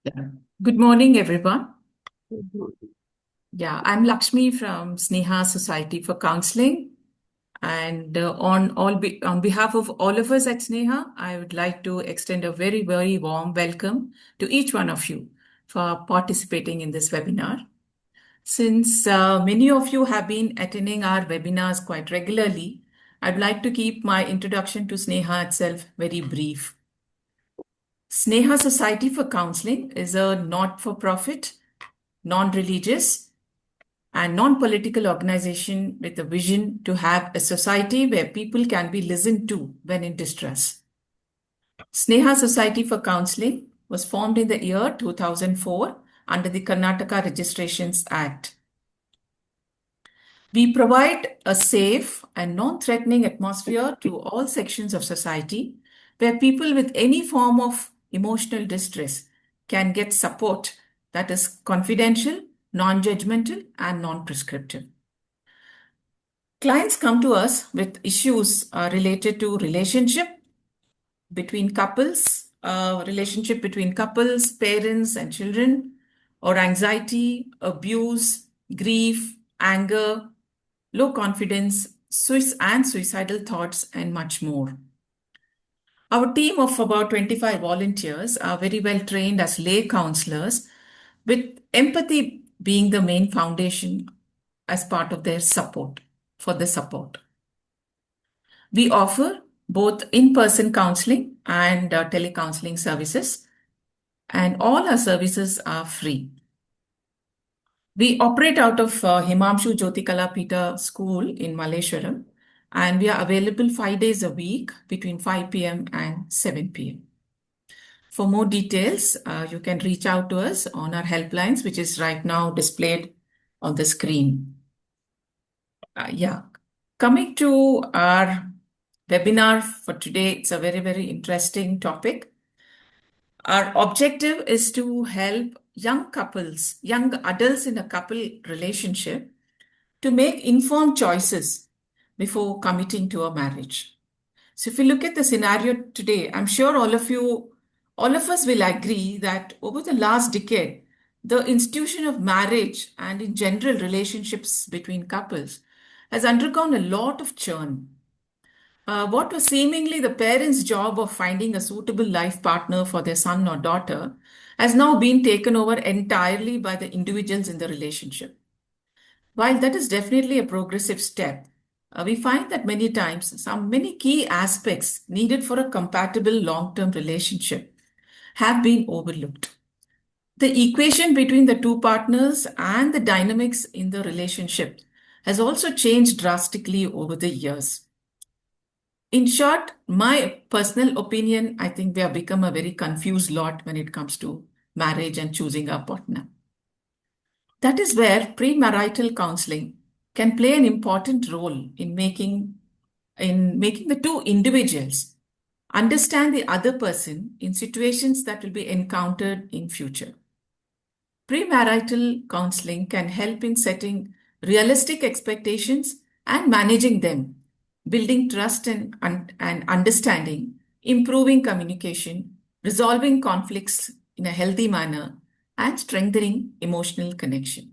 Yeah. Good morning, everyone. Yeah, I'm Lakshmi from Sneha Society for Counseling. And on behalf of all of us at Sneha, I would like to extend a very, very warm welcome to each one of you for participating in this webinar. Since many of you have been attending our webinars quite regularly, I'd like to keep my introduction to Sneha itself very brief. Sneha Society for Counseling is a not-for-profit, non-religious, and non-political organization with a vision to have a society where people can be listened to when in distress. Sneha Society for Counseling was formed in the year 2004 under the Karnataka Registrations Act. We provide a safe and non-threatening atmosphere to all sections of society where people with any form of emotional distress can get support that is confidential, non-judgmental, and non-prescriptive. Clients come to us with issues related to relationship between couples, parents, and children, or anxiety, abuse, grief, anger, low confidence, and suicidal thoughts, and much more. Our team of about 25 volunteers are very well trained as lay counselors, with empathy being the main foundation as part of their support, for the support. We offer both in-person counseling and telecounseling services, and all our services are free. We operate out of Himamshu Jyotikala Pita School in Malleshwaram, and we are available 5 days a week between 5 p.m. and 7 p.m. For more details, you can reach out to us on our helplines, which is right now displayed on the screen. Yeah, coming to our webinar for today, it's a very, very interesting topic. Our objective is to help young couples, young adults in a couple relationship to make informed choices before committing to a marriage. So if you look at the scenario today, I'm sure all of us will agree that over the last decade, the institution of marriage and in general relationships between couples has undergone a lot of churn. What was seemingly the parents' job of finding a suitable life partner for their son or daughter has now been taken over entirely by the individuals in the relationship. While that is definitely a progressive step, we find that many times many key aspects needed for a compatible long-term relationship have been overlooked. The equation between the two partners and the dynamics in the relationship has also changed drastically over the years. In short, my personal opinion, I think we have become a very confused lot when it comes to marriage and choosing a partner. That is where premarital counseling can play an important role in making the two individuals understand the other person in situations that will be encountered in future. Premarital counseling can help in setting realistic expectations and managing them, building trust and understanding, improving communication, resolving conflicts in a healthy manner, and strengthening emotional connection.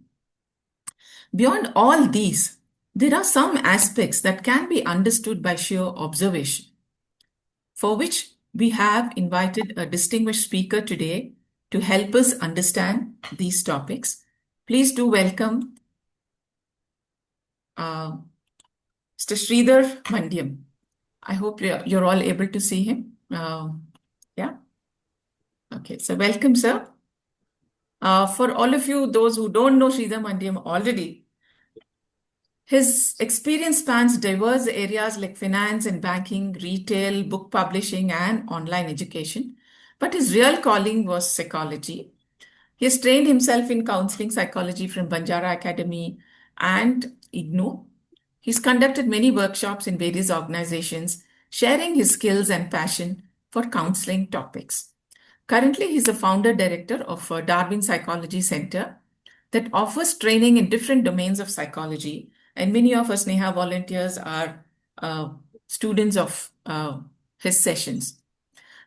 Beyond all these, there are some aspects that can be understood by sheer observation, for which we have invited a distinguished speaker today to help us understand these topics. Please do welcome uh, Mr. Sreedhar Mandyam. I hope you're all able to see him. Yeah. Okay. So welcome, sir. For all of you, those who don't know Sreedhar Mandyam already, his experience spans diverse areas like finance and banking, retail, book publishing, and online education. But his real calling was psychology. He has trained himself in counseling psychology from Banjara Academy and IGNOU. He's conducted many workshops in various organizations, sharing his skills and passion for counseling topics. Currently, he's a founder director of Darwin Psychology Center that offers training in different domains of psychology. And many of us Neha volunteers are students of his sessions.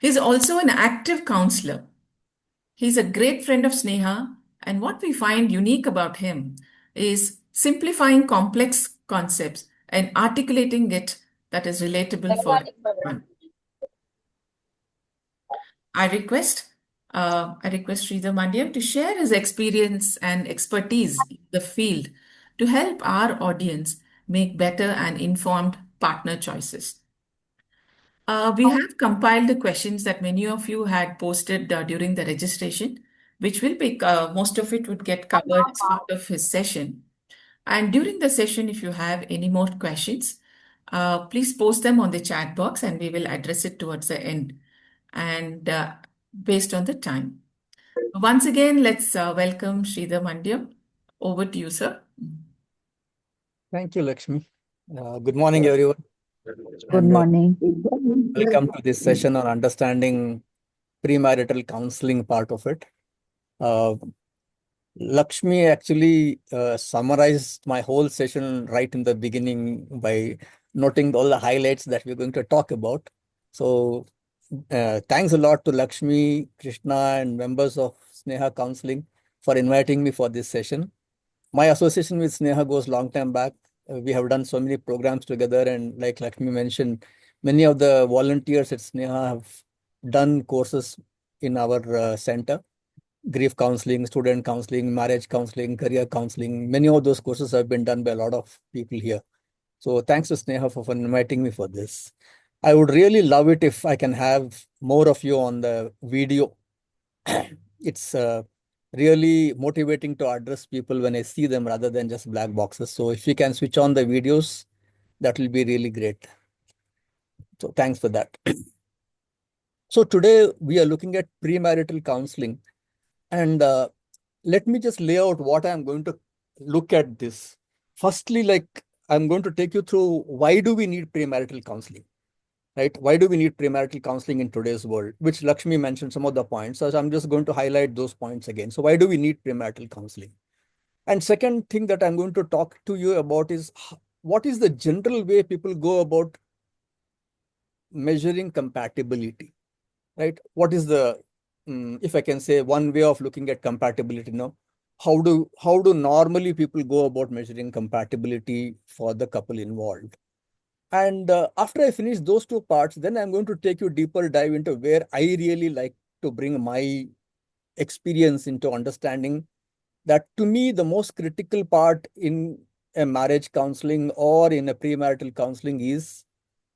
He's also an active counselor. He's a great friend of Sneha, and what we find unique about him is simplifying complex concepts and articulating it that is relatable for everyone. I request Sreedhar Mandyam to share his experience and expertise in the field to help our audience make better and informed partner choices. We have compiled the questions that many of you had posted during the registration, which will be most of it would get covered as part of his session. And during the session, if you have any more questions, please post them on the chat box and we will address it towards the end and based on the time. Once again, let's welcome Sreedhar Mandyam. Over to you, sir. Thank you, Lakshmi. Good morning, everyone. Good morning. Welcome to this session on understanding premarital counseling part of it. Lakshmi actually summarized my whole session right in the beginning by noting all the highlights that we're going to talk about. So thanks a lot to Lakshmi, Krishna, and members of Sneha Counseling for inviting me for this session. My association with Sneha goes long time back. We have done so many programs together, and like Lakshmi mentioned, many of the volunteers at Sneha have done courses in our center. Grief counseling, student counseling, marriage counseling, career counseling. Many of those courses have been done by a lot of people here. So thanks to Sneha for inviting me for this. I would really love it if I can have more of you on the video. It's really motivating to address people when I see them rather than just black boxes. So if you can switch on the videos, that will be really great. So thanks for that. So today we are looking at premarital counseling. And let me just lay out what I'm going to look at this. Firstly, I'm going to take you through why do we need premarital counseling, right? Why do we need premarital counseling in today's world, which Lakshmi mentioned some of the points. So I'm just going to highlight those points again. So why do we need premarital counseling? And second thing that I'm going to talk to you about is what is the general way people go about measuring compatibility, right? What is the if I can say one way of looking at compatibility now, how do normally people go about measuring compatibility for the couple involved? And after I finish those two parts, then I'm going to take you deeper dive into where I really like to bring my experience into understanding that to me, the most critical part in a marriage counseling or in a premarital counseling is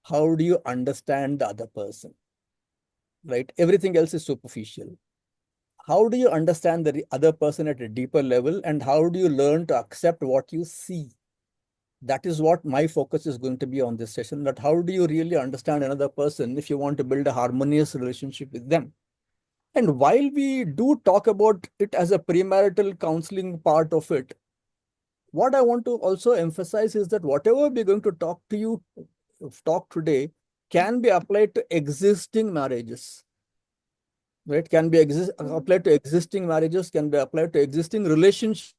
how do you understand the other person, right? Everything else is superficial. How do you understand the other person at a deeper level, and how do you learn to accept what you see? That is what my focus is going to be on this session, that how do you really understand another person if you want to build a harmonious relationship with them? And while we do talk about it as a premarital counseling part of it, what I want to also emphasize is that whatever we're going to talk today can be applied to existing marriages, right? Can be applied to existing marriages, can be applied to existing relationships.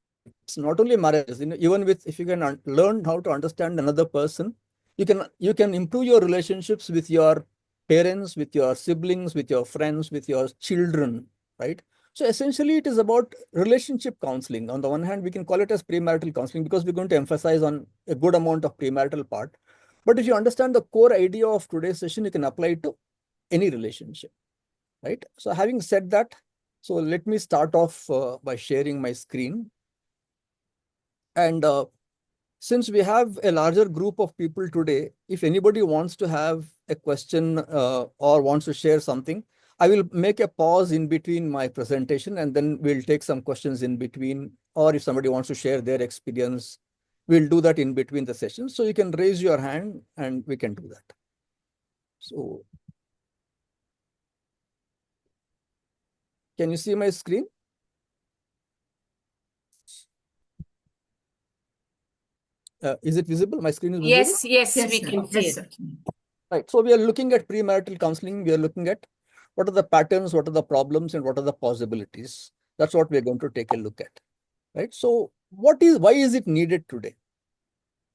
It's not only marriages, even with, if you can learn how to understand another person, you can improve your relationships with your parents, with your siblings, with your friends, with your children, right? So essentially, it is about relationship counseling. On the one hand, we can call it as premarital counseling because we're going to emphasize on a good amount of premarital part. But if you understand the core idea of today's session, you can apply it to any relationship, right? So having said that, so let me start off by sharing my screen. And since we have a larger group of people today, if anybody wants to have a question or wants to share something, I will make a pause in between my presentation and then we'll take some questions in between. Or if somebody wants to share their experience, we'll do that in between the sessions. So you can raise your hand and we can do that. So can you see my screen? Is it visible? My screen is visible? Yes, we can see it. Sir. Right. So we are looking at premarital counseling. We are looking at what are the patterns, what are the problems, and what are the possibilities. That's what we're going to take a look at. Right. So why is it needed today?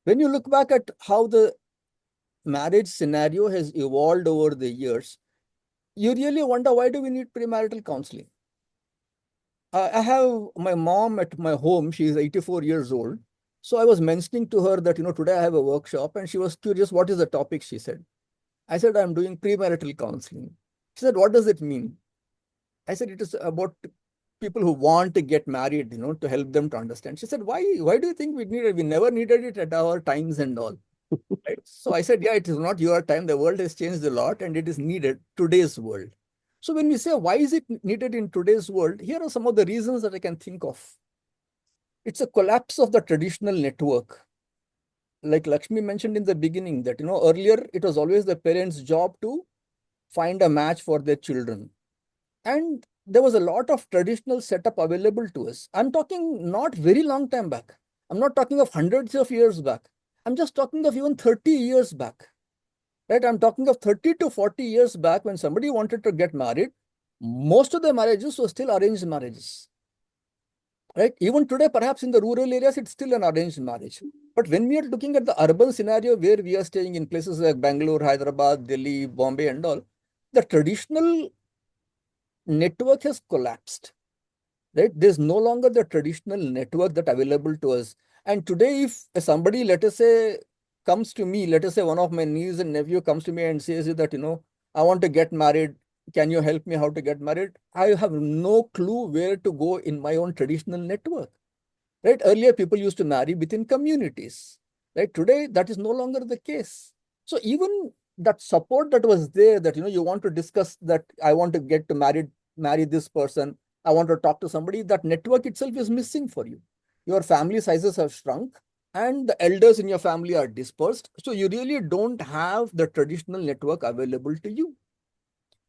When you look back at how the marriage scenario has evolved over the years, you really wonder, why do we need premarital counseling? I have my mom at my home. She is 84 years old. So I was mentioning to her that, today I have a workshop, and she was curious, what is the topic, she said. I said, I'm doing premarital counseling. She said, what does it mean? I said, it is about people who want to get married, to help them to understand. She said, why do you think we need it? We never needed it at our times and all. Right? So I said, yeah, it is not your time. The world has changed a lot and it is needed today's world. So when we say, why is it needed in today's world? Here are some of the reasons that I can think of. It's a collapse of the traditional network. Like Lakshmi mentioned in the beginning that, earlier it was always the parents' job to find a match for their children. And there was a lot of traditional setup available to us. I'm talking not very long time back. I'm not talking of hundreds of years back. I'm just talking of even 30 years back. Right? I'm talking of 30 to 40 years back when somebody wanted to get married. Most of the marriages were still arranged marriages. Right? Even today, perhaps in the rural areas, it's still an arranged marriage. But when we are looking at the urban scenario where we are staying in places like Bangalore, Hyderabad, Delhi, Bombay, and all, the traditional network has collapsed. Right? There's no longer the traditional network that available to us. And today, if somebody, let us say, comes to me, let us say one of my niece and nephew comes to me and says that, I want to get married. Can you help me how to get married? I have no clue where to go in my own traditional network. Right? Earlier, people used to marry within communities. Right? Today, that is no longer the case. So even that support that was there, that, you want to discuss that I want to get to marry this person, I want to talk to somebody, that network itself is missing for you. Your family sizes have shrunk and the elders in your family are dispersed. So you really don't have the traditional network available to you.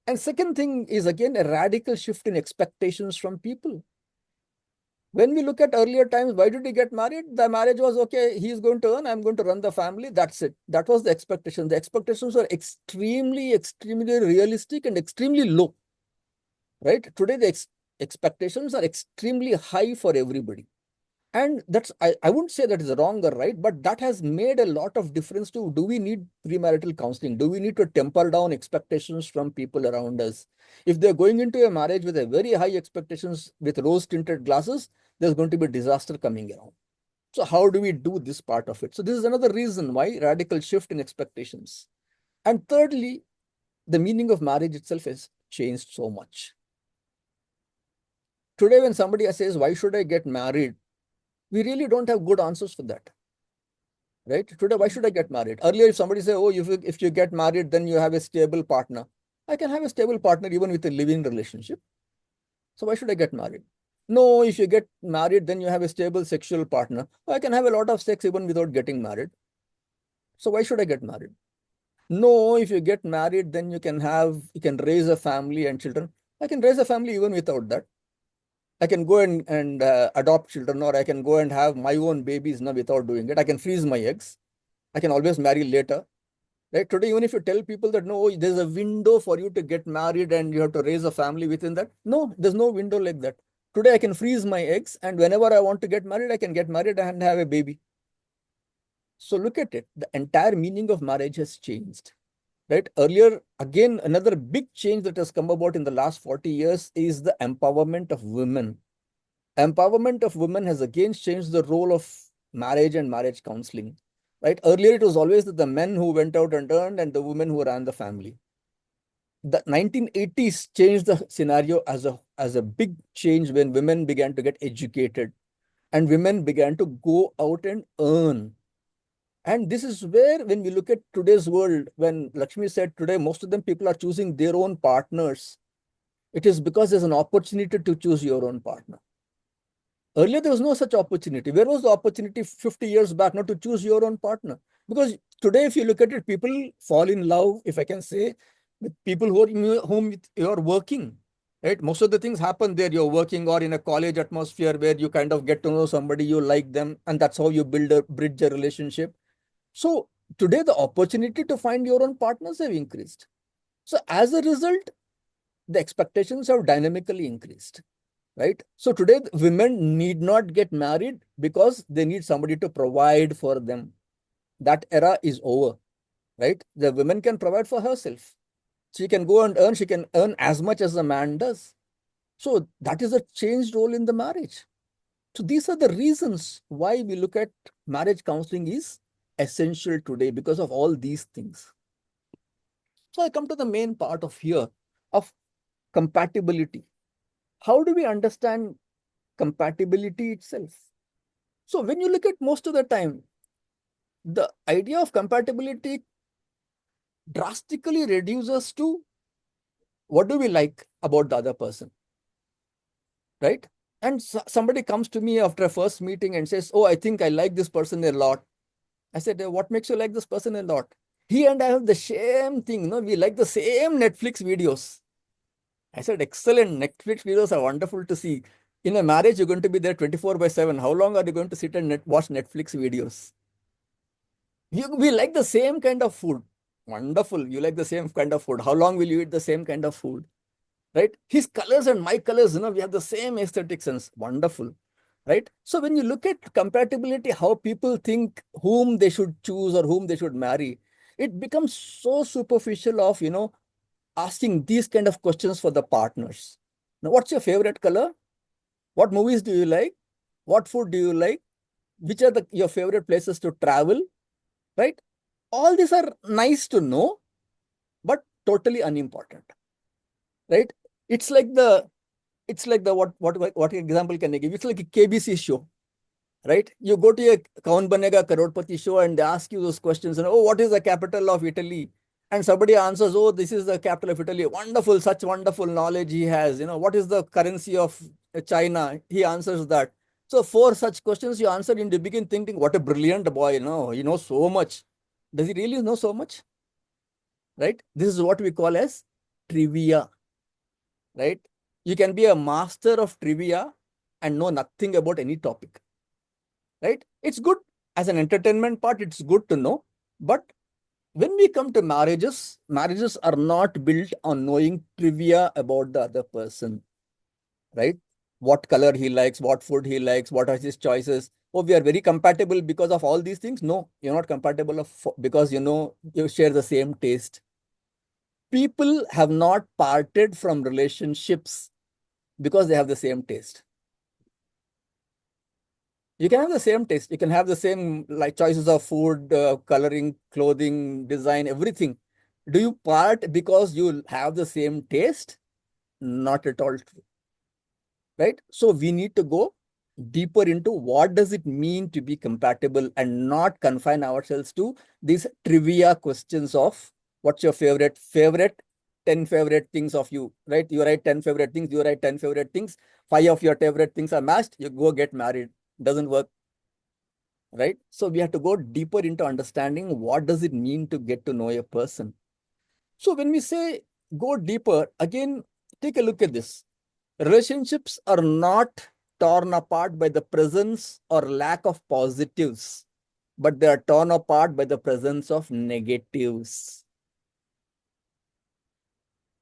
And second thing is again a radical shift in expectations from people. When we look at earlier times, why did he get married? The marriage was, okay, he's going to earn, I'm going to run the family. That's it. That was the expectation. The expectations were extremely, extremely realistic and extremely low. Right? Today, the expectations are extremely high for everybody. And that's, I wouldn't say that is wrong or right, but that has made a lot of difference to, do we need premarital counseling? Do we need to temper down expectations from people around us? If they're going into a marriage with a very high expectations with rose-tinted glasses, there's going to be disaster coming around. So how do we do this part of it? So this is another reason why radical shift in expectations. And thirdly, the meaning of marriage itself has changed so much. Today, when somebody says, why should I get married? We really don't have good answers for that. Right? Today, why should I get married? Earlier, if somebody say, oh, if you get married, then you have a stable partner. I can have a stable partner even with a living relationship. So why should I get married? No, if you get married, then you have a stable sexual partner. I can have a lot of sex even without getting married. So why should I get married? No, if you get married, then you can raise a family and children. I can raise a family even without that. I can go and adopt children, or I can go and have my own babies now without doing it. I can freeze my eggs. I can always marry later. Right? Today, even if you tell people that, no, there's a window for you to get married and you have to raise a family within that. No, there's no window like that. Today, I can freeze my eggs, and whenever I want to get married, I can get married and have a baby. So look at it. The entire meaning of marriage has changed. Right? Earlier, again, another big change that has come about in the last 40 years is the empowerment of women. Empowerment of women has again changed the role of marriage and marriage counseling. Right? Earlier, it was always the men who went out and earned and the women who ran the family. The 1980s changed the scenario as a big change when women began to get educated and women began to go out and earn. And this is where, when we look at today's world, when Lakshmi said today, most of them people are choosing their own partners, it is because there's an opportunity to choose your own partner. Earlier, there was no such opportunity. Where was the opportunity 50 years back not to choose your own partner? Because today, if you look at it, people fall in love, if I can say, with people whom you're working. Right? Most of the things happen there. You're working or in a college atmosphere where you kind of get to know somebody, you like them, and that's how you bridge a relationship. So today, the opportunity to find your own partners have increased. So as a result, the expectations have dynamically increased. Right? So today, women need not get married because they need somebody to provide for them. That era is over. Right? The woman can provide for herself. She can go and earn. She can earn as much as a man does. So that is a changed role in the marriage. So these are the reasons why we look at marriage counseling is essential today because of all these things. So I come to the main part of here of compatibility. How do we understand compatibility itself? So when you look at most of the time, the idea of compatibility drastically reduces to what do we like about the other person, right? And somebody comes to me after a first meeting and says, oh, I think I like this person a lot. I said, what makes you like this person a lot? He and I have the same thing, we like the same Netflix videos. I said, excellent, Netflix videos are wonderful to see. In a marriage, you're going to be there 24/7. How long are you going to sit and watch Netflix videos? We like the same kind of food. Wonderful. You like the same kind of food. How long will you eat the same kind of food? Right? His colors and my colors, we have the same aesthetic sense. Wonderful. Right? So when you look at compatibility, how people think whom they should choose or whom they should marry, it becomes so superficial of, asking these kind of questions for the partners. Now, what's your favorite color? What movies do you like? What food do you like? Which are your favorite places to travel? Right? All these are nice to know, but totally unimportant. Right? It's like the what example can I give? It's like a KBC show, right? You go to a Kaun Banega Karodpati show and they ask you those questions, and oh, what is the capital of Italy? And somebody answers, oh, this is the capital of Italy. Wonderful, such wonderful knowledge he has. What is the currency of China? He answers that. So four such questions you answer, and you begin thinking, what a brilliant boy, he knows so much. Does he really know so much? Right? This is what we call as trivia, right? You can be a master of trivia and know nothing about any topic, right? It's good as an entertainment part, it's good to know. But when we come to marriages, marriages are not built on knowing trivia about the other person, right? What color he likes, what food he likes, what are his choices. Oh, we are very compatible because of all these things. No, you're not compatible because you share the same taste. People have not parted from relationships because they have the same taste. You can have the same taste. You can have the same like choices of food, coloring, clothing, design, everything. Do you part because you have the same taste? Not at all true, right? So we need to go deeper into what does it mean to be compatible and not confine ourselves to these trivia questions of what's your favorite 10 favorite things of you, right? You write 10 favorite things, you write 10 favorite things, 5 of your favorite things are matched, you go get married. Doesn't work, right? So we have to go deeper into understanding what does it mean to get to know a person. So when we say go deeper, again, take a look at this. Relationships are not torn apart by the presence or lack of positives, but they are torn apart by the presence of negatives.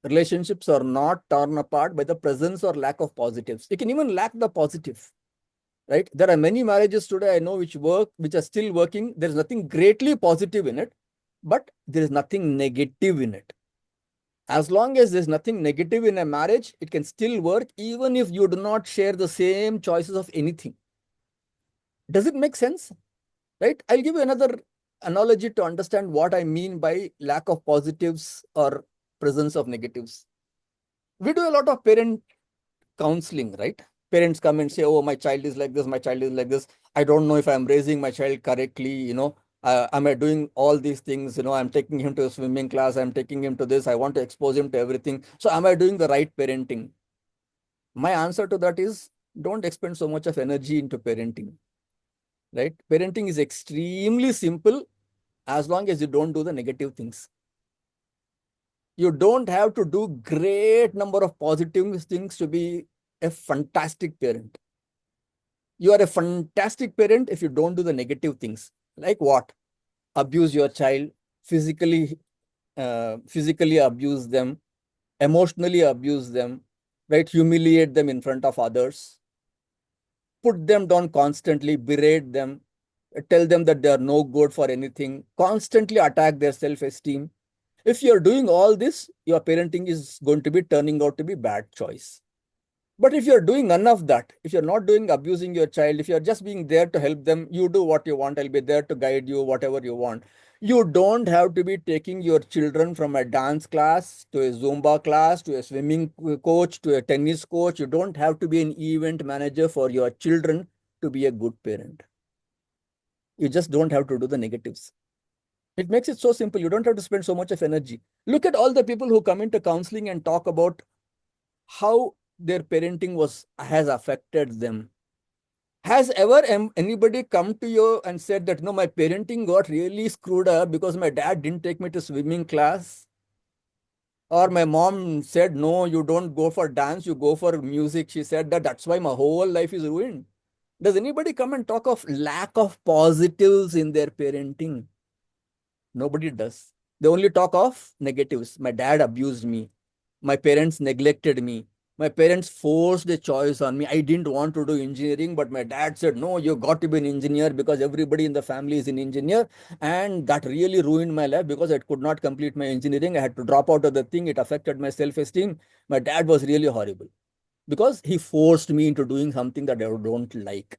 Relationships are not torn apart by the presence or lack of positives. You can even lack the positive, right? There are many marriages today I know which are still working. There's nothing greatly positive in it, but there is nothing negative in it. As long as there's nothing negative in a marriage, it can still work even if you do not share the same choices of anything. Does it make sense? Right? I'll give you another analogy to understand what I mean by lack of positives or presence of negatives. We do a lot of parent counseling, right? Parents come and say, oh, my child is like this, my child is like this. I don't know if I'm raising my child correctly, am I doing all these things? I'm taking him to a swimming class, I'm taking him to this, I want to expose him to everything. So am I doing the right parenting? My answer to that is don't expend so much of energy into parenting, right? Parenting is extremely simple as long as you don't do the negative things. You don't have to do great number of positive things to be a fantastic parent. You are a fantastic parent if you don't do the negative things. Like what? Abuse your child, physically abuse them, emotionally abuse them, right? Humiliate them in front of others, put them down constantly, berate them, tell them that they are no good for anything, constantly attack their self-esteem. If you're doing all this, your parenting is going to be turning out to be bad choice. But if you're doing none of that, if you're not doing abusing your child, if you're just being there to help them, you do what you want, I'll be there to guide you, whatever you want. You don't have to be taking your children from a dance class to a Zumba class to a swimming coach to a tennis coach. You don't have to be an event manager for your children to be a good parent. You just don't have to do the negatives. It makes it so simple. You don't have to spend so much of energy. Look at all the people who come into counseling and talk about how their parenting has affected them. Has ever anybody come to you and said that, no, my parenting got really screwed up because my dad didn't take me to swimming class? Or my mom said, no, you don't go for dance, you go for music. She said that's why my whole life is ruined. Does anybody come and talk of lack of positives in their parenting? Nobody does. They only talk of negatives. My dad abused me. My parents neglected me. My parents forced a choice on me. I didn't want to do engineering, but my dad said, no, you got to be an engineer because everybody in the family is an engineer. And that really ruined my life because I could not complete my engineering. I had to drop out of the thing. It affected my self-esteem. My dad was really horrible because he forced me into doing something that I don't like.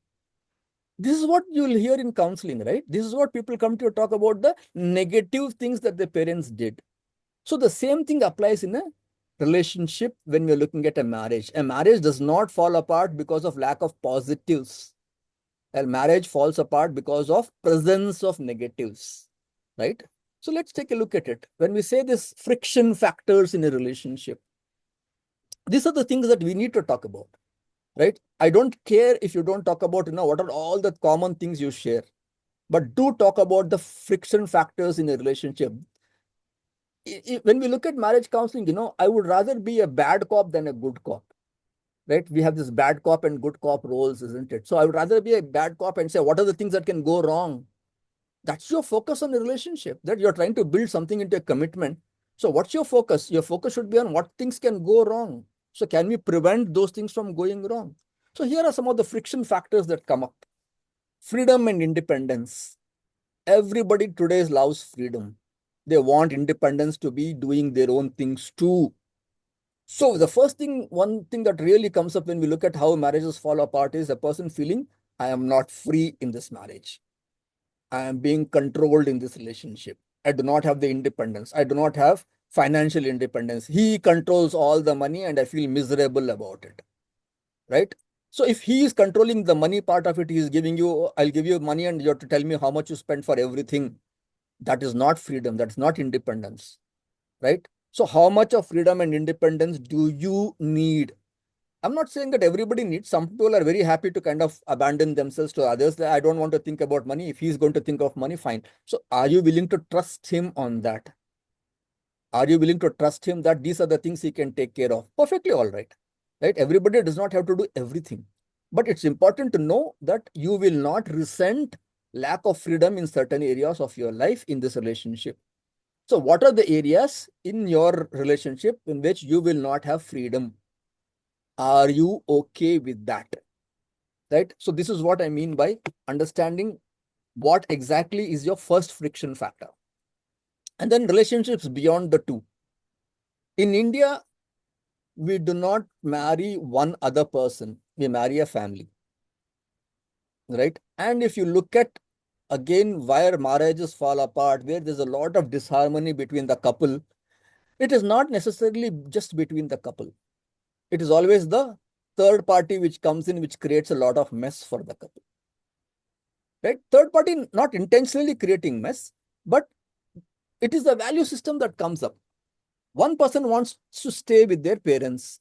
This is what you will hear in counseling, right? This is what people come to talk about, the negative things that the parents did. So the same thing applies in a relationship when we're looking at a marriage. A marriage does not fall apart because of lack of positives. A marriage falls apart because of presence of negatives, right? So let's take a look at it. When we say this friction factors in a relationship, these are the things that we need to talk about, right? I don't care if you don't talk about, what are all the common things you share, but do talk about the friction factors in a relationship. When we look at marriage counseling, I would rather be a bad cop than a good cop, right? We have this bad cop and good cop roles, isn't it? So I would rather be a bad cop and say, what are the things that can go wrong? That's your focus on the relationship, that you're trying to build something into a commitment. So what's your focus? Your focus should be on what things can go wrong. So can we prevent those things from going wrong? So here are some of the friction factors that come up. Freedom and independence. Everybody today loves freedom. They want independence to be doing their own things too. So the one thing that really comes up when we look at how marriages fall apart is a person feeling, I am not free in this marriage. I am being controlled in this relationship. I do not have the independence. I do not have financial independence. He controls all the money and I feel miserable about it, right? So if he is controlling the money part of it, he is giving you, I'll give you money and you have to tell me how much you spend for everything. That is not freedom. That's not independence, right? So how much of freedom and independence do you need? I'm not saying that everybody needs. Some people are very happy to kind of abandon themselves to others. I don't want to think about money. If he's going to think of money, fine. So are you willing to trust him on that? Are you willing to trust him that these are the things he can take care of? Perfectly all right. Right? Everybody does not have to do everything. But it's important to know that you will not resent lack of freedom in certain areas of your life in this relationship. So what are the areas in your relationship in which you will not have freedom? Are you okay with that? Right? So this is what I mean by understanding what exactly is your first friction factor. And then relationships beyond the two. In India, we do not marry one other person. We marry a family. Right? And if you look at, again, where marriages fall apart, where there's a lot of disharmony between the couple, it is not necessarily just between the couple. It is always the third party which comes in, which creates a lot of mess for the couple. Right? Third party not intentionally creating mess, but it is the value system that comes up. One person wants to stay with their parents.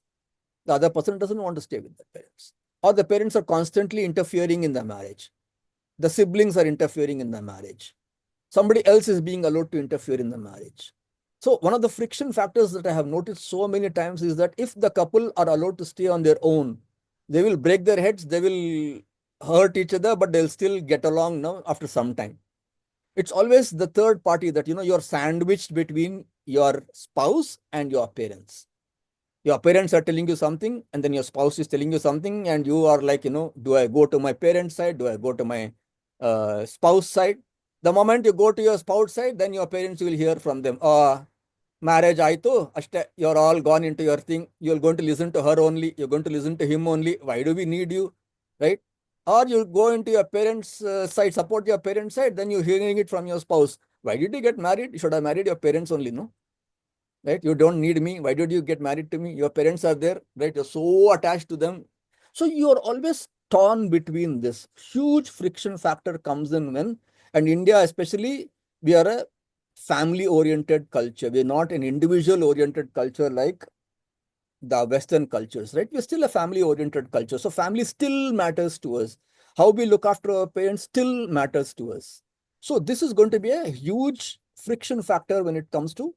The other person doesn't want to stay with their parents. Or the parents are constantly interfering in the marriage. The siblings are interfering in the marriage. Somebody else is being allowed to interfere in the marriage. So one of the friction factors that I have noticed so many times is that if the couple are allowed to stay on their own, they will break their heads, they will hurt each other, but they'll still get along now after some time. It's always the third party that, you're sandwiched between your spouse and your parents. Your parents are telling you something, and then your spouse is telling you something, and you are like, do I go to my parents' side? Do I go to my spouse side? The moment you go to your spouse side, then your parents will hear from them. marriage aito, you're all gone into your thing. You're going to listen to her only. You're going to listen to him only. Why do we need you? Right? Or you go into your parents' side, support your parents' side, then you're hearing it from your spouse. Why did you get married? You should have married your parents only, no? Right? You don't need me. Why did you get married to me? Your parents are there, right? You're so attached to them. So you're always torn between this. Huge friction factor comes in when, and India especially, we are a family-oriented culture. We're not an individual-oriented culture like the Western cultures, right? We're still a family-oriented culture. So family still matters to us. How we look after our parents still matters to us. So this is going to be a huge friction factor when it comes to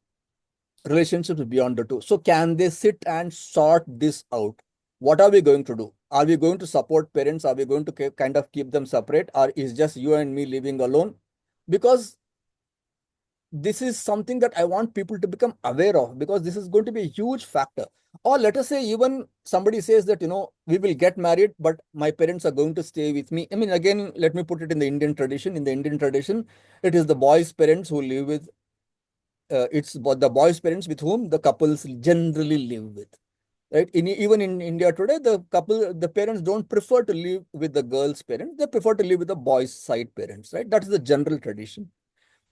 relationships beyond the two. So can they sit and sort this out? What are we going to do? Are we going to support parents? Are we going to kind of keep them separate? Or is just you and me living alone? Because this is something that I want people to become aware of, because this is going to be a huge factor. Or let us say even somebody says that, we will get married, but my parents are going to stay with me. I mean, again, let me put it in the Indian tradition. In the Indian tradition, it is the boy's parents who live with it's the boys' parents with whom the couples generally live with, right? Even in India today, the parents don't prefer to live with the girl's parents; they prefer to live with the boys' side parents, right? That is the general tradition.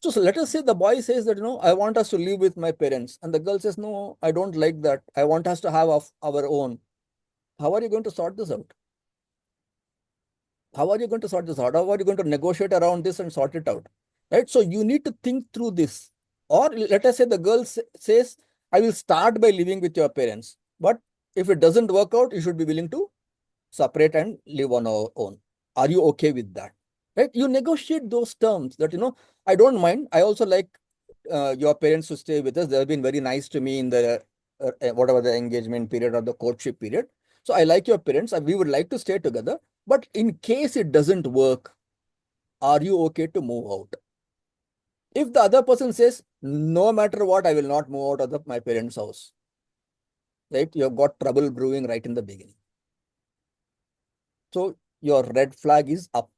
So let us say the boy says that, I want us to live with my parents, and the girl says, no, I don't like that. I want us to have our own. How are you going to sort this out? How are you going to sort this out? How are you going to negotiate around this and sort it out? Right? So you need to think through this. Or let us say the girl says, I will start by living with your parents. But if it doesn't work out, you should be willing to separate and live on our own. Are you okay with that? Right? You negotiate those terms that, I don't mind. I also like your parents to stay with us. They have been very nice to me in the whatever the engagement period or the courtship period. So I like your parents. We would like to stay together. But in case it doesn't work, are you okay to move out? If the other person says, no matter what, I will not move out of my parents' house, right? You've got trouble brewing right in the beginning. So your red flag is up.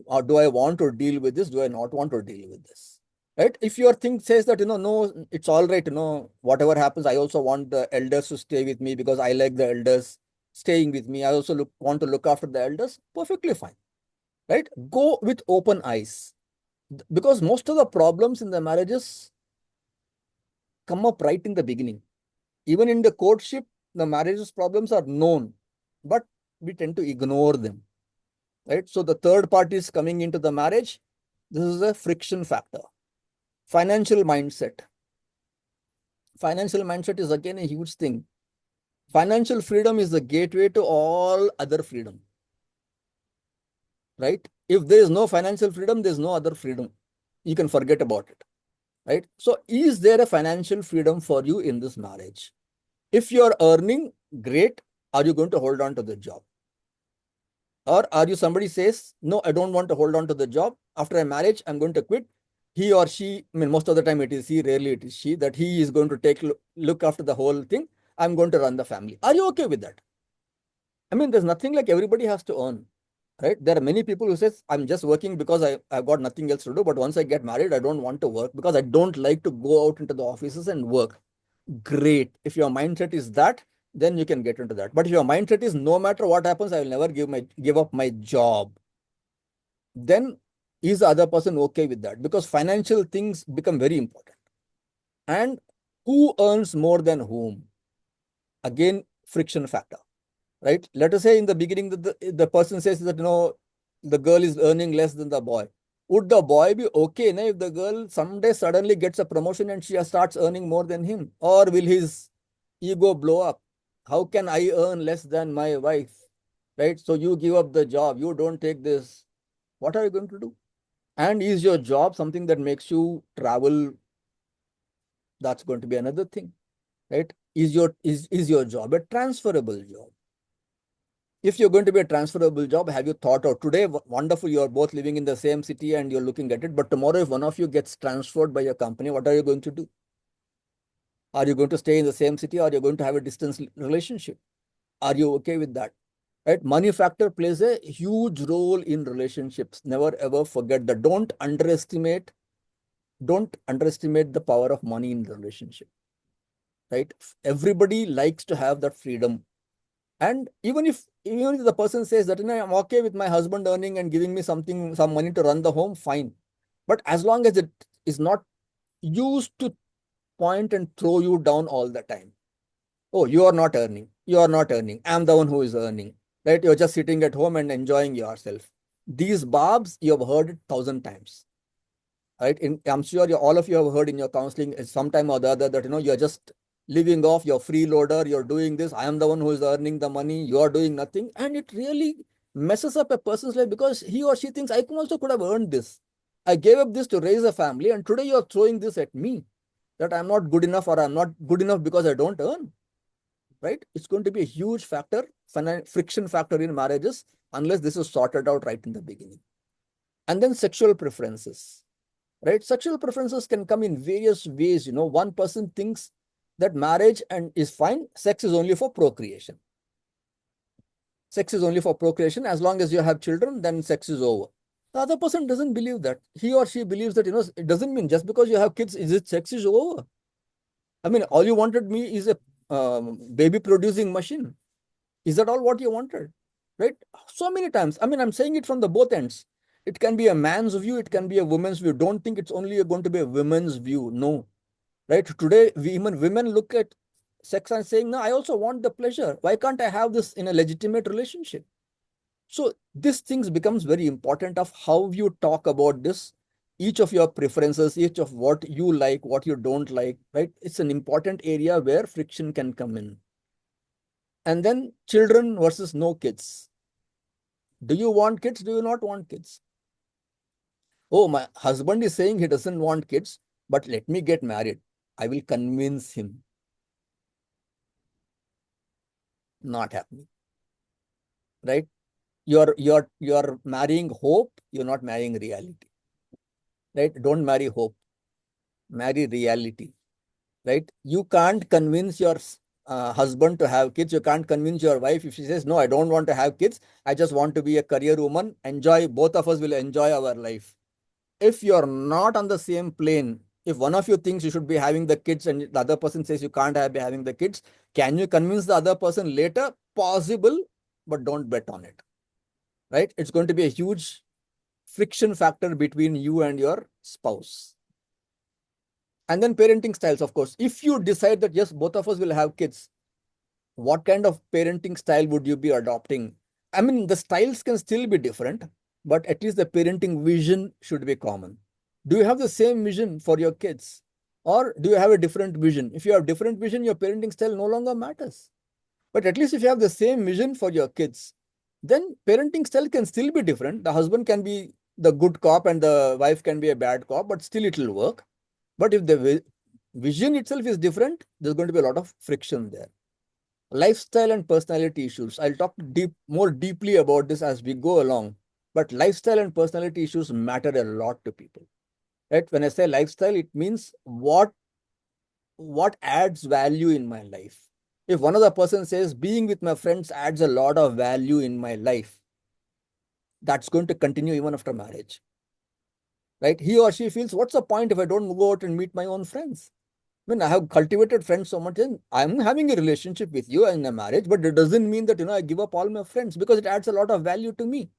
Or do I want to deal with this? Do I not want to deal with this? Right? If your thing says that, no, it's all right, whatever happens, I also want the elders to stay with me because I like the elders staying with me. I also want to look after the elders. Perfectly fine. Right? Go with open eyes, because most of the problems in the marriages come up right in the beginning. Even in the courtship, the marriages problems are known, but we tend to ignore them, right? So the third party is coming into the marriage. This is a friction factor. Financial mindset. Financial mindset is again a huge thing. Financial freedom is the gateway to all other freedom, right? If there is no financial freedom, there's no other freedom. You can forget about it, right? So is there a financial freedom for you in this marriage? If you're earning, great. Are you going to hold on to the job? Or are you somebody says, no, I don't want to hold on to the job. After a marriage, I'm going to quit. He or she, I mean, most of the time it is he, rarely it is she, that he is going to look after the whole thing. I'm going to run the family. Are you okay with that? I mean, there's nothing like everybody has to earn, right? There are many people who says, I'm just working because I've got nothing else to do. But once I get married, I don't want to work because I don't like to go out into the offices and work. Great. If your mindset is that, then you can get into that. But if your mindset is no matter what happens, I will never give up my job, then is the other person okay with that? Because financial things become very important. And who earns more than whom? Again, friction factor, right? Let us say in the beginning that the person says that, the girl is earning less than the boy. Would the boy be okay if the girl someday suddenly gets a promotion and she starts earning more than him? Or will his ego blow up? How can I earn less than my wife? Right? So you give up the job, you don't take this. What are you going to do? And is your job something that makes you travel? That's going to be another thing, right? Is your job a transferable job? If you're going to be a transferable job, have you thought out today, wonderful, you're both living in the same city and you're looking at it, but tomorrow if one of you gets transferred by a company, what are you going to do? Are you going to stay in the same city, or are you going to have a distance relationship? Are you okay with that? Right? Money factor plays a huge role in relationships. Never ever forget that. Don't underestimate the power of money in the relationship. right? Everybody likes to have that freedom. And even if the person says that, I'm okay with my husband earning and giving me some money to run the home, fine. But as long as it is not used to point and throw you down all the time. Oh, you are not earning. You are not earning. I'm the one who is earning, right? You're just sitting at home and enjoying yourself. These barbs, you have heard it 1,000 times, right? I'm sure all of you have heard in your counseling sometime or the other that, you're just living off, you're freeloader, you're doing this. I am the one who is earning the money. You're doing nothing. And it really messes up a person's life because he or she thinks I also could have earned this. I gave up this to raise a family. And today you're throwing this at me that I'm not good enough or I'm not good enough because I don't earn. Right? It's going to be a huge factor, friction factor in marriages, unless this is sorted out right in the beginning. And then sexual preferences, right? Sexual preferences can come in various ways. One person thinks that marriage and is fine, sex is only for procreation. Sex is only for procreation. As long as you have children, then sex is over. The other person doesn't believe that. He or she believes that, it doesn't mean just because you have kids, sex is over. I mean, all you wanted me is a baby producing machine. Is that all what you wanted? Right? So many times. I mean, I'm saying it from the both ends. It can be a man's view. It can be a woman's view. Don't think it's only going to be a woman's view. No. Right? Today, even women look at sex and saying, no, I also want the pleasure. Why can't I have this in a legitimate relationship? So this things becomes very important of how you talk about this, each of your preferences, each of what you like, what you don't like, right? It's an important area where friction can come in. And then children versus no kids. Do you want kids? Do you not want kids? Oh, my husband is saying he doesn't want kids, but let me get married. I will convince him. Not happening. Right? You're marrying hope, you're not marrying reality. Right? Don't marry hope. Marry reality. Right? You can't convince your husband to have kids. You can't convince your wife if she says, no, I don't want to have kids. I just want to be a career woman. Both of us will enjoy our life. If you're not on the same plane, if one of you thinks you should be having the kids and the other person says you can't be having the kids, can you convince the other person later? Possible, but don't bet on it. Right? It's going to be a huge friction factor between you and your spouse. And then parenting styles, of course. If you decide that, yes, both of us will have kids, what kind of parenting style would you be adopting? I mean, the styles can still be different, but at least the parenting vision should be common. Do you have the same vision for your kids? Or do you have a different vision? If you have different vision, your parenting style no longer matters. But at least if you have the same vision for your kids, then parenting style can still be different. The husband can be the good cop and the wife can be a bad cop, but still it will work. But if the vision itself is different, there's going to be a lot of friction there. Lifestyle and personality issues. I'll talk more deeply about this as we go along. But lifestyle and personality issues matter a lot to people. Right? When I say lifestyle, it means what adds value in my life. If one other person says being with my friends adds a lot of value in my life, that's going to continue even after marriage. Right? He or she feels, what's the point if I don't go out and meet my own friends? I mean, I have cultivated friends so much, and I'm having a relationship with you in a marriage, but it doesn't mean that, I give up all my friends because it adds a lot of value to me,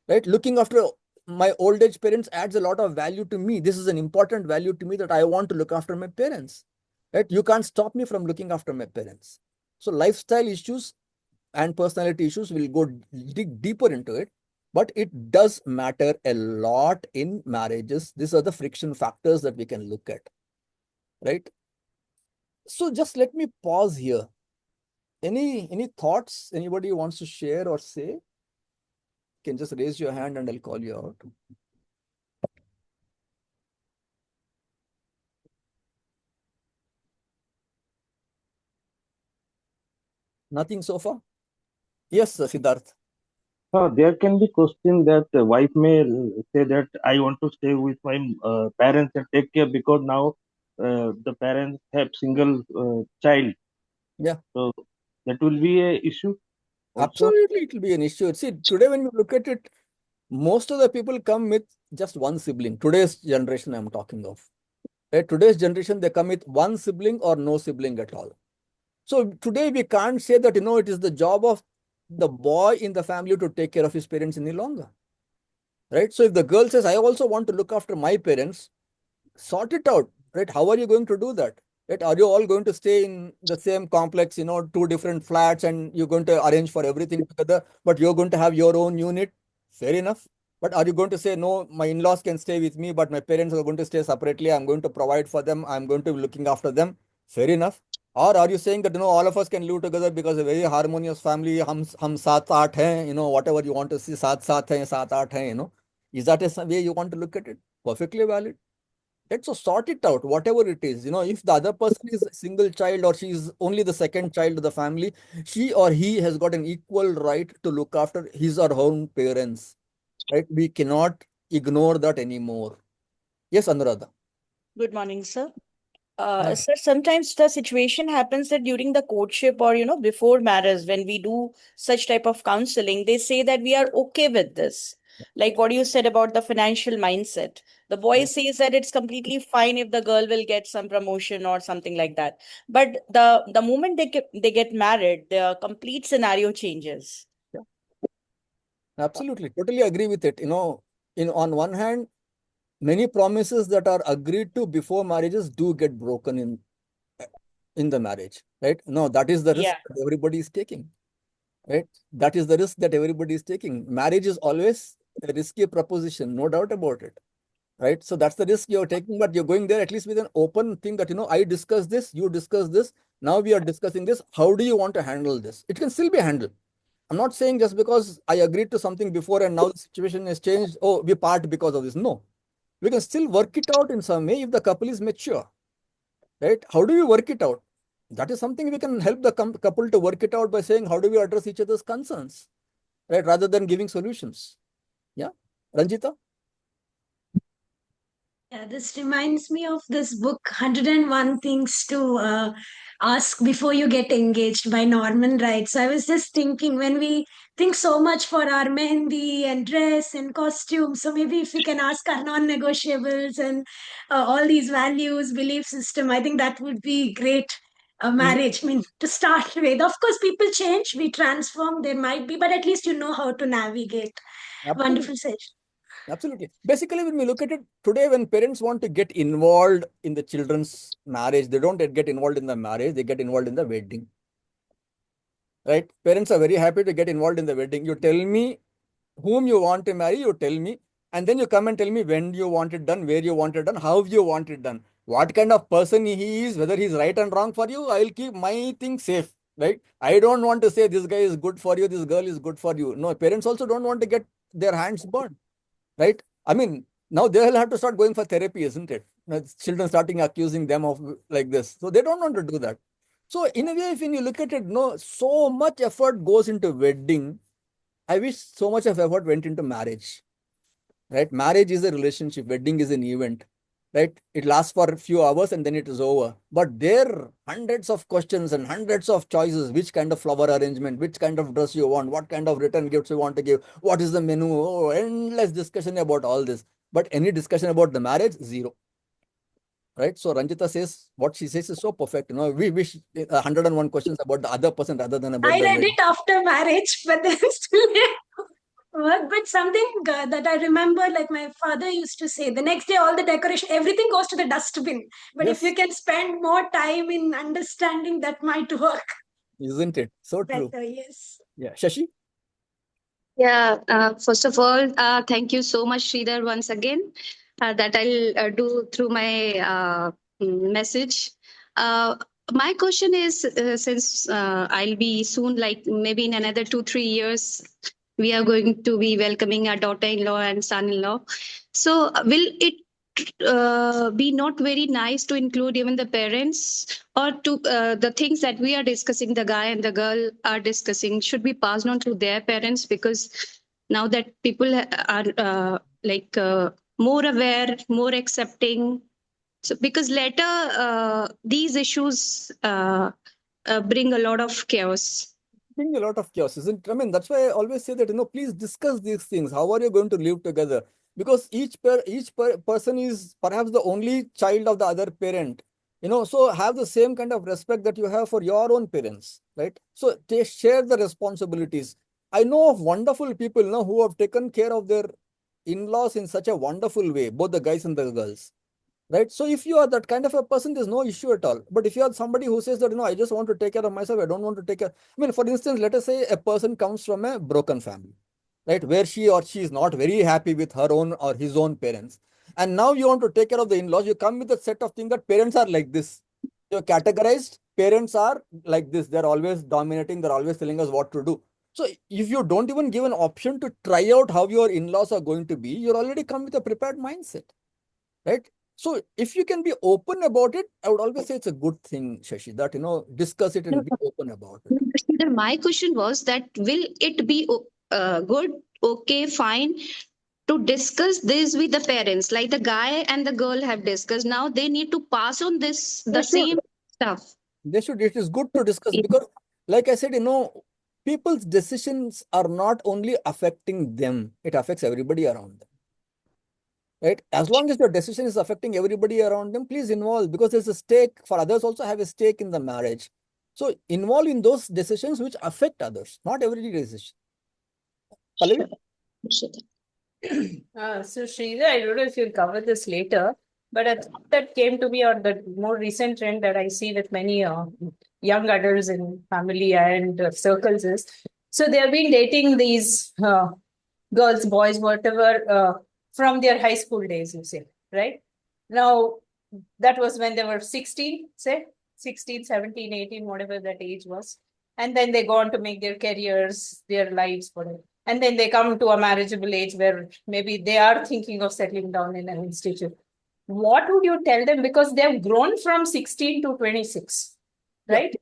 right? Looking after my old age parents adds a lot of value to me. This is an important value to me that I want to look after my parents, right? You can't stop me from looking after my parents. So lifestyle issues and personality issues will dig deeper into it, but it does matter a lot in marriages. These are the friction factors that we can look at, right? So just let me pause here. Any thoughts anybody wants to share or say? You can just raise your hand and I'll call you out. Nothing so far? Yes, Siddharth. There can be question that the wife may say that I want to stay with my parents and take care because now the parents have single child. Yeah. So that will be a issue also. Absolutely, it will be an issue. See, today when you look at it, most of the people come with just one sibling. Today's generation I'm talking of. Right? Today's generation, they come with one sibling or no sibling at all. So today we can't say that, it is the job of the boy in the family to take care of his parents any longer. Right? So if the girl says, I also want to look after my parents, sort it out. Right? How are you going to do that? Right? Are you all going to stay in the same complex, two different flats, and you're going to arrange for everything together, but you're going to have your own unit? Fair enough. But are you going to say, no, my in-laws can stay with me, but my parents are going to stay separately. I'm going to provide for them. I'm going to be looking after them. Fair enough. Or are you saying that, all of us can live together because a very harmonious family, hum saath aath hai, whatever you want to see, saath aath hai, Is that a way you want to look at it? Perfectly valid. Let's so sort it out, whatever it is. If the other person is a single child or she is only the second child of the family, she or he has got an equal right to look after his or her own parents. Right? We cannot ignore that anymore. Yes, Anuradha. Good morning, sir. Hi. Sir, sometimes the situation happens that during the courtship or, before marriage, when we do such type of counseling, they say that we are okay with this. Like what you said about the financial mindset. The boy Yeah. says that it's completely fine if the girl will get some promotion or something like that. But the moment they get married, the complete scenario changes. Yeah. Absolutely. Totally agree with it. On one hand, many promises that are agreed to before marriages do get broken in the marriage. Right? No, that is the risk Yeah. that everybody is taking. Right? That is the risk that everybody is taking. Marriage is always a risky proposition, no doubt about it. Right? So that's the risk you're taking, but you're going there at least with an open thing that, I discuss this, you discuss this. Now we are discussing this. How do you want to handle this? It can still be handled. I'm not saying just because I agreed to something before and now the situation has changed, oh, we part because of this. No, we can still work it out in some way if the couple is mature. Right? How do we work it out? That is something we can help the couple to work it out by saying, how do we address each other's concerns? Right? Rather than giving solutions. Yeah. Ranjita? Yeah, this reminds me of this book, 101 Things to Ask Before You Get Engaged by Norman Wright. So I was just thinking when we think so much for our mehendi and dress and costume, so maybe if we can ask our non negotiables and all these values, belief system, I think that would be great. Marriage, I mean, to start with. Of course, people change, we transform, there might be, but at least you know how to navigate. Absolutely. Wonderful session. Absolutely. Basically, when we look at it today, when parents want to get involved in the children's marriage, they don't get involved in the marriage, they get involved in the wedding. Right? Parents are very happy to get involved in the wedding. You tell me whom you want to marry, you tell me, and then you come and tell me when you want it done, where you want it done, how you want it done, what kind of person he is, whether he's right and wrong for you. I'll keep my thing safe. Right? I don't want to say this guy is good for you, this girl is good for you. No, parents also don't want to get their hands burned. Right? I mean, now they'll have to start going for therapy, isn't it? Children starting accusing them of like this. So they don't want to do that. So in a way, if when you look at it, no, so much effort goes into wedding. I wish so much of effort went into marriage. Right? Marriage is a relationship, wedding is an event. Right? It lasts for a few hours and then it is over. But there are hundreds of questions and hundreds of choices. Which kind of flower arrangement, which kind of dress you want, what kind of return gifts you want to give, what is the menu? Oh, endless discussion about all this. But any discussion about the marriage, zero. Right? So Ranjita says, what she says is so perfect. We wish 101 questions about the other person rather than about I the read wedding. it after marriage, but then still work. But something that I remember, like my father used to say, the next day all the decoration, everything goes to the dustbin. But if you Yes, can spend more time in understanding, that might work isn't it? So true. better. Yes. Yeah. Shashi? Yeah, first of all, thank you so much, Sreedhar, once again, that I'll do through my message. Uh, my question is since I'll be soon, like maybe in another 2, 3 years, we are going to be welcoming our daughter in law and son in law. So, will it be not very nice to include even the parents, or to the things that we are discussing, the guy and the girl are discussing, should be passed on to their parents? Because now that people are like more aware, more accepting, so because later these issues bring a lot of chaos. Bring a lot of chaos, isn't it? I mean, that's why I always say that, please discuss these things. How are you going to live together? because each person is perhaps the only child of the other parent. So have the same kind of respect that you have for your own parents, right? So they share the responsibilities. I know of wonderful people, who have taken care of their in-laws in such a wonderful way, both the guys and the girls, right? So if you are that kind of a person, there's no issue at all. But if you are somebody who says that, I just want to take care of myself, I don't want to take care. I mean, for instance, let us say a person comes from a broken family, right? Where she or she is not very happy with her own or his own parents. And now you want to take care of the in-laws, you come with a set of things that parents are like this. You're categorized, parents are like this. They're always dominating, they're always telling us what to do. So if you don't even give an option to try out how your in-laws are going to be, you're already come with a prepared mindset, right? So if you can be open about it, I would always say it's a good thing, Shashi, that, discuss it and be open about it. Sridhar, my question was that will it be good, okay, fine to discuss this with the parents, like the guy and the girl have discussed? Now they need to pass on this They the should. same stuff. They should. It is good to discuss because, like I said, people's decisions are not only affecting them, it affects everybody around them. Right? As long as your decision is affecting everybody around them, please involve, because there's a stake for others also have a stake in the marriage. So involve in those decisions which affect others, not every decision. Pallavi? So Sreedhar, I don't know if you'll cover this later, but a thought that came to me, or the more recent trend that I see with many young adults in family and circles is, so they have been dating these girls, boys, whatever, from their high school days, you say, right? Now, that was when they were 16, say, 16, 17, 18, whatever that age was. And then they go on to make their careers, their lives, whatever. And then they come to a marriageable age where maybe they are thinking of settling down in an institute. What would you tell them? Because they've grown from 16 to 26, right?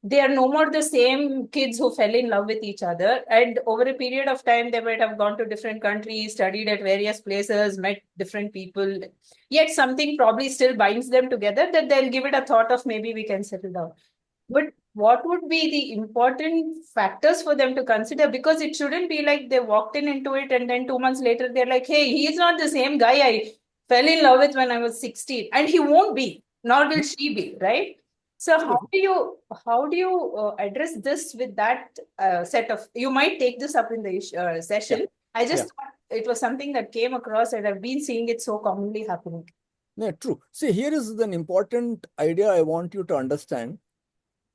They are no more the same kids who fell in love with each other. And over a period of time, they might have gone to different countries, studied at various places, met different people. Yet something probably still binds them together, that they'll give it a thought of maybe we can settle down. But what would be the important factors for them to consider? Because it shouldn't be like they walked into it and then 2 months later they're like, hey, he's not the same guy I fell in love with when I was 16. And he won't be, nor will she be, right? So how do you address this with that set of? You might take this up in the session. I just thought it was something that came across, and I've been seeing it so commonly happening. Yeah, true. See, here is an important idea I want you to understand.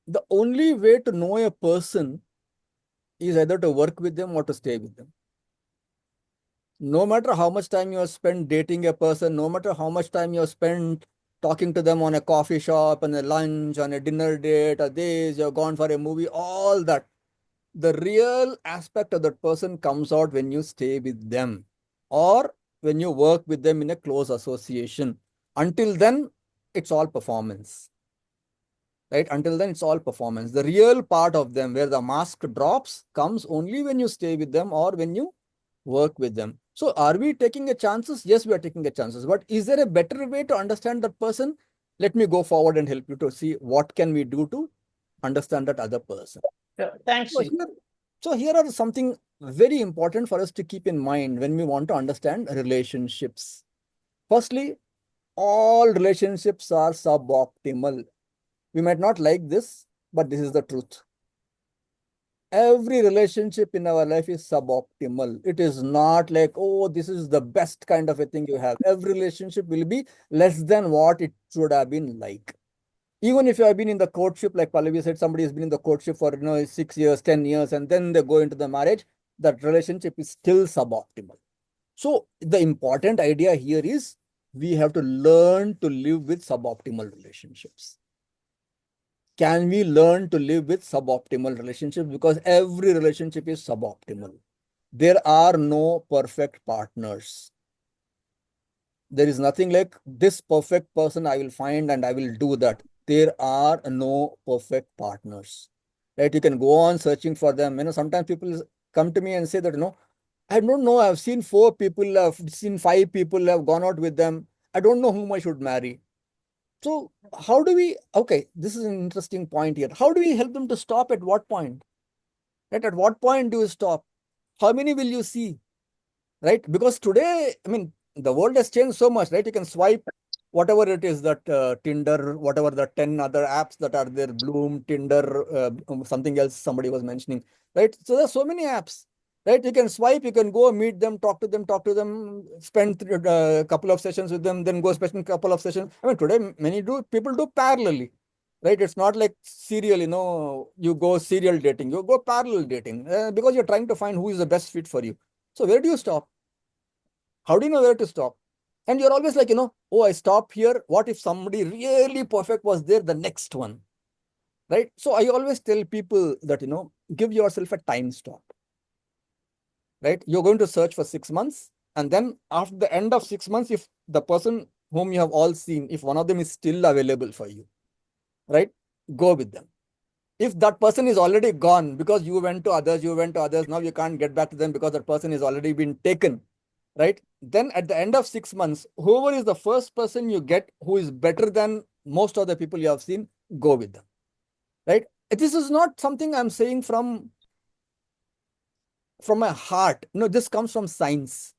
The only way to know a person is either to work with them or to stay with them. No matter how much time you have spent dating a person, no matter how much time you have spent talking to them on a coffee shop, on a lunch, on a dinner date, or this, you've gone for a movie, all that, the real aspect of that person comes out when you stay with them or when you work with them in a close association. Until then, it's all performance. Right? Until then, it's all performance. The real part of them, where the mask drops, comes only when you stay with them or when you work with them. So are we taking a chances? Yes, we are taking a chances. But is there a better way to understand that person? Let me go forward and help you to see what can we do to understand that other person. Thanks. So here are something very important for us to keep in mind when we want to understand relationships. Firstly, all relationships are suboptimal. We might not like this, but this is the truth. Every relationship in our life is suboptimal. It is not like, oh, this is the best kind of a thing you have. Every relationship will be less than what it should have been like. Even if you have been in the courtship, like Pallavi said, somebody has been in the courtship for 6 years, 10 years, and then they go into the marriage, that relationship is still suboptimal. So the important idea here is we have to learn to live with suboptimal relationships. Can we learn to live with suboptimal relationships? Because every relationship is suboptimal. There are no perfect partners. There is nothing like this perfect person I will find and I will do that. There are no perfect partners. Right? You can go on searching for them. Sometimes people come to me and say that, I don't know. I've seen 4 people, I've seen 5 people, I've gone out with them. I don't know whom I should marry. So how do we, okay, this is an interesting point here. How do we help them to stop at what point? Right? At what point do you stop? How many will you see? right? Because today, I mean, the world has changed so much, right? You can swipe whatever it is that Tinder, whatever the 10 other apps that are there, Bloom, Tinder, something else somebody was mentioning, right? So there's so many apps, right? You can swipe, you can go meet them, talk to them, spend a couple of sessions with them, then go spend a couple of sessions. I mean, today people do parallelly, right? It's not like serial, you go serial dating, you go parallel dating because you're trying to find who is the best fit for you. So where do you stop? How do you know where to stop? And you're always like, oh, I stop here. What if somebody really perfect was there, the next one, right? So I always tell people that, give yourself a time stop, right? You're going to search for 6 months. And then after the end of 6 months, if the person whom you have all seen, if one of them is still available for you, right? Go with them. If that person is already gone because you went to others, now you can't get back to them because that person is already been taken, right? Then at the end of 6 months, whoever is the first person you get who is better than most of the people you have seen, go with them, right? This is not something I'm saying from my heart. No, this comes from science.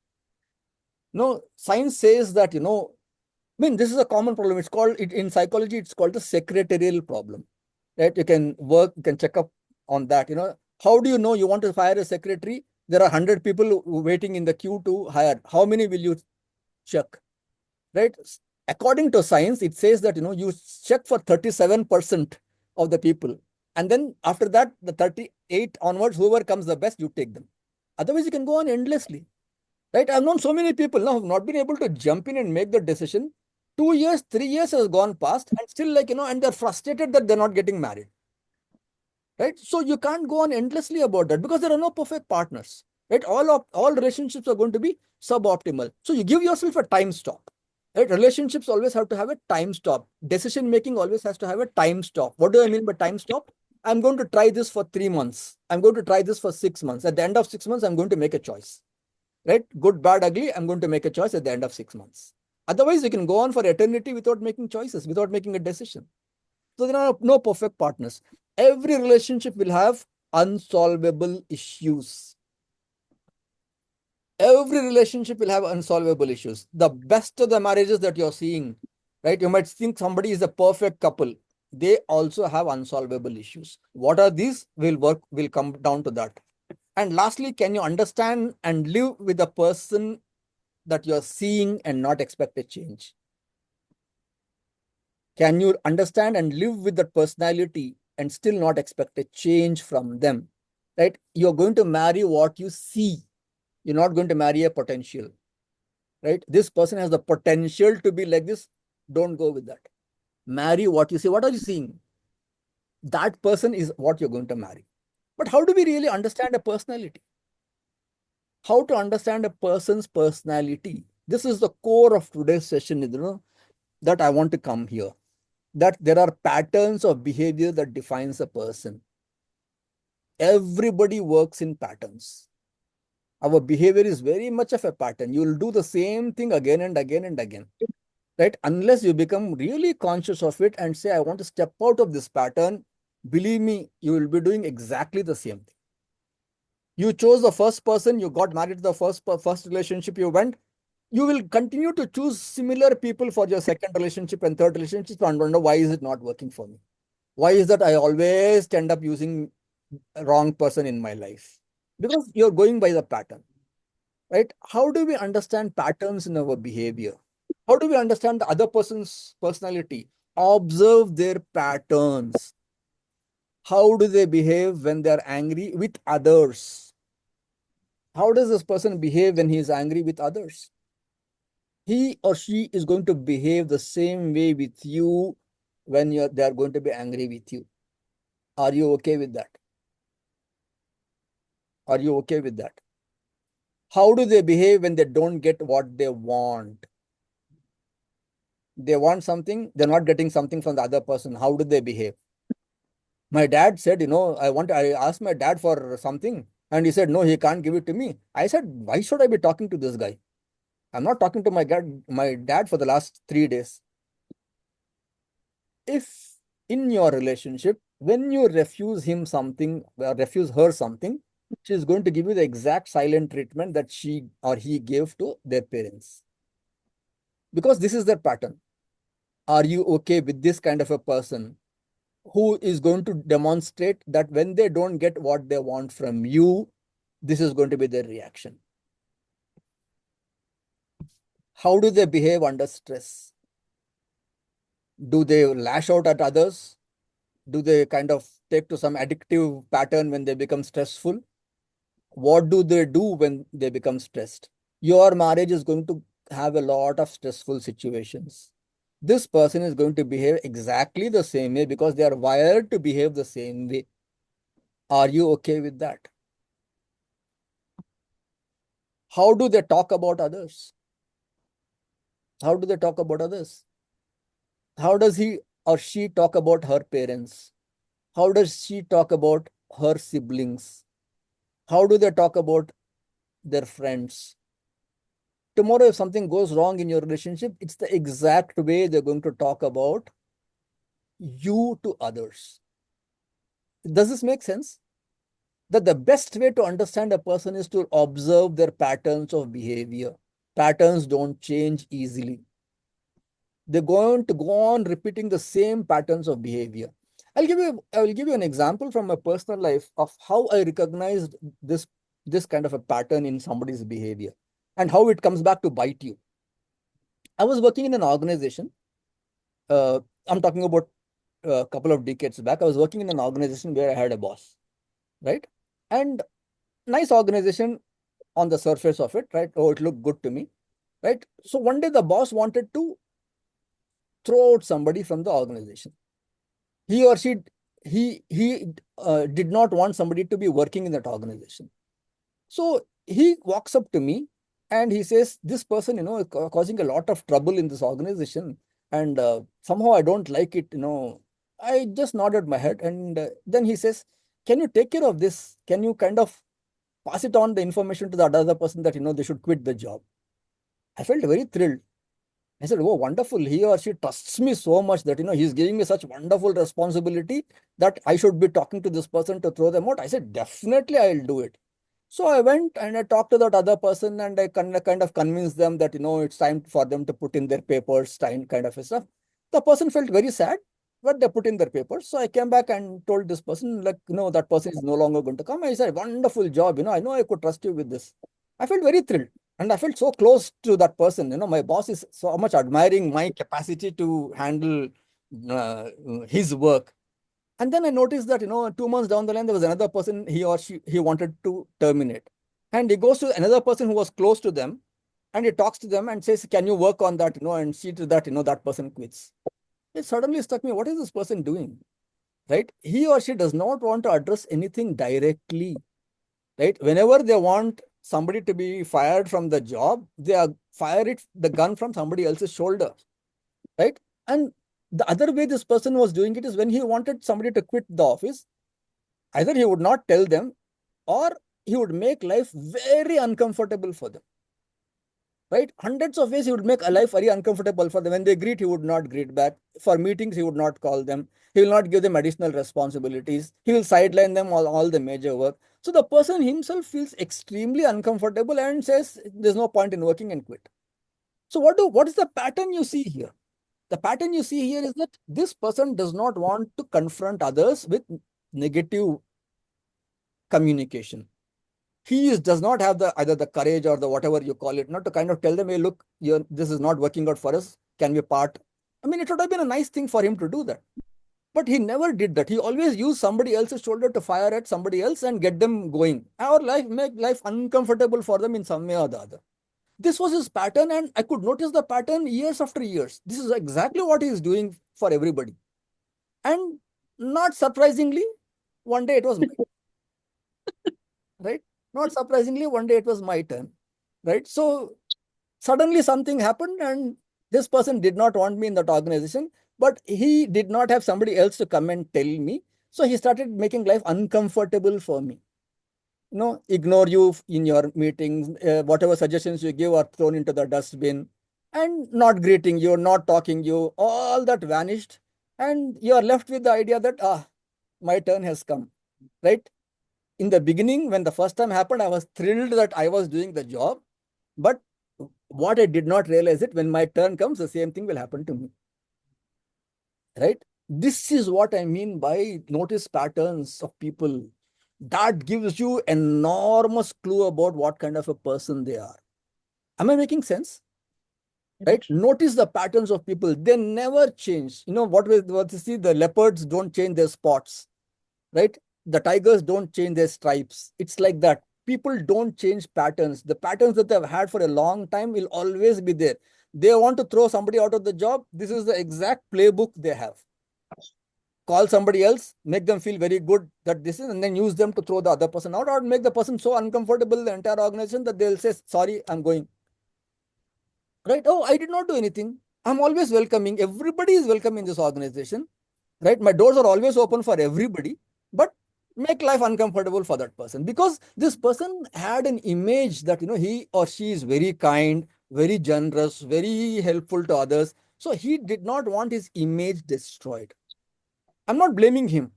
No, science says that, I mean, this is a common problem. It's called, in psychology, it's called the secretarial problem, right? You can check up on that. How do you know you want to hire a secretary? There are 100 people waiting in the queue to hire. How many will you check, right? According to science, it says that, you check for 37% of the people. And then after that, the 38 onwards, whoever comes the best, you take them. Otherwise, you can go on endlessly, right? I've known so many people now who have not been able to jump in and make the decision. 2 years, 3 years has gone past and still and they're frustrated that they're not getting married, right? So you can't go on endlessly about that because there are no perfect partners, right? All relationships are going to be suboptimal. So you give yourself a time stop, right? Relationships always have to have a time stop. Decision making always has to have a time stop. What do I mean by time stop? I'm going to try this for 3 months. I'm going to try this for 6 months. At the end of 6 months, I'm going to make a choice, right? Good, bad, ugly. I'm going to make a choice at the end of 6 months. Otherwise, you can go on for eternity without making choices, without making a decision. So there are no perfect partners. Every relationship will have unsolvable issues. Every relationship will have unsolvable issues. The best of the marriages that you're seeing, right? You might think somebody is a perfect couple. They also have unsolvable issues. What are these? We'll come down to that. And lastly, can you understand and live with the person that you're seeing and not expect a change? Can you understand and live with that personality and still not expect a change from them, right? You're going to marry what you see. You're not going to marry a potential, right? This person has the potential to be like this. Don't go with that. Marry what you see. What are you seeing? That person is what you're going to marry. But how do we really understand a personality? How to understand a person's personality? This is the core of today's session, that I want to come here. That there are patterns of behavior that defines a person. Everybody works in patterns. Our behavior is very much of a pattern. You will do the same thing again and again and again, right? Unless you become really conscious of it and say, I want to step out of this pattern, believe me, you will be doing exactly the same thing. You chose the first person, you got married to the first relationship you went, you will continue to choose similar people for your second relationship and third relationship and wonder, why is it not working for me? Why is that I always end up using a wrong person in my life? Because you're going by the pattern, right? How do we understand patterns in our behavior? How do we understand the other person's personality? Observe their patterns. How do they behave when they're angry with others? How does this person behave when he is angry with others? He or she is going to behave the same way with you when they are going to be angry with you. Are you okay with that? Are you okay with that? How do they behave when they don't get what they want? They want something, they're not getting something from the other person. How do they behave? My dad said, I asked my dad for something and he said, no, he can't give it to me. I said, why should I be talking to this guy? I'm not talking to my dad for the last 3 days. If in your relationship, when you refuse him something or refuse her something, She's going to give you the exact silent treatment that she or he gave to their parents. Because this is their pattern. Are you okay with this kind of a person who is going to demonstrate that when they don't get what they want from you, this is going to be their reaction? How do they behave under stress? Do they lash out at others? Do they kind of take to some addictive pattern when they become stressful? What do they do when they become stressed? Your marriage is going to have a lot of stressful situations. This person is going to behave exactly the same way because they are wired to behave the same way. Are you okay with that? How do they talk about others? How do they talk about others? How does he or she talk about her parents? How does she talk about her siblings? How do they talk about their friends? Tomorrow, if something goes wrong in your relationship, it's the exact way they're going to talk about you to others. Does this make sense? That the best way to understand a person is to observe their patterns of behavior. Patterns don't change easily. They're going to go on repeating the same patterns of behavior. I will give you an example from my personal life of how I recognized this kind of a pattern in somebody's behavior and how it comes back to bite you. I was working in an organization. I'm talking about a couple of decades back. I was working in an organization where I had a boss, right? And nice organization on the surface of it, right? Oh, it looked good to me, right? So one day the boss wanted to throw out somebody from the organization. He or she, he did not want somebody to be working in that organization. So he walks up to me and he says, this person, is causing a lot of trouble in this organization. And somehow I don't like it, I just nodded my head. And then he says, can you take care of this? Can you kind of pass it on the information to the other person that, they should quit the job? I felt very thrilled. I said, oh, wonderful. He or she trusts me so much that, he's giving me such wonderful responsibility that I should be talking to this person to throw them out. I said, definitely I'll do it. So I went and I talked to that other person and I kind of convinced them that, it's time for them to put in their papers, kind of stuff. The person felt very sad, but they put in their papers. So I came back and told this person, like, that person is no longer going to come. I said, wonderful job. I know I could trust you with this. I felt very thrilled. And I felt so close to that person. My boss is so much admiring my capacity to handle his work. And then I noticed that, 2 months down the line, there was another person he wanted to terminate. And he goes to another person who was close to them and he talks to them and says, can you work on that, and see to that, that person quits. It suddenly struck me, what is this person doing? Right? He or she does not want to address anything directly. Right? Whenever they want somebody to be fired from the job, they fire the gun from somebody else's shoulder. Right? And the other way this person was doing it is when he wanted somebody to quit the office, either he would not tell them or he would make life very uncomfortable for them. Right? Hundreds of ways he would make a life very uncomfortable for them. When they greet, he would not greet back. For meetings, he would not call them. He will not give them additional responsibilities. He will sideline them all the major work. So the person himself feels extremely uncomfortable and says, there's no point in working and quit. So what is the pattern you see here? The pattern you see here is that this person does not want to confront others with negative communication. He does not have either the courage or the whatever you call it, not to kind of tell them, hey, look, this is not working out for us. Can we part? I mean, it would have been a nice thing for him to do that. But he never did that. He always used somebody else's shoulder to fire at somebody else and get them going. Or make life uncomfortable for them in some way or the other. This was his pattern, and I could notice the pattern years after years. This is exactly what he is doing for everybody. And not surprisingly, one day it was my right? Not surprisingly, one day it was my turn, right? So suddenly something happened and this person did not want me in that organization, but he did not have somebody else to come and tell me. So he started making life uncomfortable for me. Ignore you in your meetings, whatever suggestions you give are thrown into the dustbin and not greeting you, not talking you, all that vanished. And you are left with the idea that, my turn has come, right? in the beginning, when the first time happened, I was thrilled that I was doing the job. But what I did not realize it, when my turn comes, the same thing will happen to me. Right? This is what I mean by notice patterns of people. That gives you enormous clue about what kind of a person they are. Am I making sense? Right? Notice the patterns of people. They never change. You know what you see? The leopards don't change their spots, right? The tigers don't change their stripes. It's like that. People don't change patterns. The patterns that they've had for a long time will always be there. They want to throw somebody out of the job. This is the exact playbook they have. Call somebody else, make them feel very good that this is, and then use them to throw the other person out, or make the person so uncomfortable, the entire organization, that they'll say, sorry, I'm going. Right? Oh, I did not do anything. I'm always welcoming. Everybody is welcome in this organization. Right? My doors are always open for everybody, but make life uncomfortable for that person, because this person had an image that, he or she is very kind, very generous, very helpful to others. So he did not want his image destroyed. I'm not blaming him.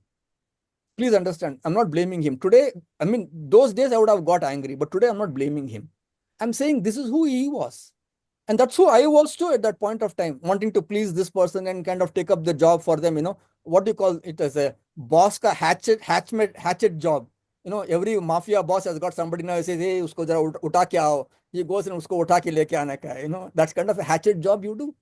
Please understand, I'm not blaming him. Today, I mean, those days I would have got angry, but today I'm not blaming him. I'm saying this is who he was. And that's who I was too at that point of time, wanting to please this person and kind of take up the job for them, what do you call it, as a boss ka hatchet job. Every mafia boss has got somebody now, he says, hey, usko jara uta ke aao. He goes and usko uta ke leke aane ka hai. That's kind of a hatchet job you do.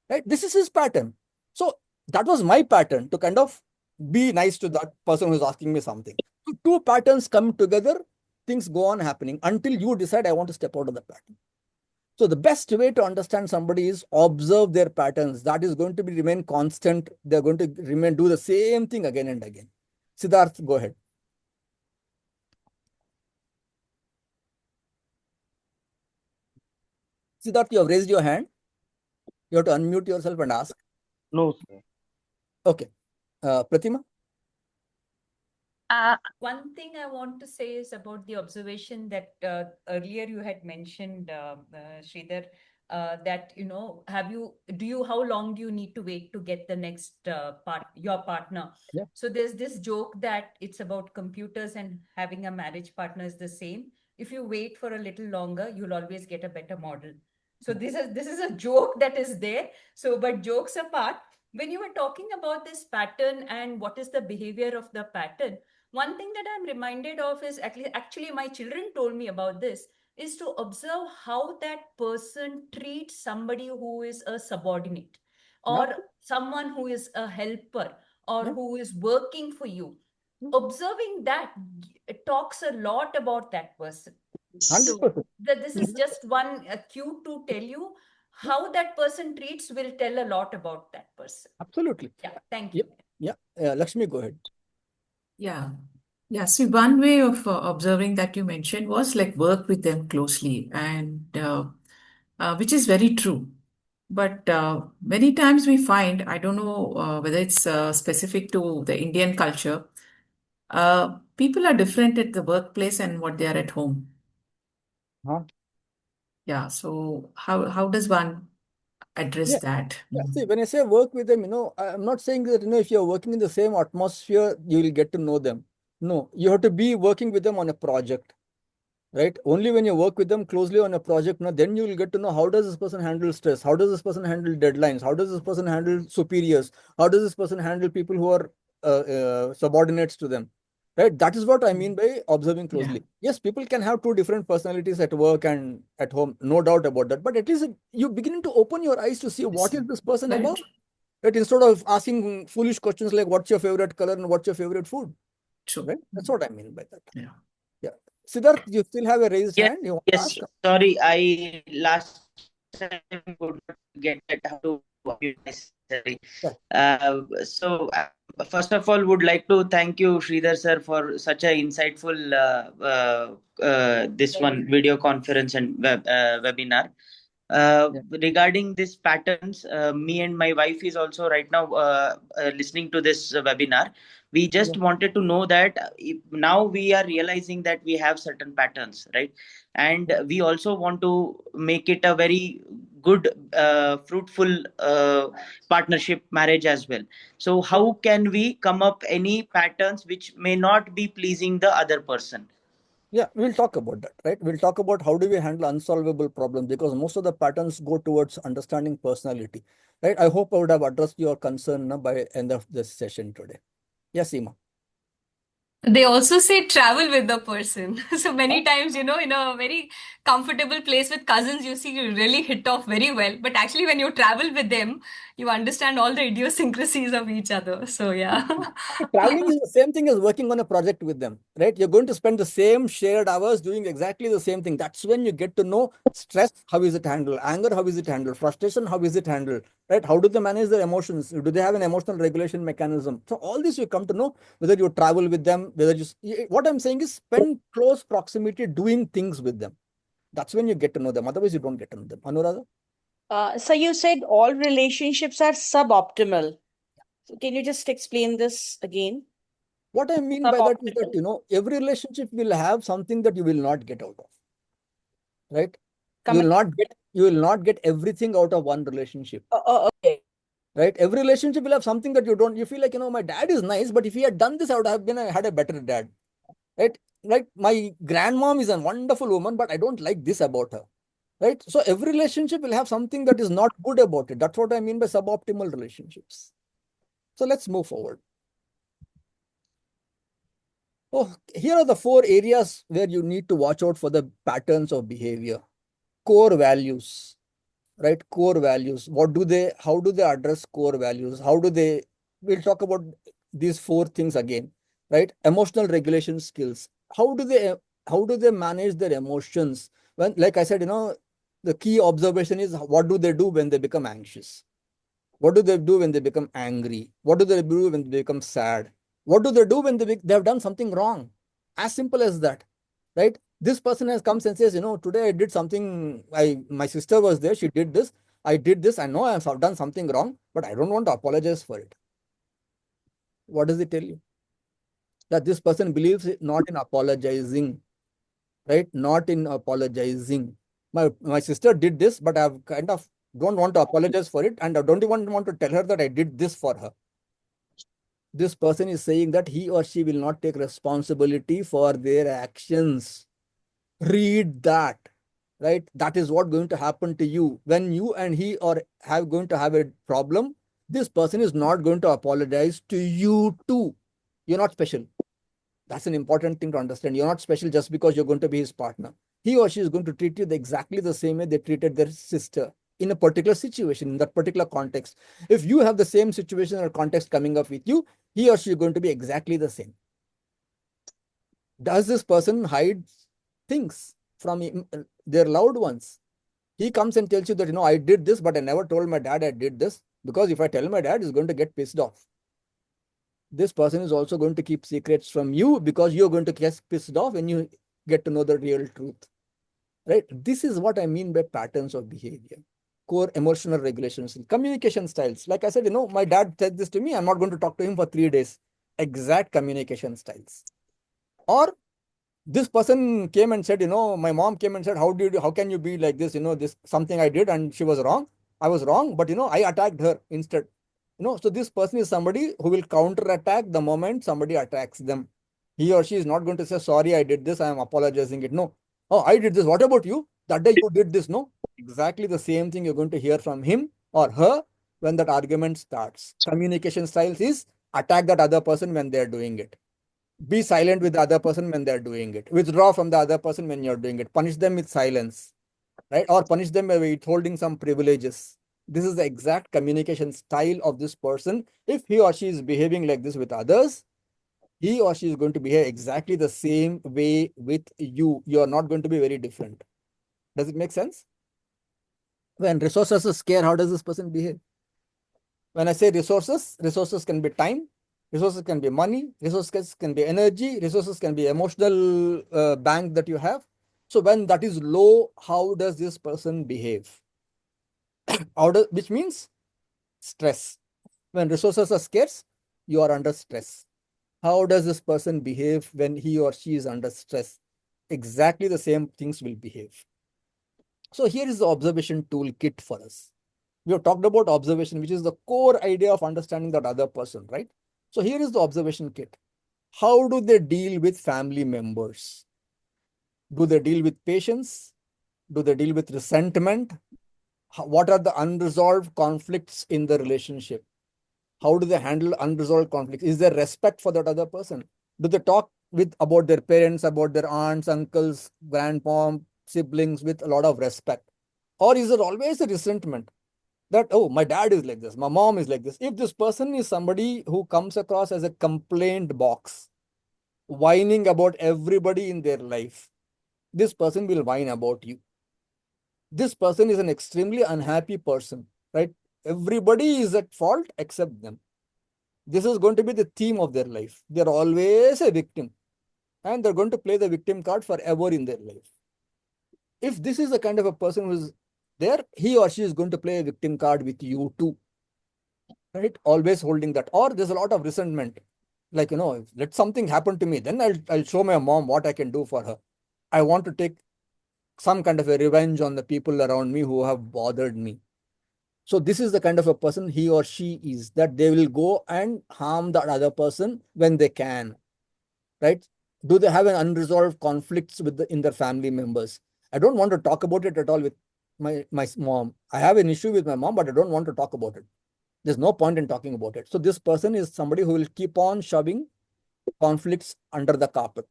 Right? This is his pattern. So that was my pattern, to kind of be nice to that person who's asking me something. So two patterns come together, things go on happening until you decide, I want to step out of the pattern. So the best way to understand somebody is observe their patterns. That is going to remain constant. They're going to do the same thing again and again. Siddharth, go ahead. Siddharth, you have raised your hand. You have to unmute yourself and ask. No, sir. Okay. Pratima? One thing I want to say is about the observation that earlier you had mentioned, Sreedhar, that how long do you need to wait to get the next your partner? Yeah. So there's this joke that it's about computers and having a marriage partner is the same. If you wait for a little longer, you'll always get a better model. So this is a joke that is there. So, but jokes apart, when you were talking about this pattern and what is the behavior of the pattern, one thing that I'm reminded of is actually my children told me about this, is to observe how that person treats somebody who is a subordinate, or Yeah. someone who is a helper, or Yeah. who is working for you. Observing that talks a lot about that person. 100%. So this is just one cue to tell you how that person treats will tell a lot about that person. Absolutely. Yeah, thank you. Yeah. Lakshmi, go ahead. Yeah. Yeah. See, one way of observing that you mentioned was like work with them closely, and which is very true. But many times we find, I don't know whether it's specific to the Indian culture, people are different at the workplace and what they are at home. Huh? Yeah. So how does one address Yeah. that? Yeah. See, when I say work with them, I'm not saying that, if you're working in the same atmosphere, you will get to know them. No, you have to be working with them on a project. Right? Only when you work with them closely on a project, then you will get to know, how does this person handle stress? How does this person handle deadlines? How does this person handle superiors? How does this person handle people who are subordinates to them? Right? That is what I mean by observing Yeah. closely. Yes, people can have two different personalities at work and at home, no doubt about that. But at least you beginning to open your eyes to see what is this person Very about. true. Right? Instead of asking foolish questions like, what's your favorite color and what's your favorite food? True. Right? That's what I mean by that. Yeah. Yeah. Siddharth, you still have a raised Yes, hand. You want to yes. ask? Sorry, I last time could not get that how to unmute myself. Yeah. So first of all, would like to thank you, Sreedhar sir, for such a insightful this one video conference and webinar. Regarding these patterns, me and my wife is also right now listening to this webinar. We just wanted to know that now we are realizing that we have certain patterns, right? And we also want to make it a very good fruitful partnership marriage as well. So how can we come up any patterns which may not be pleasing the other person? Yeah, we'll talk about that, right? We'll talk about how do we handle unsolvable problems, because most of the patterns go towards understanding personality, right? I hope I would have addressed your concern by end of this session today. Yes, Seema. They also say travel with the person. So many times, in a very comfortable place with cousins, you see you really hit off very well. But actually, when you travel with them, you understand all the idiosyncrasies of each other. So, yeah. Traveling is the same thing as working on a project with them, right? You're going to spend the same shared hours doing exactly the same thing. That's when you get to know stress, how is it handled? Anger, how is it handled? Frustration, how is it handled? Right? How do they manage their emotions? Do they have an emotional regulation mechanism? So all this you come to know whether you travel with them, whether what I'm saying is spend close proximity doing things with them. That's when you get to know them. Otherwise, you don't get to know them. Anuradha? So you said all relationships are suboptimal. So can you just explain this again? What I mean by that is that, every relationship will have something that you will not get out of, right? You will not get everything out of one relationship, Okay. right? Every relationship will have something that you feel like, my dad is nice, but if he had done this, I would have had a better dad, right? Like my grandmom is a wonderful woman, but I don't like this about her, right? So every relationship will have something that is not good about it. That's what I mean by suboptimal relationships. So let's move forward. Oh, here are the 4 areas where you need to watch out for the patterns of behavior. Core values, right? Core values. How do they address core values? We'll talk about these 4 things again, right? Emotional regulation skills. How do they manage their emotions? When, like I said, the key observation is what do they do when they become anxious? What do they do when they become angry? What do they do when they become sad? What do they do when they have done something wrong? As simple as that, right? This person has comes and says, today I did something. My sister was there. She did this. I did this. I know I have done something wrong, but I don't want to apologize for it. What does it tell you? That this person believes not in apologizing, right? Not in apologizing. My sister did this, but I've kind of don't want to apologize for it, and I don't even want to tell her that I did this for her. This person is saying that he or she will not take responsibility for their actions. Read that, right? That is what going to happen to you when you and he are going to have a problem. This person is not going to apologize to you too. You're not special. That's an important thing to understand. You're not special just because you're going to be his partner. He or she is going to treat you exactly the same way they treated their sister in a particular situation, in that particular context. If you have the same situation or context coming up with you, he or she is going to be exactly the same. Does this person hide things from their loved ones? He comes and tells you that, I did this, but I never told my dad I did this, because if I tell my dad, he's going to get pissed off. This person is also going to keep secrets from you because you're going to get pissed off when you get to know the real truth, right? This is what I mean by patterns of behavior. Core emotional regulations, communication styles. Like I said, my dad said this to me. I'm not going to talk to him for 3 days. Exact communication styles. Or this person came and said, my mom came and said, how can you be like this? This something I did and she was wrong. I was wrong, but I attacked her instead. So this person is somebody who will counter-attack the moment somebody attacks them. He or she is not going to say, sorry, I did this, I am apologizing it. No. Oh, I did this. What about you? That day you did this. No. Exactly the same thing you're going to hear from him or her when that argument starts. Communication styles is attack that other person when they're doing it. Be silent with the other person when they're doing it. Withdraw from the other person when you're doing it. Punish them with silence, right? Or punish them by withholding some privileges. This is the exact communication style of this person. If he or she is behaving like this with others, he or she is going to behave exactly the same way with you. You are not going to be very different. Does it make sense? When resources are scarce, how does this person behave? When I say resources can be time, resources can be money, resources can be energy, resources can be emotional bank that you have. So when that is low, how does this person behave? Which means stress. When resources are scarce, you are under stress. How does this person behave when he or she is under stress? Exactly the same things will behave. So here is the observation toolkit for us. We have talked about observation, which is the core idea of understanding that other person, right? So here is the observation kit. How do they deal with family members? Do they deal with patience? Do they deal with resentment? What are the unresolved conflicts in the relationship? How do they handle unresolved conflicts? Is there respect for that other person? Do they talk with about their parents, about their aunts, uncles, grandpa, siblings with a lot of respect? Or is there always a resentment that, oh, my dad is like this, my mom is like this? If this person is somebody who comes across as a complaint box, whining about everybody in their life, this person will whine about you. This person is an extremely unhappy person, right? Everybody is at fault except them. This is going to be the theme of their life. They're always a victim, and they're going to play the victim card forever in their life. If this is the kind of a person who's there, he or she is going to play a victim card with you too, right? Always holding that. Or there's a lot of resentment. Like, let something happen to me, then I'll show my mom what I can do for her. I want to take some kind of a revenge on the people around me who have bothered me. So this is the kind of a person he or she is, that they will go and harm the other person when they can, right? Do they have an unresolved conflicts in their family members? I don't want to talk about it at all with my mom. I have an issue with my mom, but I don't want to talk about it. There's no point in talking about it. So this person is somebody who will keep on shoving conflicts under the carpet.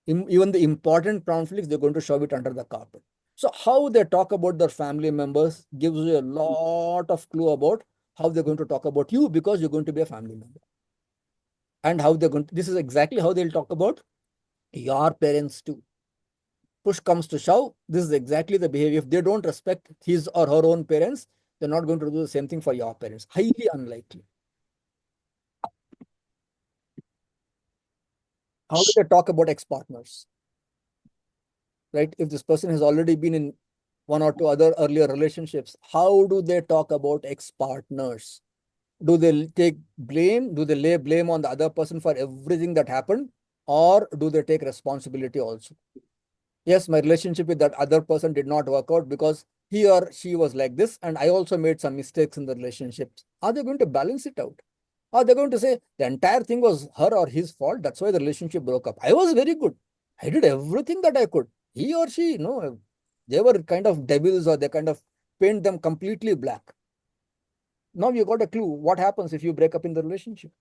Even the important conflicts, they're going to shove it under the carpet. So how they talk about their family members gives you a lot of clue about how they're going to talk about you, because you're going to be a family member. And how they're going to, this is exactly how they'll talk about your parents too. Push comes to shove, this is exactly the behavior. If they don't respect his or her own parents, they're not going to do the same thing for your parents. Highly unlikely. How do they talk about ex-partners? Right? If this person has already been in one or two other earlier relationships, how do they talk about ex-partners? Do they take blame? Do they lay blame on the other person for everything that happened? Or do they take responsibility also? Yes, my relationship with that other person did not work out because he or she was like this, and I also made some mistakes in the relationships. Are they going to balance it out? Or they're going to say the entire thing was her or his fault, that's why the relationship broke up? I was very good. I did everything that I could. He or she, they were kind of devils, or they kind of paint them completely black. Now you got a clue what happens if you break up in the relationship.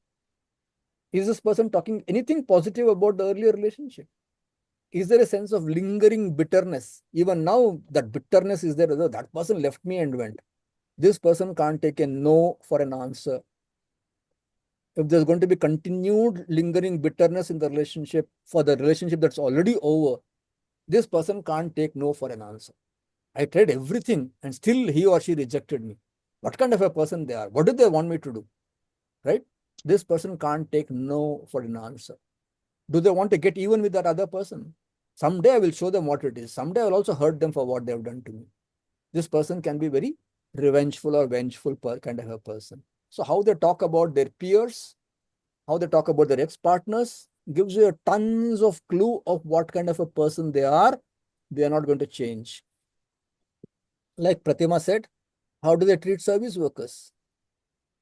Is this person talking anything positive about the earlier relationship? Is there a sense of lingering bitterness? Even now, that bitterness is there. That person left me and went. This person can't take a no for an answer. If there's going to be continued lingering bitterness in the relationship, for the relationship that's already over, this person can't take no for an answer. I tried everything and still he or she rejected me. What kind of a person they are? What do they want me to do? Right? This person can't take no for an answer. Do they want to get even with that other person? Someday I will show them what it is. Someday I will also hurt them for what they have done to me. This person can be very revengeful or vengeful kind of a person. So how they talk about their peers, how they talk about their ex-partners, gives you a tons of clue of what kind of a person they are. They are not going to change. Like Pratima said, how do they treat service workers?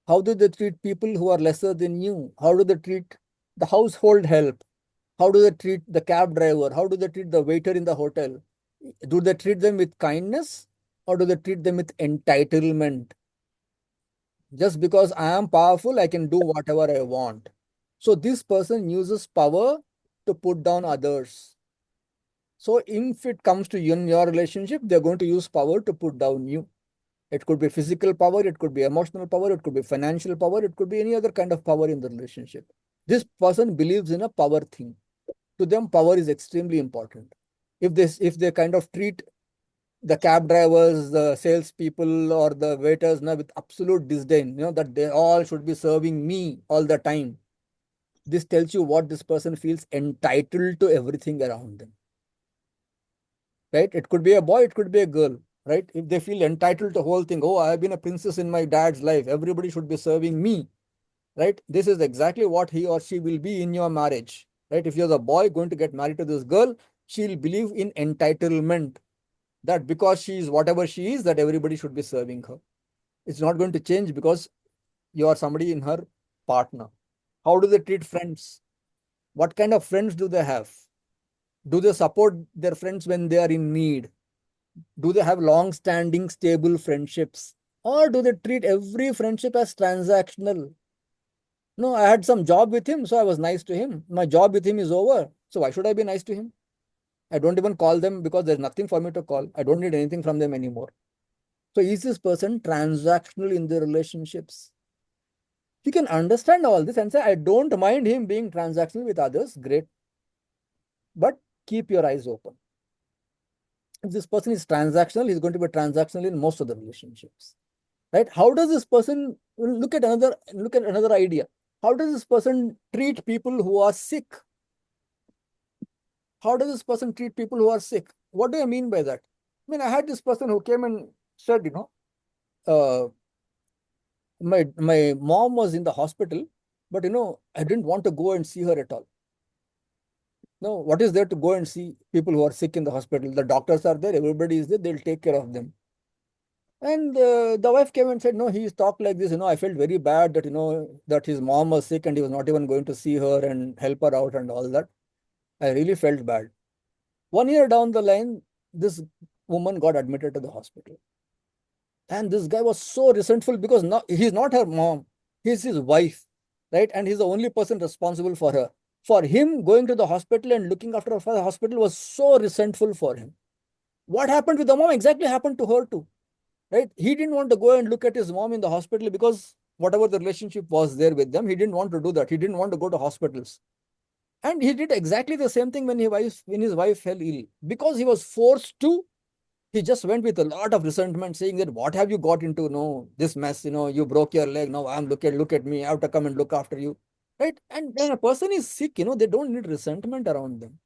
How do they treat people who are lesser than you? How do they treat the household help? How do they treat the cab driver? How do they treat the waiter in the hotel? Do they treat them with kindness, or do they treat them with entitlement? Just because I am powerful, I can do whatever I want. So this person uses power to put down others. So if it comes to you in your relationship, they're going to use power to put down you. It could be physical power, it could be emotional power, it could be financial power, it could be any other kind of power in the relationship. This person believes in a power thing. To them, power is extremely important. If they kind of treat the cab drivers, the salespeople, or the waiters with absolute disdain, that they all should be serving me all the time, this tells you what this person feels entitled to everything around them. Right? It could be a boy, it could be a girl. Right? If they feel entitled to the whole thing, oh, I've been a princess in my dad's life, everybody should be serving me. Right? This is exactly what he or she will be in your marriage. Right? If you're the boy going to get married to this girl, she'll believe in entitlement. that because she is whatever she is, that everybody should be serving her. It's not going to change because you are somebody in her partner. How do they treat friends? What kind of friends do they have? Do they support their friends when they are in need? Do they have long-standing, stable friendships? Or do they treat every friendship as transactional? No, I had some job with him, so I was nice to him. My job with him is over, so why should I be nice to him? I don't even call them because there's nothing for me to call. I don't need anything from them anymore. So is this person transactional in their relationships? You can understand all this and say, I don't mind him being transactional with others. Great. But keep your eyes open. If this person is transactional, he's going to be transactional in most of the relationships. Right? How does this person look at another idea? How does this person treat people who are sick? How does this person treat people who are sick? What do I mean by that? I mean, I had this person who came and said, uh, my mom was in the hospital, but I didn't want to go and see her at all. No, what is there to go and see people who are sick in the hospital? The doctors are there, everybody is there, they'll take care of them. And the wife came and said, no, he's talked like this. I felt very bad that, that his mom was sick and he was not even going to see her and help her out and all that. I really felt bad. 1 year down the line, this woman got admitted to the hospital. And this guy was so resentful because now he's not her mom, he's his wife, right? And he's the only person responsible for her. For him, going to the hospital and looking after her for the hospital was so resentful for him. What happened with the mom exactly happened to her too, right? He didn't want to go and look at his mom in the hospital because whatever the relationship was there with them, he didn't want to do that. He didn't want to go to hospitals. And he did exactly the same thing when his wife fell ill. Because he was forced to, he just went with a lot of resentment saying that, what have you got into, this mess, you broke your leg, now look at me, I have to come and look after you, right? And when a person is sick, they don't need resentment around them.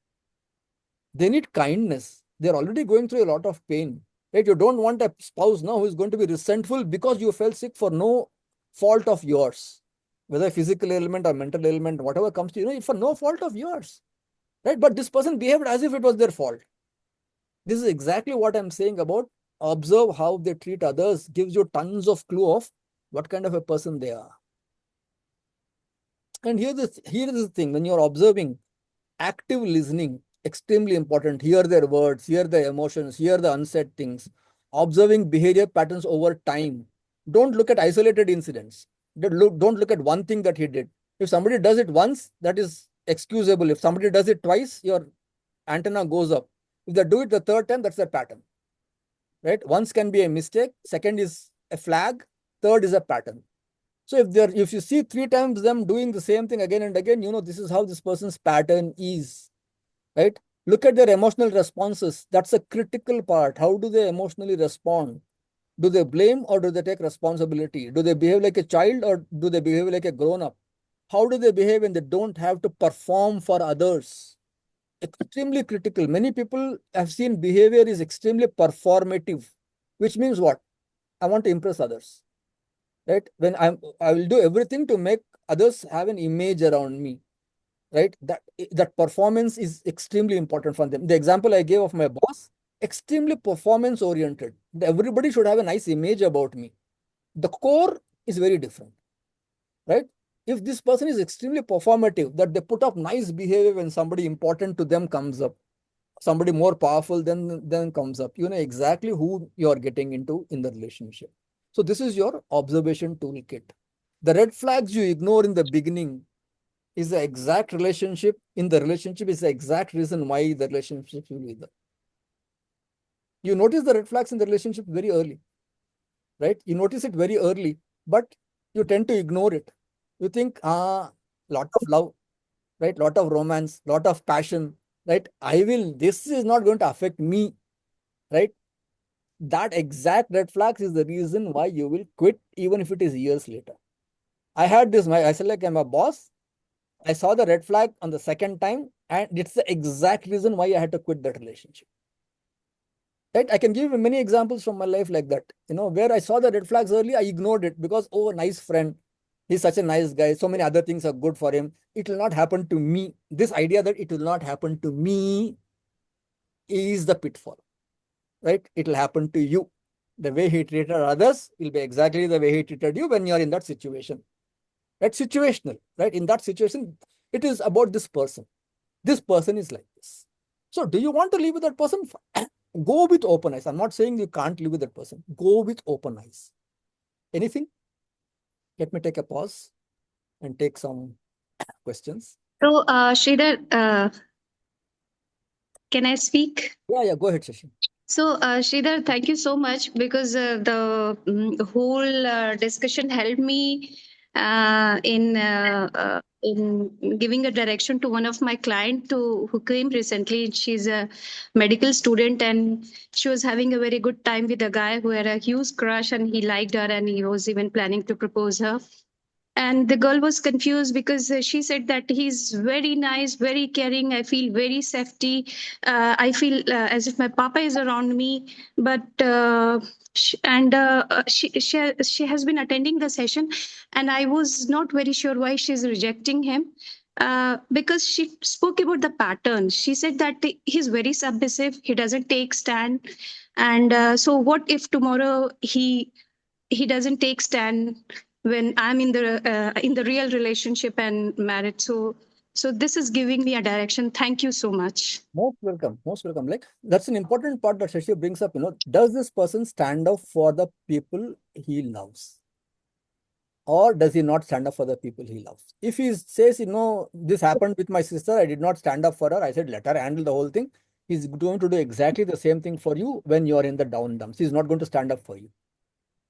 They need kindness. They're already going through a lot of pain, right? You don't want a spouse now who is going to be resentful because you fell sick for no fault of yours, whether physical ailment or mental ailment, whatever comes to you, for no fault of yours, right? But this person behaved as if it was their fault. This is exactly what I'm saying about observe how they treat others, gives you tons of clue of what kind of a person they are. And here is the thing, when you're observing, active listening, extremely important. Hear their words, hear their emotions, hear the unsaid things. Observing behavior patterns over time. Don't look at isolated incidents. Don't look at one thing that he did. If somebody does it once, that is excusable. If somebody does it twice, your antenna goes up. If they do it the third time, that's their pattern, right? Once can be a mistake, second is a flag, third is a pattern. So if you see 3 times them doing the same thing again and again, this is how this person's pattern is, right? Look at their emotional responses. That's a critical part. How do they emotionally respond? Do they blame or do they take responsibility? Do they behave like a child or do they behave like a grown-up? How do they behave when they don't have to perform for others? Extremely critical. Many people have seen behavior is extremely performative, which means what? I want to impress others, right? When I will do everything to make others have an image around me, right? That performance is extremely important for them. The example I gave of my boss, extremely performance oriented. Everybody should have a nice image about me. The core is very different, right? If this person is extremely performative, that they put up nice behavior when somebody important to them comes up, somebody more powerful than comes up, you know exactly who you are getting into in the relationship. So this is your observation toolkit. The red flags you ignore in the beginning is the exact relationship. In the relationship is the exact reason why the relationship will be there. You notice the red flags in the relationship very early, right? You notice it very early, but you tend to ignore it. You think, lot of love, right? Lot of romance, lot of passion, right? This is not going to affect me, right? That exact red flags is the reason why you will quit, even if it is years later. I had this, I said, like, I'm a boss. I saw the red flag on the second time, and it's the exact reason why I had to quit that relationship. Right? I can give you many examples from my life like that. Where I saw the red flags early, I ignored it because, oh, nice friend. He's such a nice guy. So many other things are good for him. It will not happen to me. This idea that it will not happen to me is the pitfall. right? It'll happen to you. The way he treated others will be exactly the way he treated you when you're in that situation. That's situational, right? In that situation, it is about this person. This person is like this. So do you want to live with that person? Go with open eyes. I'm not saying you can't live with that person. Go with open eyes. Anything? Let me take a pause and take some questions. So, Sridhar, can I speak? Yeah, go ahead, Shashi. So, Sridhar, thank you so much because the whole discussion helped me in giving a direction to one of my client to who came recently. She's a medical student and she was having a very good time with a guy who had a huge crush and he liked her and he was even planning to propose her. And the girl was confused because she said that he's very nice, very caring. I feel very safety. I feel as if my papa is around me. But she has been attending the session, and I was not very sure why she's rejecting him. Because she spoke about the pattern. She said that he's very submissive. He doesn't take stand, and so what if tomorrow he doesn't take stand when I'm in the real relationship and married. So this is giving me a direction. Thank you so much. Most welcome. Most welcome. Like that's an important part that Shashi brings up. Does this person stand up for the people he loves? Or does he not stand up for the people he loves? If he says, this happened with my sister, I did not stand up for her, I said, let her handle the whole thing. He's going to do exactly the same thing for you when you're in the down dumps. He's not going to stand up for you.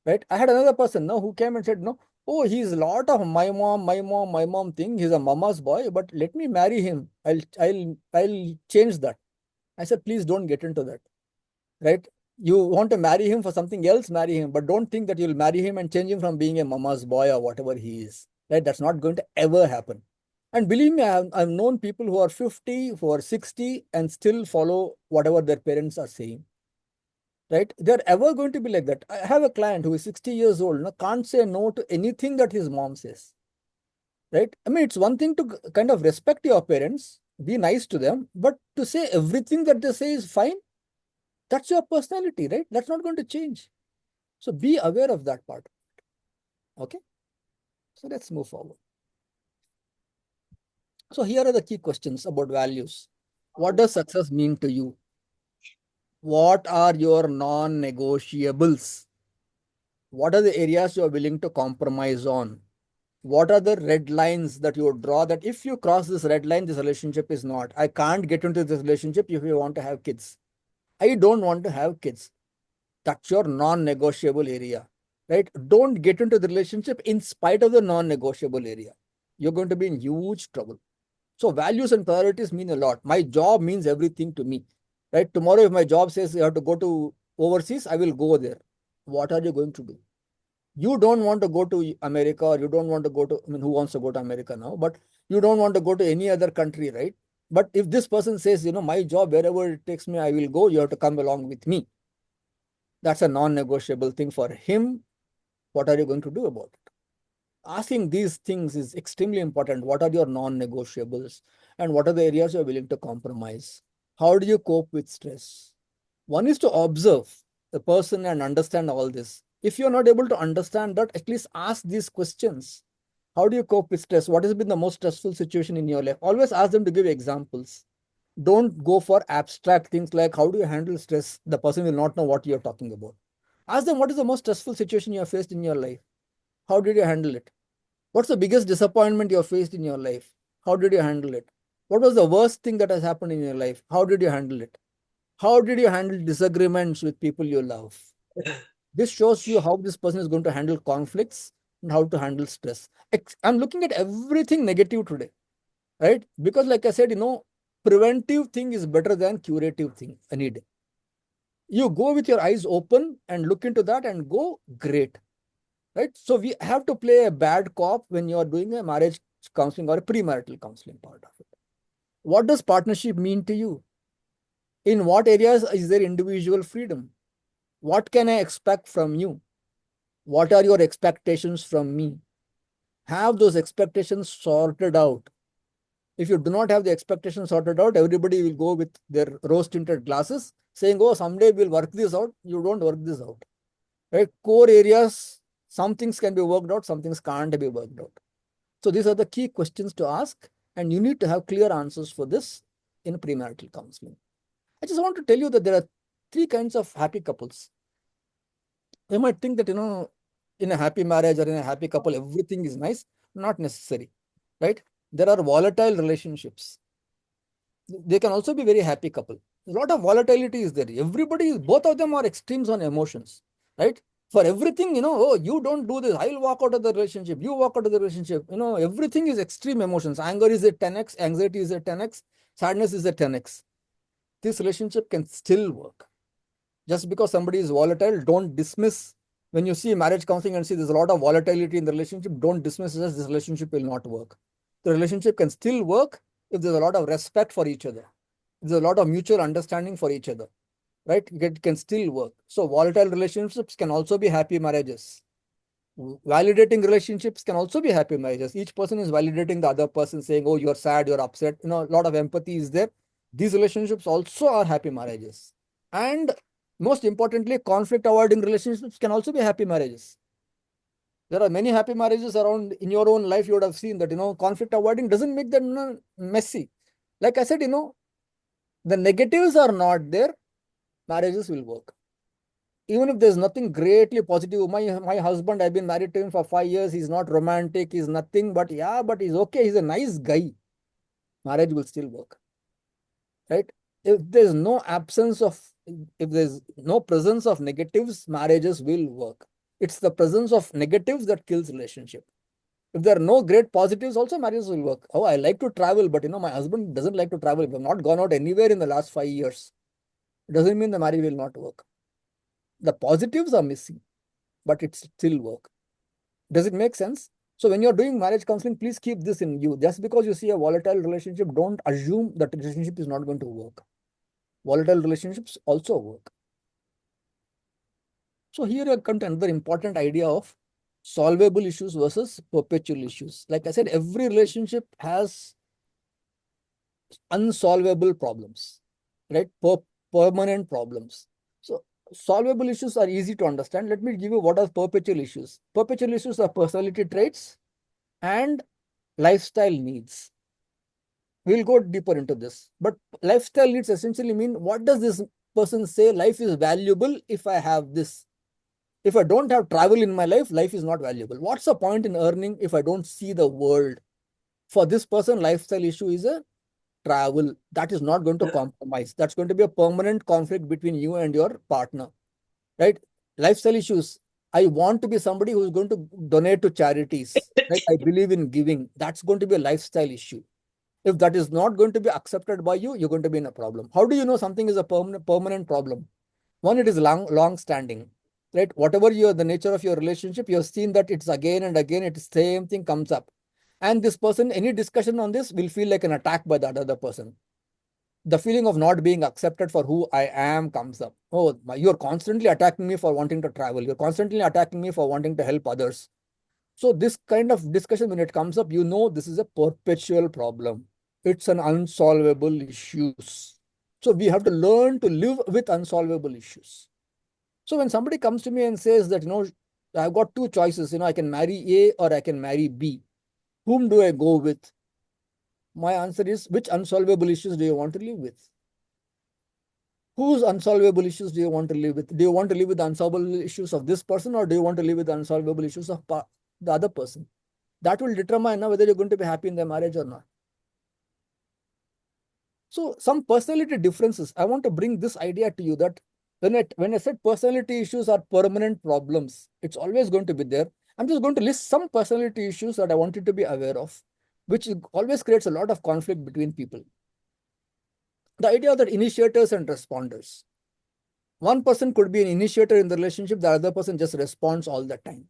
Right? I had another person who came and said, no, oh, he's a lot of my mom thing. He's a mama's boy, but let me marry him. I'll change that. I said, please don't get into that. Right? You want to marry him for something else, marry him, but don't think that you'll marry him and change him from being a mama's boy or whatever he is. Right? That's not going to ever happen. And believe me, I've known people who are 50, who are 60 and still follow whatever their parents are saying. Right? They're ever going to be like that. I have a client who is 60 years old, can't say no to anything that his mom says. Right? I mean, it's one thing to kind of respect your parents, be nice to them, but to say everything that they say is fine, that's your personality, right? That's not going to change. So be aware of that part. Okay. So let's move forward. So here are the key questions about values. What does success mean to you? What are your non-negotiables? What are the areas you are willing to compromise on? What are the red lines that you would draw that if you cross this red line, this relationship is not? I can't get into this relationship if you want to have kids. I don't want to have kids. That's your non-negotiable area, right? Don't get into the relationship in spite of the non-negotiable area. You're going to be in huge trouble. So values and priorities mean a lot. My job means everything to me, right? Tomorrow, if my job says you have to go to overseas, I will go there. What are you going to do? You don't want to go to America, or you don't want to go to, who wants to go to America now? But you don't want to go to any other country, right? But if this person says, my job, wherever it takes me, I will go, you have to come along with me. That's a non-negotiable thing for him. What are you going to do about it? Asking these things is extremely important. What are your non-negotiables? And what are the areas you're willing to compromise? How do you cope with stress? One is to observe the person and understand all this. If you're not able to understand that, at least ask these questions. How do you cope with stress? What has been the most stressful situation in your life? Always ask them to give examples. Don't go for abstract things like how do you handle stress? The person will not know what you're talking about. Ask them what is the most stressful situation you have faced in your life? How did you handle it? What's the biggest disappointment you have faced in your life? How did you handle it? What was the worst thing that has happened in your life? How did you handle it? How did you handle disagreements with people you love? This shows you how this person is going to handle conflicts and how to handle stress. I'm looking at everything negative today, right? Because like I said, preventive thing is better than curative thing any day. You go with your eyes open and look into that and go, great, right? So we have to play a bad cop when you are doing a marriage counseling or a premarital counseling part of it. What does partnership mean to you? In what areas is there individual freedom? What can I expect from you? What are your expectations from me? Have those expectations sorted out. If you do not have the expectations sorted out, everybody will go with their rose-tinted glasses, saying, oh, someday we'll work this out. You don't work this out. Right? Core areas, some things can be worked out, some things can't be worked out. So these are the key questions to ask, and you need to have clear answers for this in premarital counseling. I just want to tell you that there are three kinds of happy couples. You might think that, in a happy marriage or in a happy couple, everything is nice. Not necessary, right? There are volatile relationships. They can also be very happy couple. A lot of volatility is there. Both of them are extremes on emotions, right? For everything, oh, you don't do this, I'll walk out of the relationship, you walk out of the relationship. Everything is extreme emotions. Anger is at 10x, anxiety is at 10x, sadness is at 10x. This relationship can still work. Just because somebody is volatile, don't dismiss. When you see marriage counseling and see there's a lot of volatility in the relationship, don't dismiss it as this relationship will not work. The relationship can still work if there's a lot of respect for each other. If there's a lot of mutual understanding for each other, right? It can still work. So volatile relationships can also be happy marriages. Validating relationships can also be happy marriages. Each person is validating the other person, saying, oh, you're sad, you're upset. A lot of empathy is there. These relationships also are happy marriages. And most importantly, conflict avoiding relationships can also be happy marriages. There are many happy marriages around in your own life. You would have seen that, conflict avoiding doesn't make them messy. Like I said, the negatives are not there, marriages will work. Even if there's nothing greatly positive, my husband, I've been married to him for 5 years. He's not romantic. He's nothing, but he's okay. He's a nice guy. Marriage will still work, right? If there's no presence of negatives, marriages will work. It's the presence of negatives that kills relationship. If there are no great positives, also marriages will work. Oh, I like to travel, but my husband doesn't like to travel. We've not gone out anywhere in the last 5 years. It doesn't mean the marriage will not work. The positives are missing, but it still work. Does it make sense? So when you're doing marriage counseling, please keep this in you. Just because you see a volatile relationship, don't assume that relationship is not going to work. Volatile relationships also work. So here I come to another important idea of solvable issues versus perpetual issues. Like I said, every relationship has unsolvable problems, right? Permanent problems. So solvable issues are easy to understand. Let me give you what are perpetual issues. Perpetual issues are personality traits and lifestyle needs. We'll go deeper into this. But lifestyle needs essentially mean, what does this person say life is valuable if I have this? If I don't have travel in my life, life is not valuable. What's the point in earning if I don't see the world? For this person, lifestyle issue is a travel. That is not going to compromise. That's going to be a permanent conflict between you and your partner, right? Lifestyle issues. I want to be somebody who's going to donate to charities, right? I believe in giving. That's going to be a lifestyle issue. If that is not going to be accepted by you, you're going to be in a problem. How do you know something is a permanent problem? One, it is long standing, right? Whatever the nature of your relationship, you've seen that it's again and again, it's same thing comes up. And this person, any discussion on this will feel like an attack by that other person. The feeling of not being accepted for who I am comes up. Oh, you're constantly attacking me for wanting to travel. You're constantly attacking me for wanting to help others. So this kind of discussion, when it comes up, this is a perpetual problem. It's an unsolvable issues. So we have to learn to live with unsolvable issues. So when somebody comes to me and says that, I've got two choices, I can marry A or I can marry B. Whom do I go with? My answer is, which unsolvable issues do you want to live with? Whose unsolvable issues do you want to live with? Do you want to live with the unsolvable issues of this person, or do you want to live with the unsolvable issues of the other person? That will determine whether you're going to be happy in the marriage or not. So some personality differences. I want to bring this idea to you that when I said personality issues are permanent problems, it's always going to be there. I'm just going to list some personality issues that I want you to be aware of, which always creates a lot of conflict between people. The idea that initiators and responders. One person could be an initiator in the relationship, the other person just responds all the time.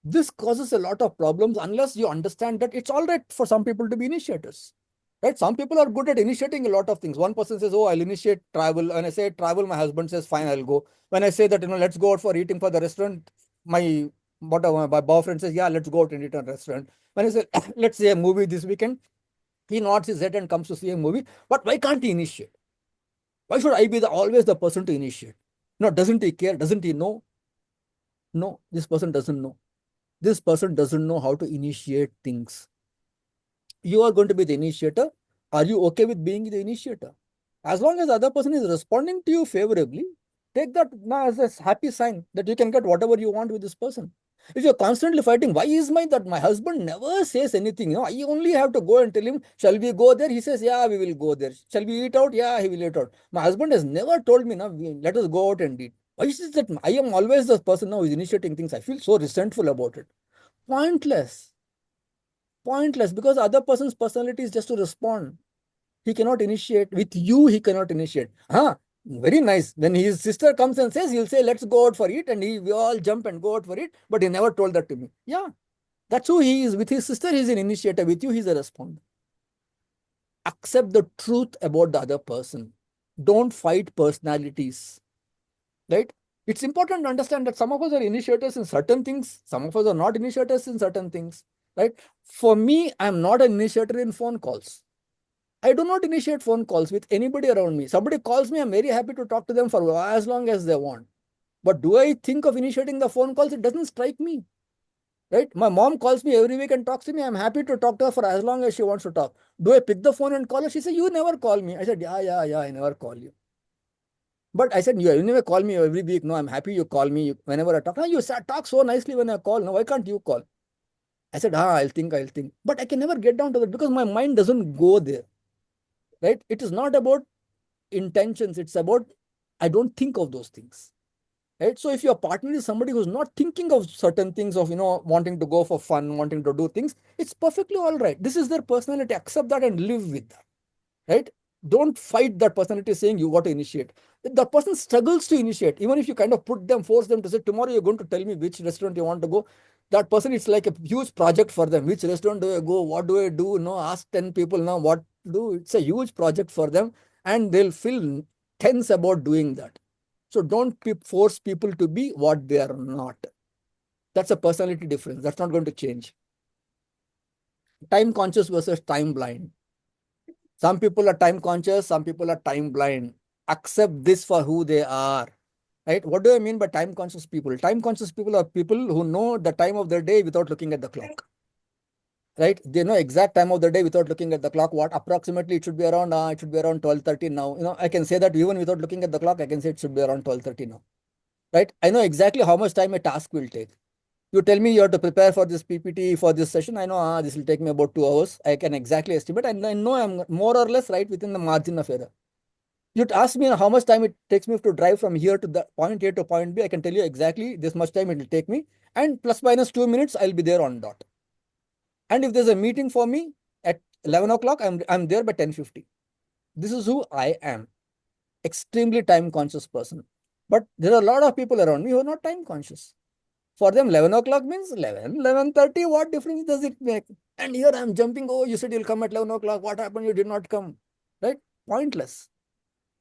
This causes a lot of problems unless you understand that it's all right for some people to be initiators. Right? Some people are good at initiating a lot of things. One person says, oh, I'll initiate travel. When I say travel, my husband says, fine, I'll go. When I say that, let's go out for eating for the restaurant, my boyfriend says, yeah, let's go out and eat at a restaurant. When I say, let's see a movie this weekend, he nods his head and comes to see a movie. But why can't he initiate? Why should I be always the person to initiate? No, doesn't he care? Doesn't he know? No, this person doesn't know. This person doesn't know how to initiate things. You are going to be the initiator. Are you okay with being the initiator? As long as the other person is responding to you favorably, take that now as a happy sign that you can get whatever you want with this person. If you're constantly fighting, why is my husband never says anything? I only have to go and tell him, shall we go there? He says, yeah, we will go there. Shall we eat out? Yeah, he will eat out. My husband has never told me, let us go out and eat. Why is it that I am always the person now who is initiating things? I feel so resentful about it. Pointless. Pointless, because the other person's personality is just to respond. He cannot initiate. With you, he cannot initiate. Very nice. When his sister comes and says, he'll say, let's go out for it. And we all jump and go out for it. But he never told that to me. Yeah, that's who he is. With his sister, he's an initiator. With you, he's a responder. Accept the truth about the other person. Don't fight personalities. Right? It's important to understand that some of us are initiators in certain things. Some of us are not initiators in certain things. Right? For me, I'm not an initiator in phone calls. I do not initiate phone calls with anybody around me. Somebody calls me, I'm very happy to talk to them for as long as they want. But do I think of initiating the phone calls? It doesn't strike me. Right? My mom calls me every week and talks to me. I'm happy to talk to her for as long as she wants to talk. Do I pick the phone and call her? She said, you never call me. I said, yeah, I never call you. But I said, you never call me every week. No, I'm happy you call me whenever I talk. No, you talk so nicely when I call. No, why can't you call? I said, I'll think. But I can never get down to that because my mind doesn't go there. Right? It is not about intentions. It's about, I don't think of those things. Right? So if your partner is somebody who's not thinking of certain things of, wanting to go for fun, wanting to do things, it's perfectly all right. This is their personality. Accept that and live with that. Right? Don't fight that personality saying you got to initiate. The person struggles to initiate. Even if you kind of force them to say, tomorrow you're going to tell me which restaurant you want to go. That person, it's like a huge project for them. Which restaurant do I go? What do I do? Ask 10 people now what to do. It's a huge project for them and they'll feel tense about doing that. So don't force people to be what they are not. That's a personality difference. That's not going to change. Time conscious versus time blind. Some people are time conscious, some people are time blind. Accept this for who they are. Right? What do I mean by time conscious people? Time conscious people are people who know the time of their day without looking at the clock. Right? They know exact time of the day without looking at the clock. What approximately it should be around 12:30 now. I can say that even without looking at the clock, I can say it should be around 12:30 now. Right? I know exactly how much time a task will take. You tell me you have to prepare for this PPT for this session. I know this will take me about 2 hours. I can exactly estimate. And I know I'm more or less right within the margin of error. You'd ask me how much time it takes me to drive from here to the point A to point B. I can tell you exactly this much time it will take me. And plus minus 2 minutes, I'll be there on dot. And if there's a meeting for me at 11 o'clock, I'm there by 10:50. This is who I am. Extremely time conscious person. But there are a lot of people around me who are not time conscious. For them, 11 o'clock means 11:30. What difference does it make? And here I'm jumping. Oh, you said you'll come at 11 o'clock. What happened? You did not come. Right? Pointless.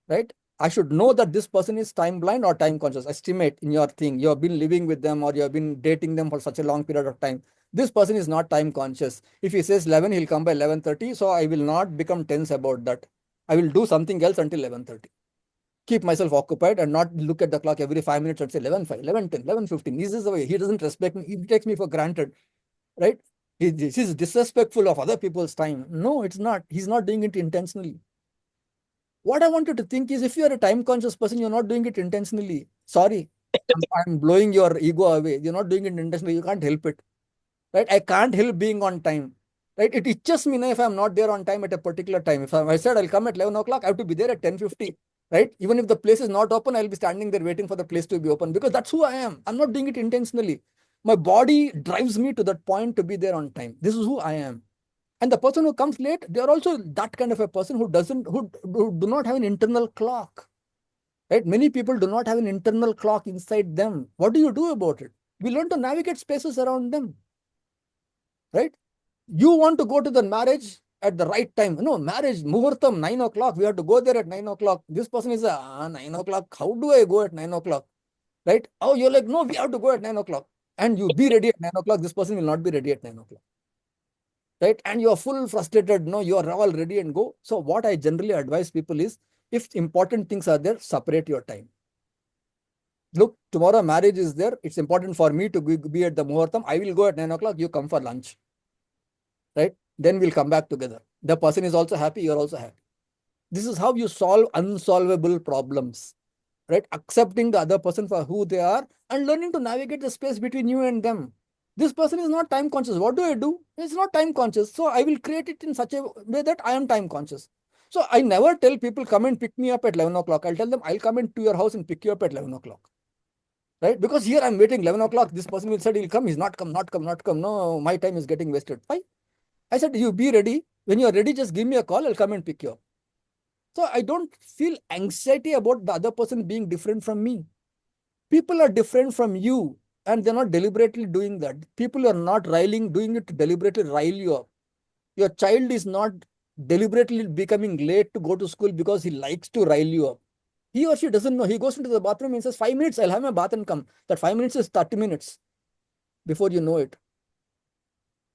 Right? I should know that this person is time blind or time conscious. Estimate in your thing. You have been living with them or you have been dating them for such a long period of time. This person is not time conscious. If he says 11, he'll come by 11:30. So I will not become tense about that. I will do something else until 11:30. Keep myself occupied and not look at the clock every 5 minutes and say 11:05, 11:10, 11:15. This is the way. He doesn't respect me. He takes me for granted. Right? This is disrespectful of other people's time. No, it's not. He's not doing it intentionally. What I want you to think is if you're a time conscious person, you're not doing it intentionally. Sorry, I'm blowing your ego away. You're not doing it intentionally. You can't help it. Right? I can't help being on time. Right? It itches me now if I'm not there on time at a particular time. If I said I'll come at 11 o'clock, I have to be there at 10:50. Right? Even if the place is not open, I'll be standing there waiting for the place to be open because that's who I am. I'm not doing it intentionally. My body drives me to that point to be there on time. This is who I am. And the person who comes late, they are also that kind of a person who do not have an internal clock. Right? Many people do not have an internal clock inside them. What do you do about it? We learn to navigate spaces around them. Right? You want to go to the marriage at the right time. No, marriage, muhurtam, 9 o'clock. We have to go there at 9 o'clock. This person is 9 o'clock. How do I go at 9 o'clock? Right? Oh, you're like, no, we have to go at 9 o'clock. And you be ready at 9 o'clock. This person will not be ready at 9 o'clock. Right? And you're full frustrated. No, you're all ready and go. So what I generally advise people is If important things are there, separate your time. Look, tomorrow marriage is there. It's important for me to be at the Muhurtam. I will go at 9 o'clock. You come for lunch. Right? Then we'll come back together. The person is also happy. You're also happy. This is how you solve unsolvable problems. Right? Accepting the other person for who they are and learning to navigate the space between you and them. This person is not time conscious. What do I do? It's not time conscious. So I will create it in such a way that I am time conscious. So I never tell people come and pick me up at 11 o'clock. I'll tell them I'll come into your house and pick you up at 11 o'clock. Right? Because here I'm waiting 11 o'clock. This person will say he'll come. He's not come, not come, not come. No, my time is getting wasted. Why? I said, you be ready. When you're ready, just give me a call. I'll come and pick you up. So I don't feel anxiety about the other person being different from me. People are different from you and they're not deliberately doing that. People are not doing it to deliberately rile you up. Your child is not deliberately becoming late to go to school because he likes to rile you up. He or she doesn't know. He goes into the bathroom and says, 5 minutes, I'll have my bath and come. That 5 minutes is 30 minutes before you know it.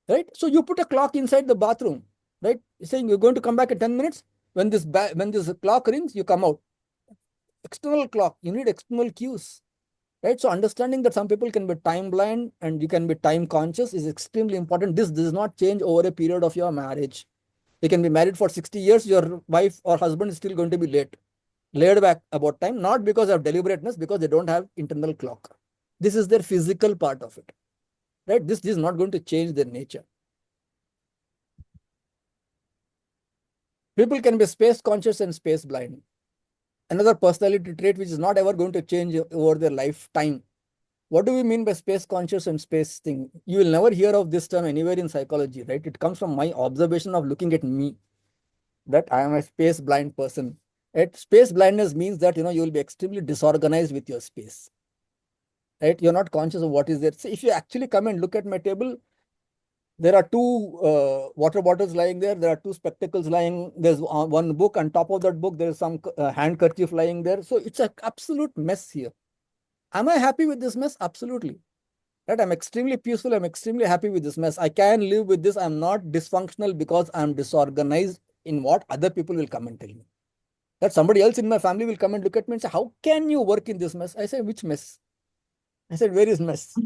Right? So you put a clock inside the bathroom, right? You're saying you're going to come back in 10 minutes. When this clock rings, you come out. External clock, you need external cues. Right? So understanding that some people can be time blind and you can be time conscious is extremely important. This does not change over a period of your marriage. You can be married for 60 years, your wife or husband is still going to be laid back about time, not because of deliberateness, because they don't have internal clock. This is their physical part of it. Right? This is not going to change their nature. People can be space conscious and space blind. Another personality trait which is not ever going to change over their lifetime. What do we mean by space conscious and space thing? You will never hear of this term anywhere in psychology, right? It comes from my observation of looking at me, that I am a space blind person. Space blindness means that, you will be extremely disorganized with your space. Right? You're not conscious of what is there. So if you actually come and look at my table, there are two water bottles lying there. There are two spectacles lying. There's one book. On top of that book, there is some handkerchief lying there. So it's an absolute mess here. Am I happy with this mess? Absolutely. Right? I'm extremely peaceful. I'm extremely happy with this mess. I can live with this. I'm not dysfunctional because I'm disorganized in what other people will come and tell me. That somebody else in my family will come and look at me and say, how can you work in this mess? I say, which mess? I said, where is mess?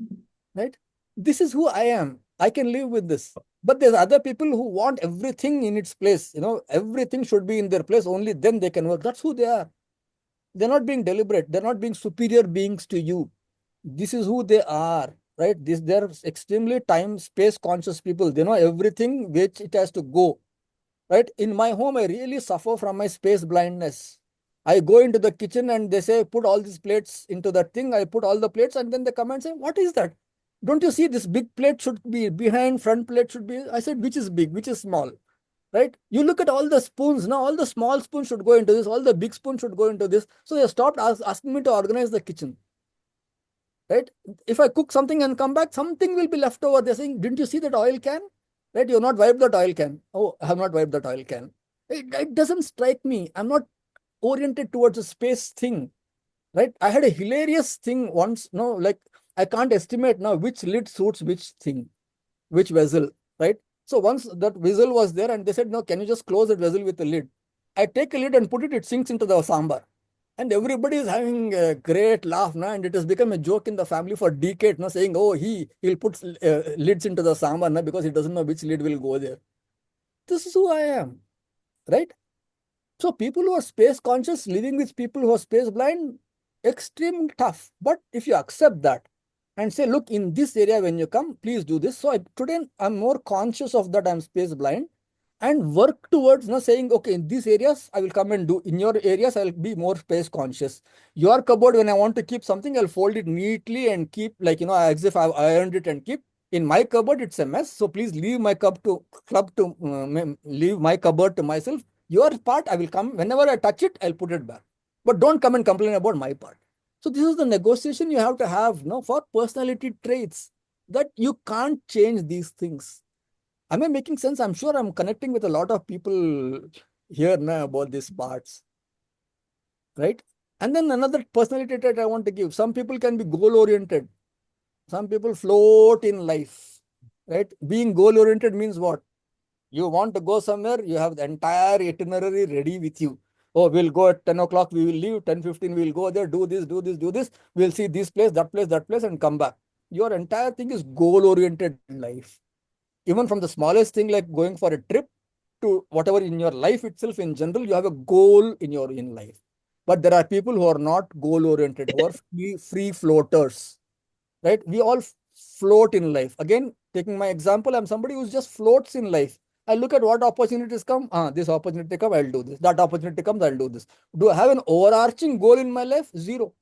Right? This is who I am. I can live with this. But there's other people who want everything in its place. Everything should be in their place. Only then they can work. That's who they are. They're not being deliberate. They're not being superior beings to you. This is who they are. Right? They're extremely time, space conscious people. They know everything which it has to go. Right? In my home, I really suffer from my space blindness. I go into the kitchen and they say, put all these plates into that thing. I put all the plates and then they come and say, what is that? Don't you see this big plate should be behind, front plate should be? I said, which is big, which is small? Right? You look at all the spoons. Now, all the small spoons should go into this. All the big spoons should go into this. So they stopped asking me to organize the kitchen. Right? If I cook something and come back, something will be left over. They're saying, didn't you see that oil can? Right? You have not wiped that oil can. Oh, I have not wiped that oil can. It doesn't strike me. I'm not oriented towards a space thing. Right? I had a hilarious thing once. No, like I can't estimate now which lid suits which thing, which vessel. Right? So once that vessel was there and they said, no, can you just close that vessel with the lid? I take a lid and put it, it sinks into the sambar. And everybody is having a great laugh now, and it has become a joke in the family for decades now, saying, oh, he'll put lids into the sambar now because he doesn't know which lid will go there. This is who I am, right? So people who are space conscious, living with people who are space blind, extremely tough. But if you accept that and say, look, in this area when you come, please do this. So today I'm more conscious of that I'm space blind and work towards saying, okay, in these areas, I will come and do. In your areas, I'll be more space conscious. Your cupboard, when I want to keep something, I'll fold it neatly and keep as if I've ironed it and keep. In my cupboard, it's a mess. So please leave my leave my cupboard to myself. Your part, I will come. Whenever I touch it, I'll put it back. But don't come and complain about my part. So this is the negotiation you have to have for personality traits, that you can't change these things. Am I making sense? I'm sure I'm connecting with a lot of people here now about these parts, right? And then another personality trait I want to give. Some people can be goal-oriented. Some people float in life, right? Being goal-oriented means what? You want to go somewhere, you have the entire itinerary ready with you. Oh, we'll go at 10 o'clock, we will leave, 10:15, we'll go there, do this, do this, do this. We'll see this place, that place, and come back. Your entire thing is goal-oriented life. Even from the smallest thing like going for a trip to whatever in your life itself in general, you have a goal in your in life. But there are people who are not goal-oriented, who are free floaters, right? We all float in life. Again, taking my example, I'm somebody who just floats in life. I look at what opportunities come. This opportunity come, I'll do this. That opportunity comes, I'll do this. Do I have an overarching goal in my life? Zero.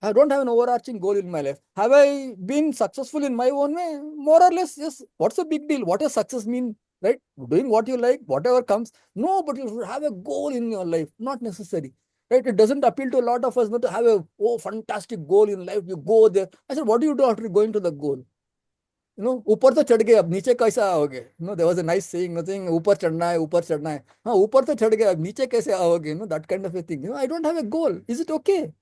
I don't have an overarching goal in my life. Have I been successful in my own way? More or less, yes. What's the big deal? What does success mean? Right? Doing what you like, whatever comes. No, but you should have a goal in your life. Not necessary. Right? It doesn't appeal to a lot of us not to have a fantastic goal in life. You go there. I said, what do you do after going to the goal? ऊपर तो चढ़ गए अब नीचे कैसे आओगे? There was a nice saying, nothing ऊपर चढ़ना है, ऊपर चढ़ना है. हाँ, ऊपर तो चढ़ गए अब नीचे कैसे आओगे? That kind of a thing. I don't have a goal. Is it okay?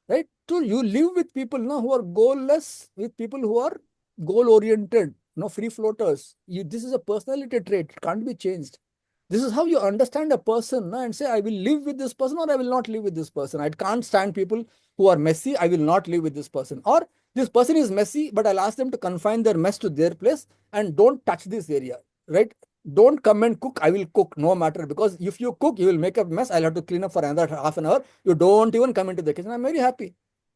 Right? So you live with people who are goalless, with people who are goal oriented, free floaters. This is a personality trait. It can't be changed. This is how you understand a person and say, I will live with this person or I will not live with this person. I can't stand people who are messy. I will not live with this person. Or this person is messy, but I'll ask them to confine their mess to their place and don't touch this area. Right? Don't come and cook. I will cook no matter, because if you cook, you will make a mess. I'll have to clean up for another half an hour. You don't even come into the kitchen. I'm very happy.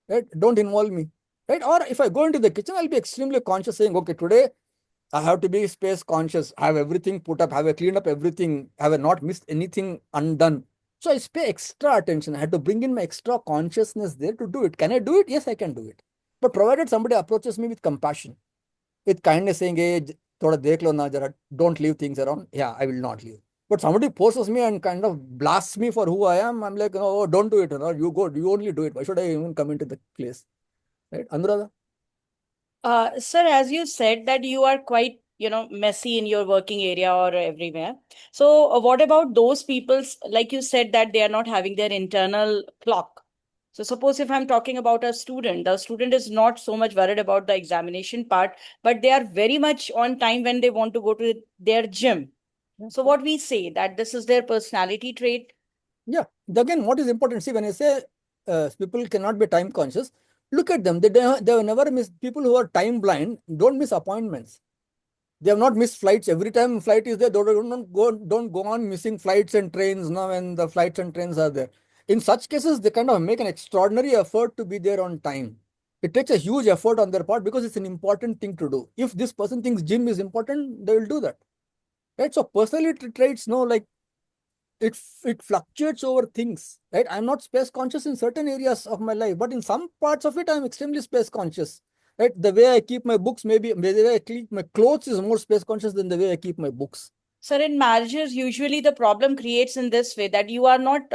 Right? Don't involve me. Right? Or if I go into the kitchen, I'll be extremely conscious, saying, okay, today I have to be space conscious. I have everything put up. I have cleaned up everything. I have not missed anything undone. So I pay extra attention. I had to bring in my extra consciousness there to do it. Can I do it? Yes, I can do it. But provided somebody approaches me with compassion, with kindness, saying, hey, thoda dekh lo na jara, don't leave things around. Yeah, I will not leave. But somebody forces me and kind of blasts me for who I am. I'm like, oh, don't do it. You go, you only do it. Why should I even come into the place? Right? Anuradha? Sir, as you said that you are quite, messy in your working area or everywhere. So, what about those people, like you said, that they are not having their internal clock? So, suppose if I'm talking about a student, the student is not so much worried about the examination part, but they are very much on time when they want to go to their gym. So, what we say that this is their personality trait. Yeah. Again, what is important? See, when I say people cannot be time conscious, look at them. They have never missed. People who are time blind don't miss appointments. They have not missed flights. Every time flight is there, don't go on missing flights and trains now when the flights and trains are there. In such cases, they kind of make an extraordinary effort to be there on time. It takes a huge effort on their part because it's an important thing to do. If this person thinks gym is important, they will do that. Right? So personality traits, like it fluctuates over things, right? I'm not space conscious in certain areas of my life, but in some parts of it, I'm extremely space conscious, right? The way I keep my books, maybe the way I keep my clothes is more space conscious than the way I keep my books. Sir, in marriages, usually the problem creates in this way that you are not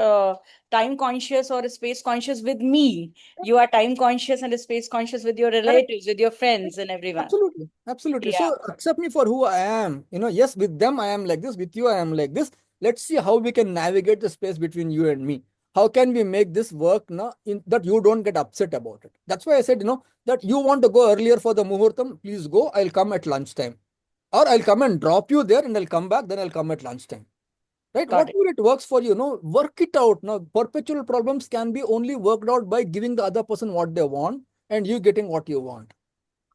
time conscious or space conscious with me. You are time conscious and space conscious with your relatives, with your friends, and everyone. Absolutely. Absolutely. Yeah. So accept me for who I am. Yes, with them I am like this, with you I am like this. Let's see how we can navigate the space between you and me. How can we make this work now in that you don't get upset about it? That's why I said, that you want to go earlier for the muhurtam, please go. I'll come at lunchtime. Or I'll come and drop you there and I'll come back, then I'll come at lunchtime. Right? Got it. Whatever it works for you, work it out. Now, perpetual problems can be only worked out by giving the other person what they want and you getting what you want.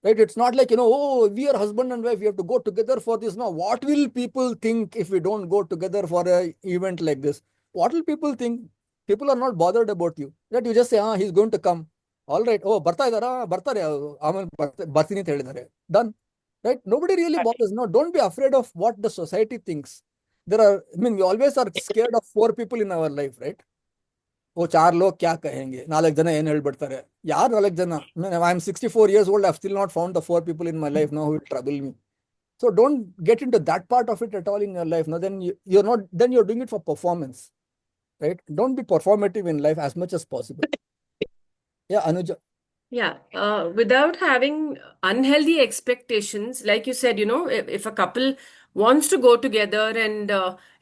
Right? It's not like, oh, we are husband and wife, we have to go together for this. Now, what will people think if we don't go together for an event like this? What will people think? People are not bothered about you. That you just say, he's going to come. All right. Oh, ಬರ್ತಾ ಇದ್ದಾರಾ? ಬರ್ತಾರೆ. ಆಮೇಲೆ ಬರ್ತೀನಿ ಅಂತ ಹೇಳಿದ್ದಾರೆ. Done. Right? Nobody really bothers. No, don't be afraid of what the society thinks. We always are scared of 4 people in our life, right? वो 4 लोग क्या कहेंगे, 4 ಜನ ಏನು ಹೇಳ್ಬಿಡ್ತಾರೆ, ಯಾರು 4 ಜನ? I am 64 years old, I've still not found the 4 people in my life now who will trouble me. So don't get into that part of it at all in your life. No, then you're doing it for performance, right? Don't be performative in life as much as possible. Yeah, Anuja. Yeah, without having unhealthy expectations, like you said, if a couple wants to go together and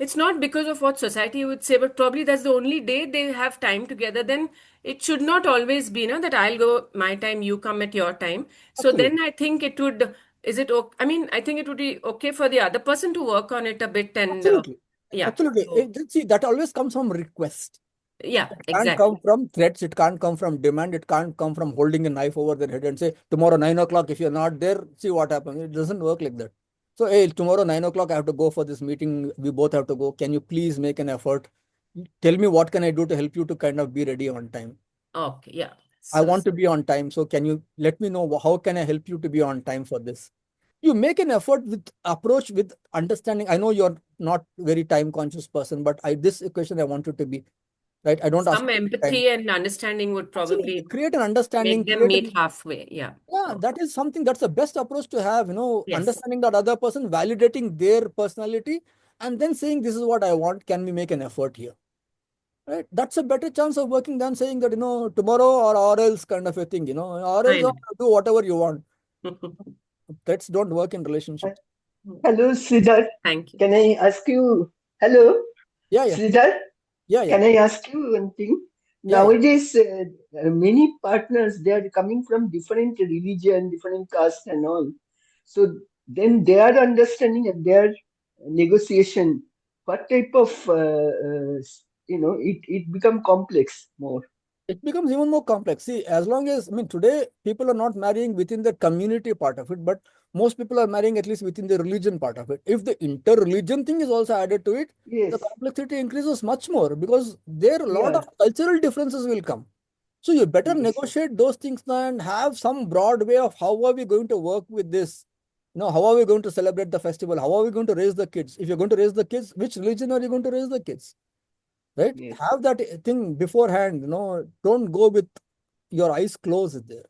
it's not because of what society would say, but probably that's the only day they have time together, then it should not always be, that I'll go my time, you come at your time. So Absolutely. then I think it would, is it okay? I mean, I think it would be okay for the other person to work on it a bit and Absolutely. Yeah. Absolutely. See, that always comes from request. Yeah, It can't come from threats. It can't come from demand. It can't come from holding a knife over their head and say, tomorrow 9 o'clock, if you're not there, see what happens. It doesn't work like that. So, hey, tomorrow 9 o'clock, I have to go for this meeting. We both have to go. Can you please make an effort? Tell me what can I do to help you to kind of be ready on time? Okay, yeah. I want to be on time. So can you let me know how can I help you to be on time for this? You make an effort with approach with understanding. I know you're not very time conscious person, but this equation I want you to be right. I don't ask Some you time. empathy and understanding would Absolutely. probably Create an understanding. make them meet halfway. Yeah. Yeah, that is something that's the best approach to have. Yes. Understanding that other person, validating their personality, and then saying this is what I want. Can we make an effort here? Right, that's a better chance of working than saying that tomorrow or else kind of a thing. Or else do whatever you want. Threats don't work in relationships. Hello, Sreedhar. Thank you. Can I ask you? Hello, yeah. Sreedhar. Yeah. Can I ask you one thing? Yeah. Nowadays, many partners, they are coming from different religion, different caste and all. So then their understanding and their negotiation, what type of it become complex more. It becomes even more complex. See, as long as, today people are not marrying within the community part of it, but most people are marrying at least within the religion part of it. If the inter-religion thing is also added to it, Yes. the complexity increases much more because there are a lot of cultural differences will come. So you better negotiate those things now and have some broad way of how are we going to work with this. How are we going to celebrate the festival? How are we going to raise the kids? If you're going to raise the kids, which religion are you going to raise the kids? Right? Yes. Have that thing beforehand. Don't go with your eyes closed there.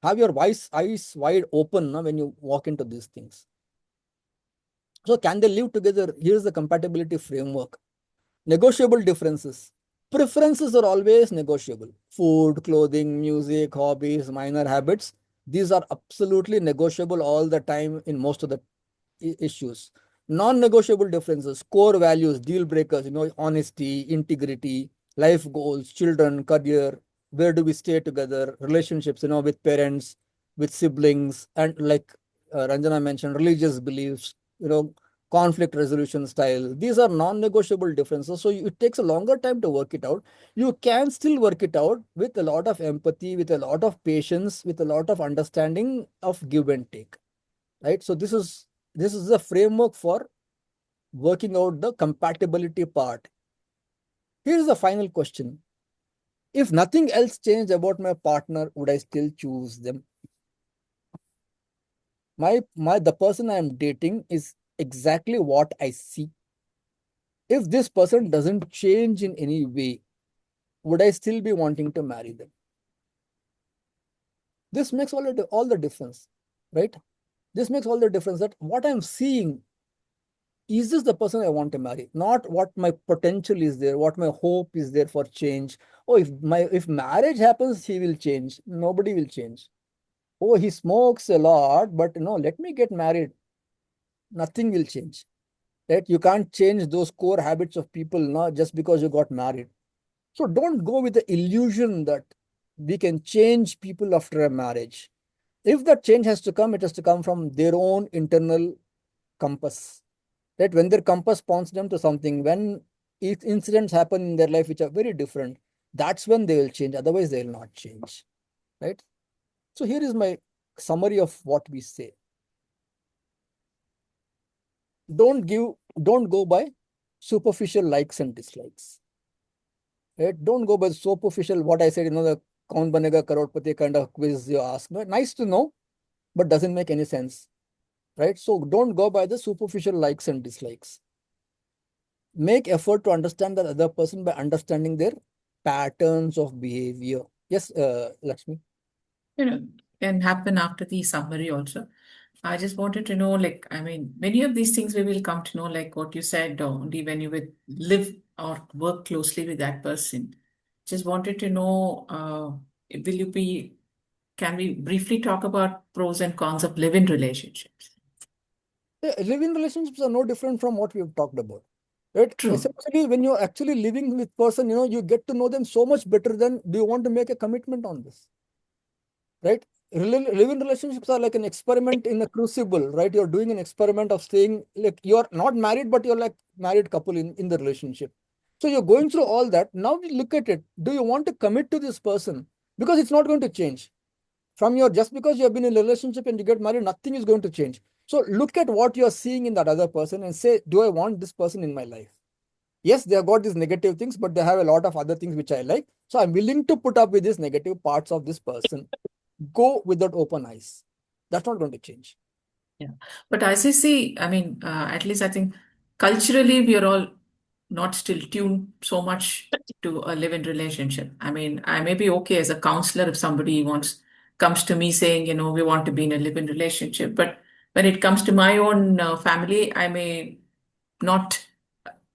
Have your eyes wide open when you walk into these things. So can they live together? Here's the compatibility framework. Negotiable differences. Preferences are always negotiable. Food, clothing, music, hobbies, minor habits. These are absolutely negotiable all the time in most of the issues. Non-negotiable differences, core values, deal breakers, honesty, integrity, life goals, children, career, where do we stay together, relationships, with parents, with siblings, and like Ranjana mentioned, religious beliefs, conflict resolution style. These are non-negotiable differences. So it takes a longer time to work it out. You can still work it out with a lot of empathy, with a lot of patience, with a lot of understanding of give and take. Right. So this is the framework for working out the compatibility part. Here's the final question. If nothing else changed about my partner, would I still choose them? The person I am dating is exactly what I see. If this person doesn't change in any way, would I still be wanting to marry them? This makes all the difference, right? This makes all the difference that what I'm seeing, is this the person I want to marry? Not what my potential is there, what my hope is there for change. Oh, if marriage happens, he will change. Nobody will change. Oh, he smokes a lot, but let me get married. Nothing will change. Right? You can't change those core habits of people just because you got married. So don't go with the illusion that we can change people after a marriage. If that change has to come, it has to come from their own internal compass. That when their compass points them to something, when incidents happen in their life which are very different, that's when they will change. Otherwise, they will not change. Right? So here is my summary of what we say. Don't go by superficial likes and dislikes. Right? Don't go by superficial, what I said, the Kaun Banega Crorepati kind of quiz you ask. Nice to know, but doesn't make any sense. Right? So don't go by the superficial likes and dislikes. Make effort to understand the other person by understanding their patterns of behavior. Yes, Lakshmi. Can happen after the summary also. I just wanted to know, many of these things we will come to know, like what you said, only when you would live or work closely with that person. Just wanted to know, can we briefly talk about pros and cons of live-in relationships? Live-in relationships are no different from what we've talked about. Right? True. Essentially, when you're actually living with person, you get to know them so much better than do you want to make a commitment on this? Right? live-in relationships are like an experiment in a crucible, right? You're doing an experiment of staying, like you're not married, but you're like married couple in the relationship. So you're going through all that. Now look at it. Do you want to commit to this person? Because it's not going to change. From your, just because you have been in a relationship and you get married, nothing is going to change. So look at what you're seeing in that other person and say, do I want this person in my life? Yes, they have got these negative things, but they have a lot of other things which I like. So I'm willing to put up with these negative parts of this person. Go with that open eyes. That's not going to change. Yeah. But as I see, I mean, at least I think culturally we are all not still tuned so much to a live-in relationship. I mean, I may be okay as a counselor if somebody comes to me saying, we want to be in a live-in relationship. But when it comes to my own family, I may not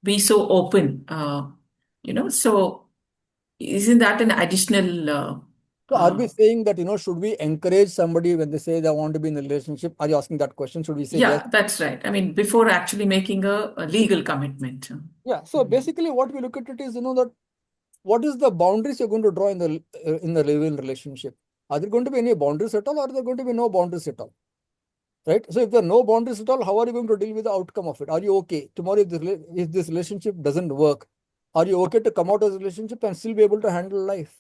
be so open. So isn't that an additional? So are we saying that, should we encourage somebody when they say they want to be in a relationship? Are you asking that question? Should we say yes? Yeah, that's right. I mean, before actually making a legal commitment. Yeah. So basically what we look at it is, that what is the boundaries you're going to draw in the live-in relationship? Are there going to be any boundaries at all, or are there going to be no boundaries at all? Right? So if there are no boundaries at all, how are you going to deal with the outcome of it? Are you okay? Tomorrow, if this relationship doesn't work, are you okay to come out of the relationship and still be able to handle life?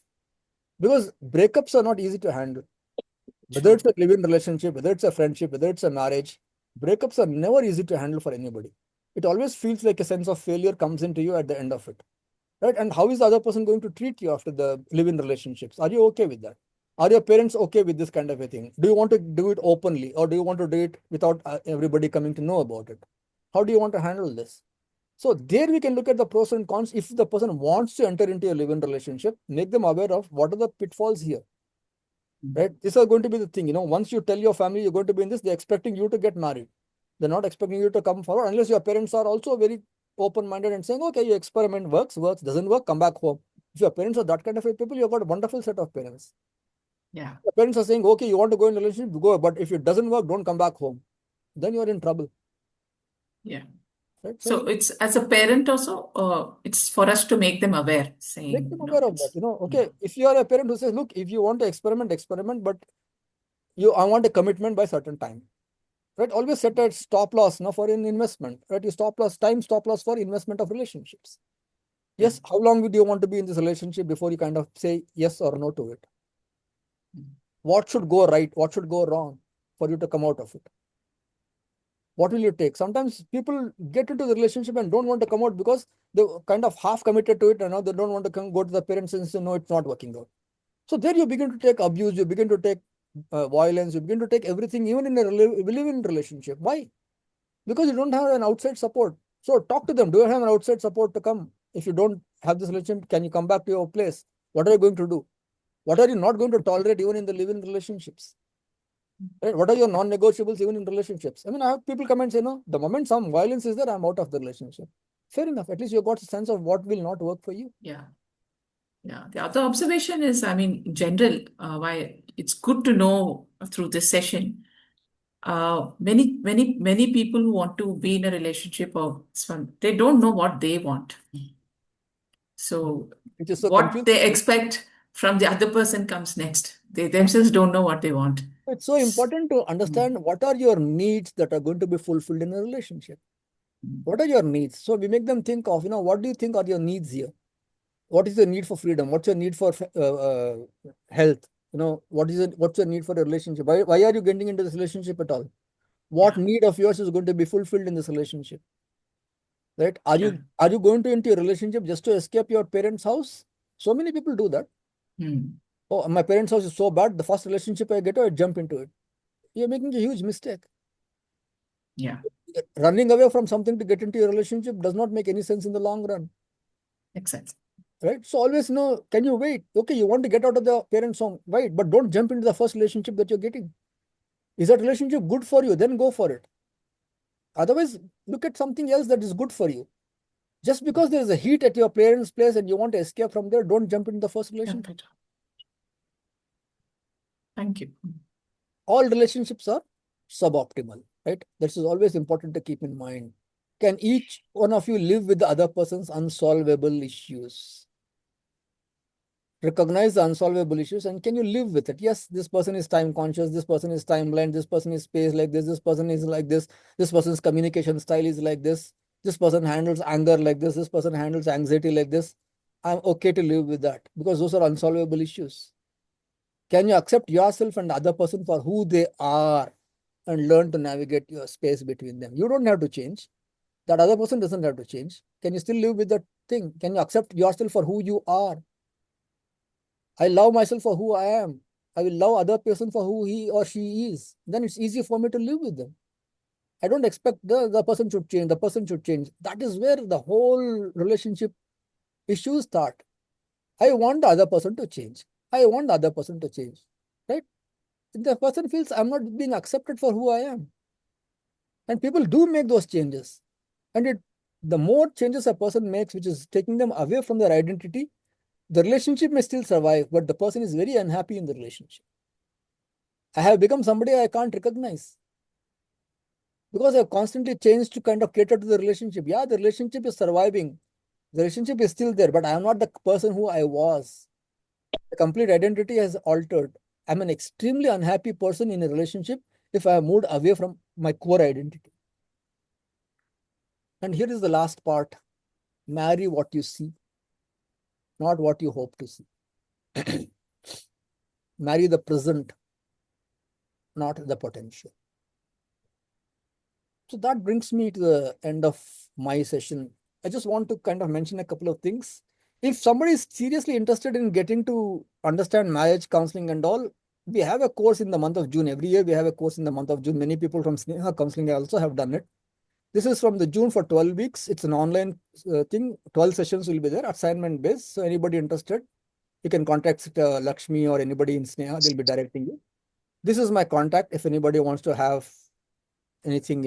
Because breakups are not easy to handle. Whether it's a live-in relationship, whether it's a friendship, whether it's a marriage, breakups are never easy to handle for anybody. It always feels like a sense of failure comes into you at the end of it. Right? And how is the other person going to treat you after the live-in relationships? Are you okay with that? Are your parents okay with this kind of a thing? Do you want to do it openly, or do you want to do it without everybody coming to know about it? How do you want to handle this? So there we can look at the pros and cons. If the person wants to enter into a live-in relationship, make them aware of what are the pitfalls here. Right? These are going to be the thing. Once you tell your family you're going to be in this, they're expecting you to get married. They're not expecting you to come forward unless your parents are also very open-minded and saying, okay, you experiment, works, doesn't work, come back home. If your parents are that kind of a people, you've got a wonderful set of parents. Yeah. Your parents are saying, okay, you want to go in a relationship, go, but if it doesn't work, don't come back home. Then you're in trouble. Yeah. Right? So it's as a parent also, it's for us to make them aware, saying, make them aware of that. Okay, if you are a parent who says, look, if you want to experiment, but I want a commitment by certain time. Right? Always set a stop loss for an investment. Right? You stop loss for investment of relationships. Yes, how long would you want to be in this relationship before you kind of say yes or no to it? What should go right? What should go wrong for you to come out of it? What will you take? Sometimes people get into the relationship and don't want to come out because they kind of half committed to it, and now they don't want to go to the parents and say, no, it's not working out. So there you begin to take abuse, you begin to take violence, you begin to take everything, even in a live-in relationship. Why? Because you don't have an outside support. So talk to them. Do you have an outside support to come? If you don't have this relationship, can you come back to your place? What are you going to do? What are you not going to tolerate even in the live-in relationships? Right? What are your non-negotiables even in relationships? I mean, I have people come and say, no, the moment some violence is there, I'm out of the relationship. Fair enough. At least you've got a sense of what will not work for you. Yeah. Yeah. The other observation is, I mean, in general, why it's good to know through this session. Many people who want to be in a relationship or they don't know what they want. So Which is so what confusing. they expect from the other person comes next. They themselves don't know what they want. It's so important to understand what are your needs that are going to be fulfilled in a relationship. What are your needs? So we make them think of, what do you think are your needs here? What is the need for freedom? What's your need for health? What's your need for a relationship? Why are you getting into this relationship at all? What need of yours is going to be fulfilled in this relationship? Right? Are you going to into a relationship just to escape your parents' house? So many people do that. Oh, my parents' house is so bad. The first relationship I get, I jump into it. You're making a huge mistake. Yeah. Running away from something to get into a relationship does not make any sense in the long run. Exactly. Right? So always know, can you wait? Okay, you want to get out of the parents' home, wait, but don't jump into the first relationship that you're getting. Is that relationship good for you? Then go for it. Otherwise, look at something else that is good for you. Just because there is a heat at your parents' place and you want to escape from there, don't jump into the first relationship. Thank you. All relationships are suboptimal, right? This is always important to keep in mind. Can each one of you live with the other person's unsolvable issues? recognize the unsolvable issues, and can you live with it? Yes, this person is time conscious, this person is time blind, this person is space like this person is like this person's communication style is like this person handles anger like this person handles anxiety like this. I'm okay to live with that because those are unsolvable issues. Can you accept yourself and the other person for who they are and learn to navigate your space between them? You don't have to change. That other person doesn't have to change. Can you still live with that thing? Can you accept yourself for who you are? I love myself for who I am. I will love other person for who he or she is. Then it's easy for me to live with them. I don't expect the person should change. The person should change. That is where the whole relationship issues start. I want the other person to change. I want the other person to change. Right? The person feels I'm not being accepted for who I am. And people do make those changes. And the more changes a person makes, which is taking them away from their identity, the relationship may still survive, but the person is very unhappy in the relationship. I have become somebody I can't recognize because I've constantly changed to kind of cater to the relationship. Yeah, the relationship is surviving. The relationship is still there, but I am not the person who I was. The complete identity has altered. I'm an extremely unhappy person in a relationship if I have moved away from my core identity. And here is the last part. Marry what you see, not what you hope to see. Marry the present, not the potential. So that brings me to the end of my session. I just want to kind of mention a couple of things. If somebody is seriously interested in getting to understand marriage counseling and all, we have a course in the month of June. Every year we have a course in the month of June. Many people from Sneha Counseling also have done it. This is from the June for 12 weeks. It's an online thing. 12 sessions will be there, assignment based. So anybody interested, you can contact Lakshmi or anybody in Sneha. They'll be directing you. This is my contact. If anybody wants to have anything,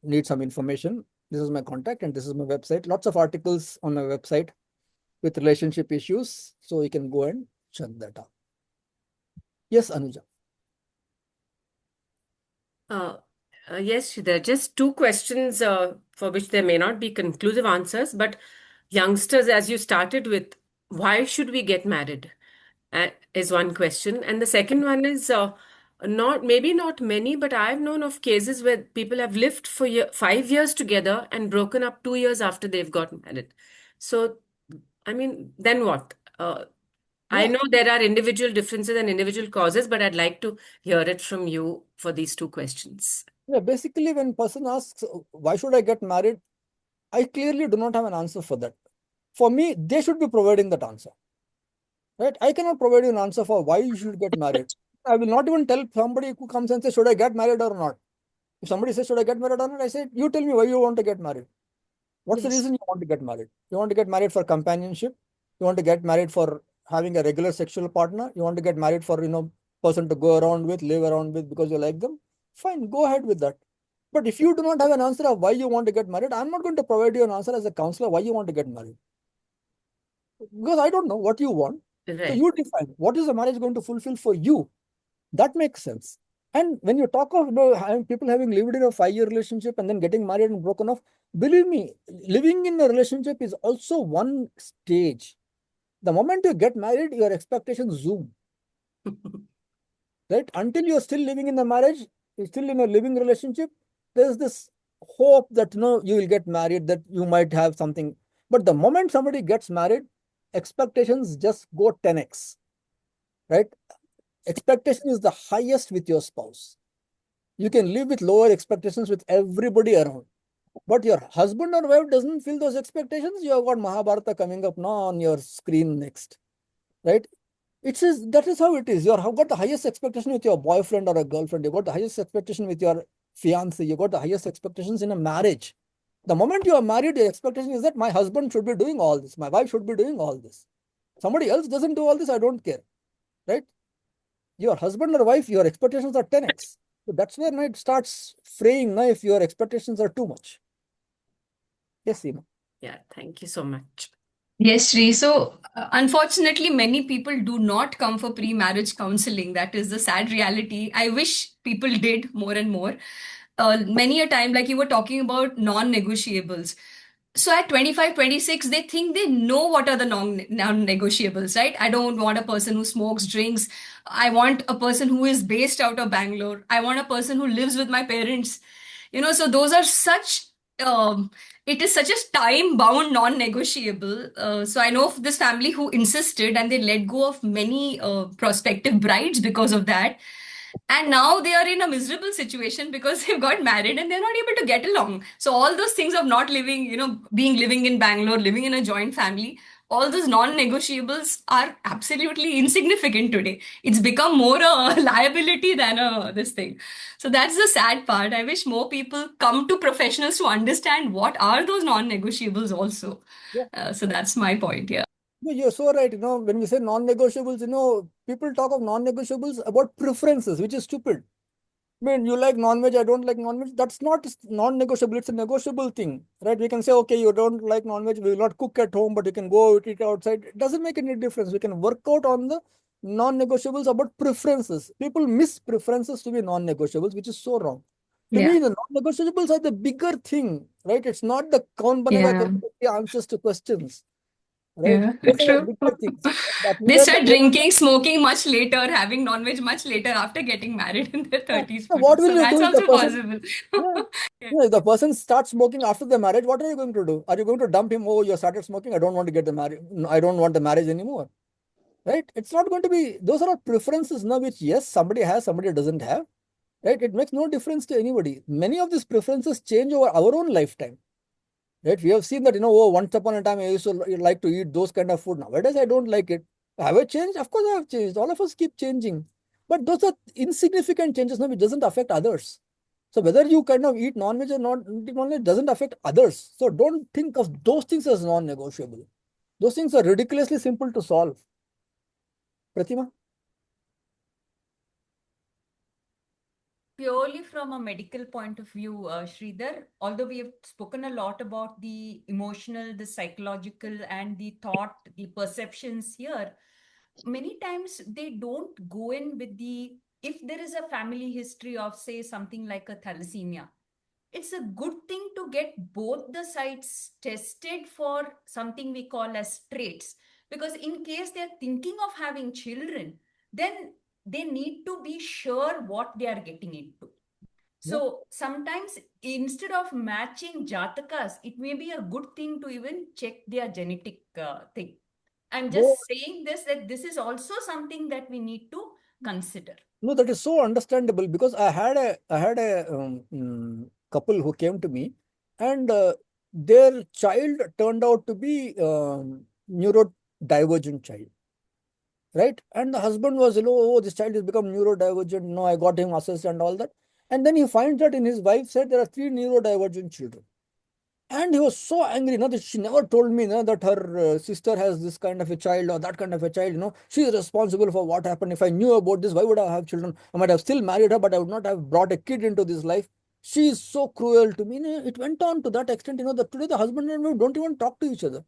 need some information, this is my contact and this is my website. Lots of articles on my website with relationship issues. So you can go and check that out. Yes, Anuja. Yes, there are just two questions for which there may not be conclusive answers, but youngsters, as you started with, why should we get married? Is one question. And the second one is maybe not many, but I've known of cases where people have lived for 5 years together and broken up 2 years after they've gotten married. So, I mean, then what? I know there are individual differences and individual causes, but I'd like to hear it from you for these two questions. Yeah, basically, when person asks, why should I get married? I clearly do not have an answer for that. For me, they should be providing that answer. Right? I cannot provide you an answer for why you should get married. I will not even tell somebody who comes and says, should I get married or not? If somebody says, should I get married or not? I say, you tell me why you want to get married. What's the reason you want to get married? You want to get married for companionship? You want to get married for having a regular sexual partner? You want to get married for, person to go around with, live around with because you like them? Fine, go ahead with that. But if you do not have an answer of why you want to get married, I'm not going to provide you an answer as a counselor why you want to get married. Because I don't know what you want. Right. So you define what is the marriage going to fulfill for you. That makes sense. And when you talk of people having lived in a 5-year relationship and then getting married and broken off, believe me, living in a relationship is also one stage. The moment you get married, your expectations zoom. Right? Until you're still living in the marriage, you're still in a living relationship, there's this hope that you will get married, that you might have something. But the moment somebody gets married, expectations just go 10x. Right? Expectation is the highest with your spouse. You can live with lower expectations with everybody around. But your husband or wife doesn't feel those expectations. You have got Mahabharata coming up now on your screen next. Right? That is how it is. You have got the highest expectation with your boyfriend or a girlfriend. You got the highest expectation with your fiance. You got the highest expectations in a marriage. The moment you are married, the expectation is that my husband should be doing all this. My wife should be doing all this. Somebody else doesn't do all this, I don't care. Right? Your husband or wife, your expectations are 10x. So that's where it starts fraying if your expectations are too much. Yes, Seema. Yeah, thank you so much. Yes, Sri. So, unfortunately, many people do not come for pre-marriage counseling. That is the sad reality. I wish people did more and more. Many a time, like you were talking about non-negotiables. So at 25, 26, they think they know what are the non-negotiables, right? I don't want a person who smokes, drinks. I want a person who is based out of Bangalore. I want a person who lives with my parents. So those are such, it is such a time-bound non-negotiable. So I know of this family who insisted and they let go of many prospective brides because of that. And now they are in a miserable situation because they've got married and they're not able to get along. So all those things of not living, living in Bangalore, living in a joint family, all those non-negotiables are absolutely insignificant today. It's become more a liability than this thing. So that's the sad part. I wish more people come to professionals to understand what are those non-negotiables also. Yeah. So that's my point here. No, you're so right. When we say non-negotiables, people talk of non-negotiables about preferences, which is stupid. I mean, you like non-veg, I don't like non-veg. That's not non-negotiable. It's a negotiable thing, right? We can say, okay, you don't like non-veg, we will not cook at home, but you can go eat outside. It doesn't make any difference. We can work out on the non-negotiables about preferences. People miss preferences to be non-negotiables, which is so wrong. To me, the non-negotiables are the bigger thing, right? It's not the kaun banega karoti answers to questions, right? Yeah, Those are the true. bigger things. That They near start the drinking, smoking much later, having non-veg much later after getting married in their yeah. 30s, So what 40s. will So you that's do if the also person? possible. Yeah. Yeah. If the person starts smoking after the marriage, what are you going to do? Are you going to dump him? Oh, you started smoking. I don't want to get the marriage. I don't want the marriage anymore. Right? It's not going to be. Those are our preferences now, which yes, somebody has, somebody doesn't have. Right? It makes no difference to anybody. Many of these preferences change over our own lifetime. Right? We have seen that, oh, once upon a time I used to like to eat those kind of food. Nowadays I don't like it. Have I changed? Of course I have changed. All of us keep changing. But those are insignificant changes now, which doesn't affect others. So whether you kind of eat non-veg or not eat non-veg doesn't affect others. So don't think of those things as non-negotiable. Those things are ridiculously simple to solve. Pratima? Purely from a medical point of view, Sreedhar, although we have spoken a lot about the emotional, the psychological, and the thought, the perceptions here, many times they don't go in with if there is a family history of, say, something like a thalassemia, it's a good thing to get both the sides tested for something we call as traits. Because in case they're thinking of having children, then they need to be sure what they are getting into. So sometimes instead of matching jatakas, it may be a good thing to even check their genetic thing. I'm No, just saying this, that this is also something that we need to consider. no, that is so understandable because I had a couple who came to me and their child turned out to be neurodivergent child. Right? And the husband was, oh, this child has become neurodivergent. No, I got him assessed and all that. And then he finds that in his wife said there are 3 neurodivergent children. And he was so angry, that she never told me that her sister has this kind of a child or that kind of a child. She is responsible for what happened. If I knew about this, why would I have children? I might have still married her, but I would not have brought a kid into this life. She is so cruel to me. It went on to that extent, that today the husband and wife don't even talk to each other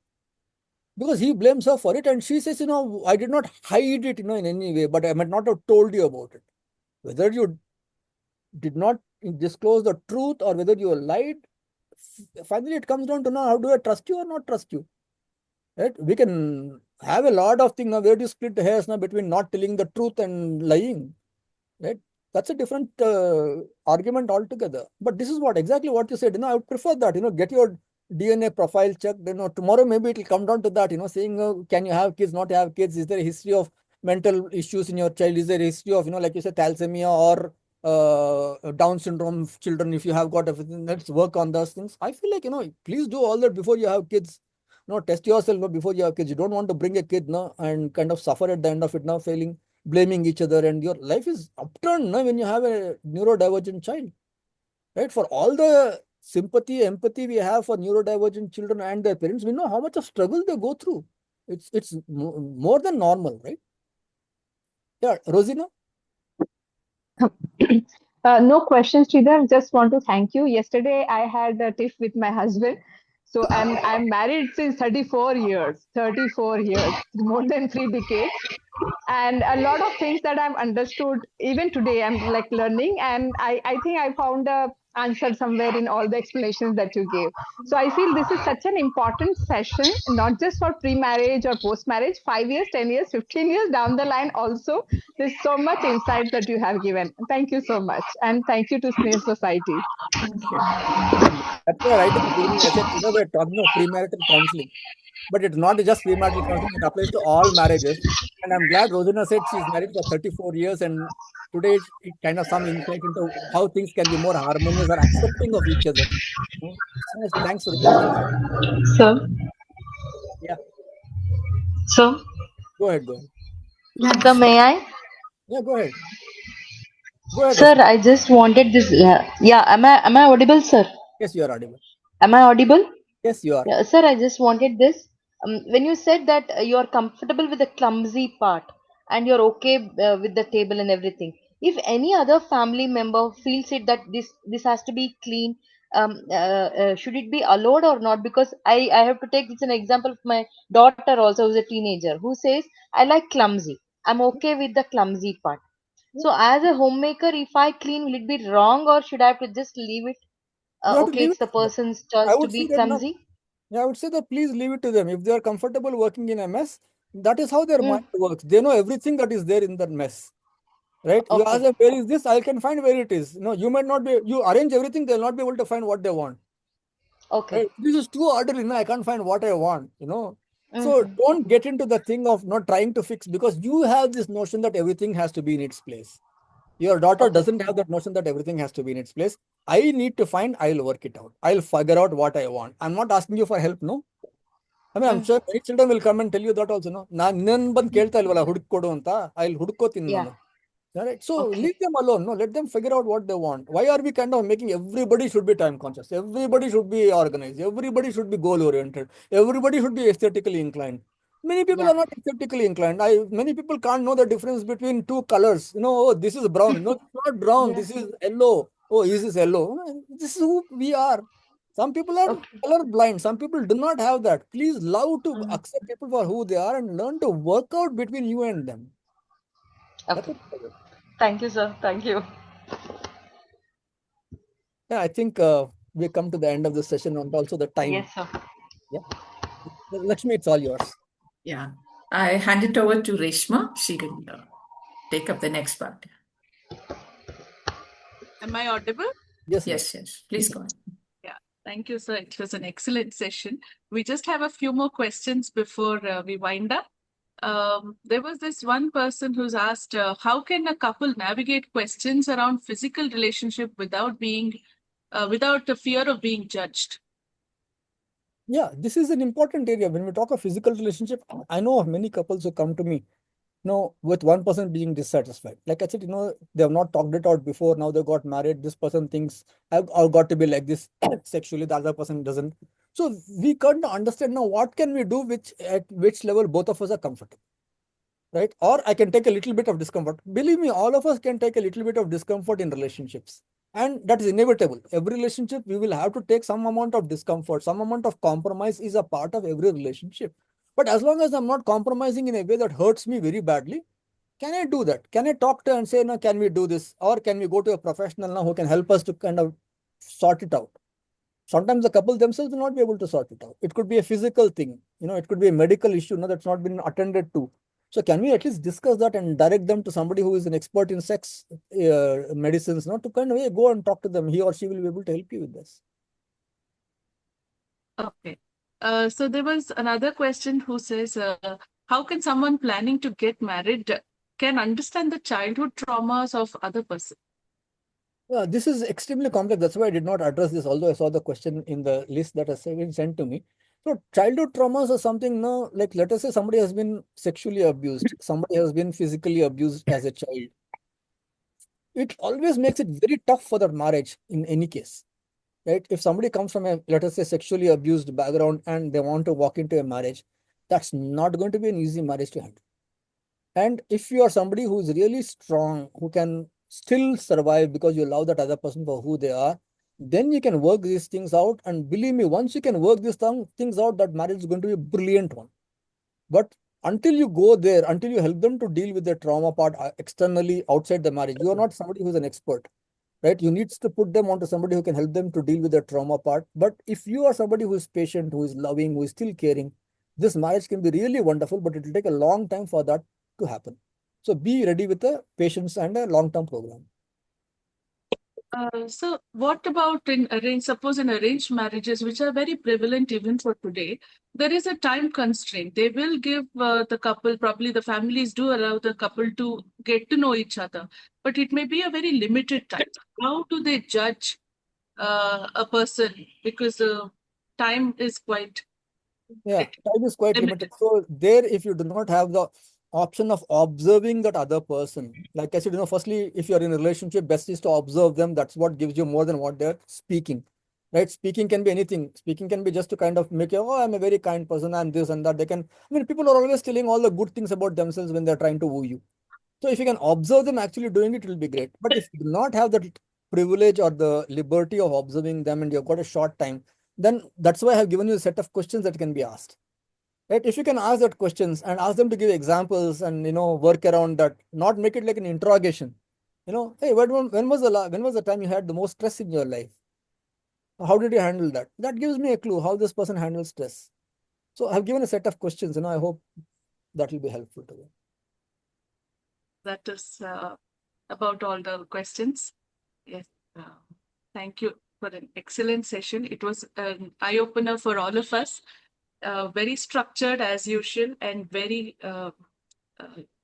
because he blames her for it. And she says, I did not hide it, in any way, but I might not have told you about it. Whether you did not disclose the truth or whether you lied, finally it comes down to now, how do I trust you or not trust you? Right? We can have a lot of things now. Where do you split hairs now between not telling the truth and lying? Right? That's a different argument altogether. But this is exactly what you said. I would prefer that, get your DNA profile checked. Tomorrow maybe it will come down to that, saying, can you have kids, not have kids? Is there a history of mental issues in your child? Is there a history of, like you said, thalassemia or Down syndrome children? If you have got everything, let's work on those things. I feel like, please do all that before you have kids. Test yourself before you have kids. You don't want to bring a kid and kind of suffer at the end of it failing, blaming each other, and your life is upturned when you have a neurodivergent child, right? For all the sympathy, empathy we have for neurodivergent children and their parents, we know how much of struggle they go through. It's more than normal, right? Yeah, Rosina? No questions, Sridhar. Just want to thank you. Yesterday, I had a tiff with my husband. So I'm married since 34 years, 34 years, more than 3 decades. And a lot of things that I've understood, even today, I'm like learning. And I think I found a answered somewhere in all the explanations that you gave. So I feel this is such an important session, not just for pre-marriage or post-marriage, 5 years, 10 years, 15 years down the line also. There's so much insight that you have given. Thank you so much. And thank you to Snail Society. Thank you. That's why right in the beginning I said, we're talking of premarital counseling. But it's not just premarital counseling, it applies to all marriages. And I'm glad Rosina said she's married for 34 years. And today it kind of some insight into how things can be more harmonious or accepting of each other. So thanks for the questions. So, Yeah, so, go ahead, go ahead. so may I? Yeah, go ahead. Go ahead, Sir, Rosina. I just wanted this. Yeah, am I audible, sir? Yes, you are audible. Am I audible? Yes, you are. Yeah, sir, I just wanted this. When you said that you are comfortable with the clumsy part and you're okay with the table and everything, if any other family member feels it that this has to be clean, should it be allowed or not? Because I have to take this an example of my daughter also, who's a teenager, who says I like clumsy. I'm okay with the clumsy part. So as a homemaker, if I clean, will it be wrong or should I have to just leave it? You have to Okay, leave it's it the to them. person's I choice to would say be that no. clumsy. Yeah, I would say that please leave it to them. If they are comfortable working in a mess, that is how their Mm, mind works. They know everything that is there in that mess. Right? You ask okay, them, where is this? I can find where it is. No, you might not be, you arrange everything, they'll not be able to find what they want. okay. Right? This is too orderly. No, I can't find what I want. So Mm-hmm. don't get into the thing of not trying to fix because you have this notion that everything has to be in its place. Your daughter Okay. doesn't have that notion that everything has to be in its place. I need to find, I'll work it out. I'll figure out what I want. I'm not asking you for help, no. I mean, I'm Mm, sure many children will come and tell you that also, no. ನಾನು ನಿನ್ನನ್ನು ಬಂದು ಕೇಳ್ತಾ ಇಲ್ವಲ್ಲ ಹುಡುಕೊಡು ಅಂತ I'll ಹುಡುಕೋತೀನಿ yeah. ನಾನು. Right? So Okay. leave them alone. No, let them figure out what they want. Why are we kind of making everybody should be time conscious? Everybody should be organized. Everybody should be goal oriented. Everybody should be aesthetically inclined. Many people Yeah. are not aesthetically inclined. Many people can't know the difference between two colors. Oh, this is brown. No, it's not brown. Yeah. This is yellow. Oh, this is yellow. This is who we are. Some people are Okay. color blind. Some people do not have that. Please love to Mm, accept people for who they are and learn to work out between you and them. That's okay. it. Thank you, sir. Thank you. Yeah, I think we come to the end of the session and also the time. Yes, sir. Yeah. Lakshmi, it's all yours. Yeah. I hand it over to Reshma. She will take up the next part. Am I audible? Yes, Yes, yes. Please go on. Yeah. Thank you, sir. It was an excellent session. We just have a few more questions before we wind up. There was this one person who's asked, how can a couple navigate questions around physical relationship without the fear of being judged? Yeah, this is an important area. When we talk of physical relationship, I know of many couples who come to me, with one person being dissatisfied. Like I said, they have not talked it out before. Now they got married. This person thinks I've got to be like this sexually. The other person doesn't. So we can't understand now what can we do at which level both of us are comfortable. Right? Or I can take a little bit of discomfort. Believe me, all of us can take a little bit of discomfort in relationships. And that is inevitable. Every relationship, we will have to take some amount of discomfort, some amount of compromise is a part of every relationship. But as long as I'm not compromising in a way that hurts me very badly, can I do that? Can I talk to and say, no, can we do this? Or can we go to a professional now who can help us to kind of sort it out? Sometimes the couple themselves will not be able to sort it out. It could be a physical thing, it could be a medical issue, that's not been attended to. So can we at least discuss that and direct them to somebody who is an expert in sex medicines, to kind of go and talk to them. He or she will be able to help you with this. Okay. So there was another question who says, how can someone planning to get married can understand the childhood traumas of other person? This is extremely complex. That's why I did not address this, although I saw the question in the list that has been sent to me. So childhood traumas are something, like let us say somebody has been sexually abused, somebody has been physically abused as a child. It always makes it very tough for that marriage in any case, right? If somebody comes from a, let us say, sexually abused background and they want to walk into a marriage, that's not going to be an easy marriage to handle. And if you are somebody who's really strong, who can still survive because you love that other person for who they are, then you can work these things out. And believe me, once you can work these things out, that marriage is going to be a brilliant one. But until you go there, until you help them to deal with the trauma part externally outside the marriage, you are not somebody who's an expert. right? You need to put them onto somebody who can help them to deal with the trauma part. But if you are somebody who is patient, who is loving, who is still caring, this marriage can be really wonderful, but it will take a long time for that to happen. So be ready with the patience and a long-term program. So what about suppose in arranged marriages, which are very prevalent even for today, there is a time constraint. They will give the couple, probably the families do allow the couple to get to know each other, but it may be a very limited time. How do they judge a person? Because the time is quite Time is quite limited. So there, if you do not have the option of observing that other person, like I said, firstly, if you're in a relationship, best is to observe them. That's what gives you more than what they're speaking, right? Speaking can be anything. Speaking can be just to kind of make you, oh, I'm a very kind person, I'm this and that. People are always telling all the good things about themselves when they're trying to woo you. So if you can observe them actually doing it, it will be great. But if you do not have that privilege or the liberty of observing them and you've got a short time, then that's why I have given you a set of questions that can be asked. Right? If you can ask that questions and ask them to give examples and work around that, not make it like an interrogation. Hey, when was the time you had the most stress in your life? How did you handle that? That gives me a clue how this person handles stress. So I've given a set of questions, I hope that will be helpful to them. That is about all the questions. Yes. Thank you for an excellent session. It was an eye-opener for all of us. Very structured as usual and very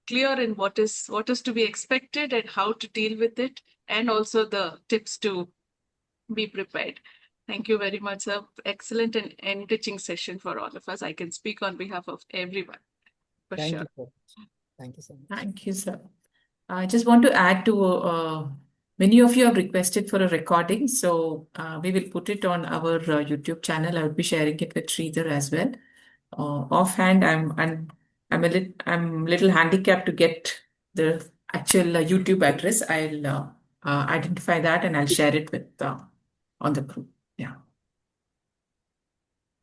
clear in what is to be expected and how to deal with it, and also the tips to be prepared. Thank you very much, sir. Excellent and enriching session for all of us. I can speak on behalf of everyone. Thank you, sir. Thank you so much. Thank you, sir. I just want to add to many of you have requested for a recording, so we will put it on our YouTube channel. I will be sharing it with Sreedhar as well. Offhand, I'm a little handicapped to get the actual YouTube address. I'll identify that and I'll share it with on the group. Yeah.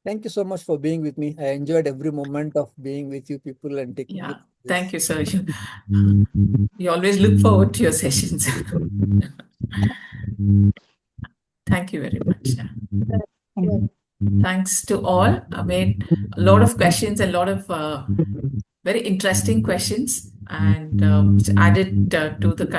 Thank you so much for being with me. I enjoyed every moment of being with you people and taking Yeah. you. Thank you, sir. We always look forward to your sessions. Thank you very much. Thanks to all. I made a lot of questions, a lot of very interesting questions, and which added to the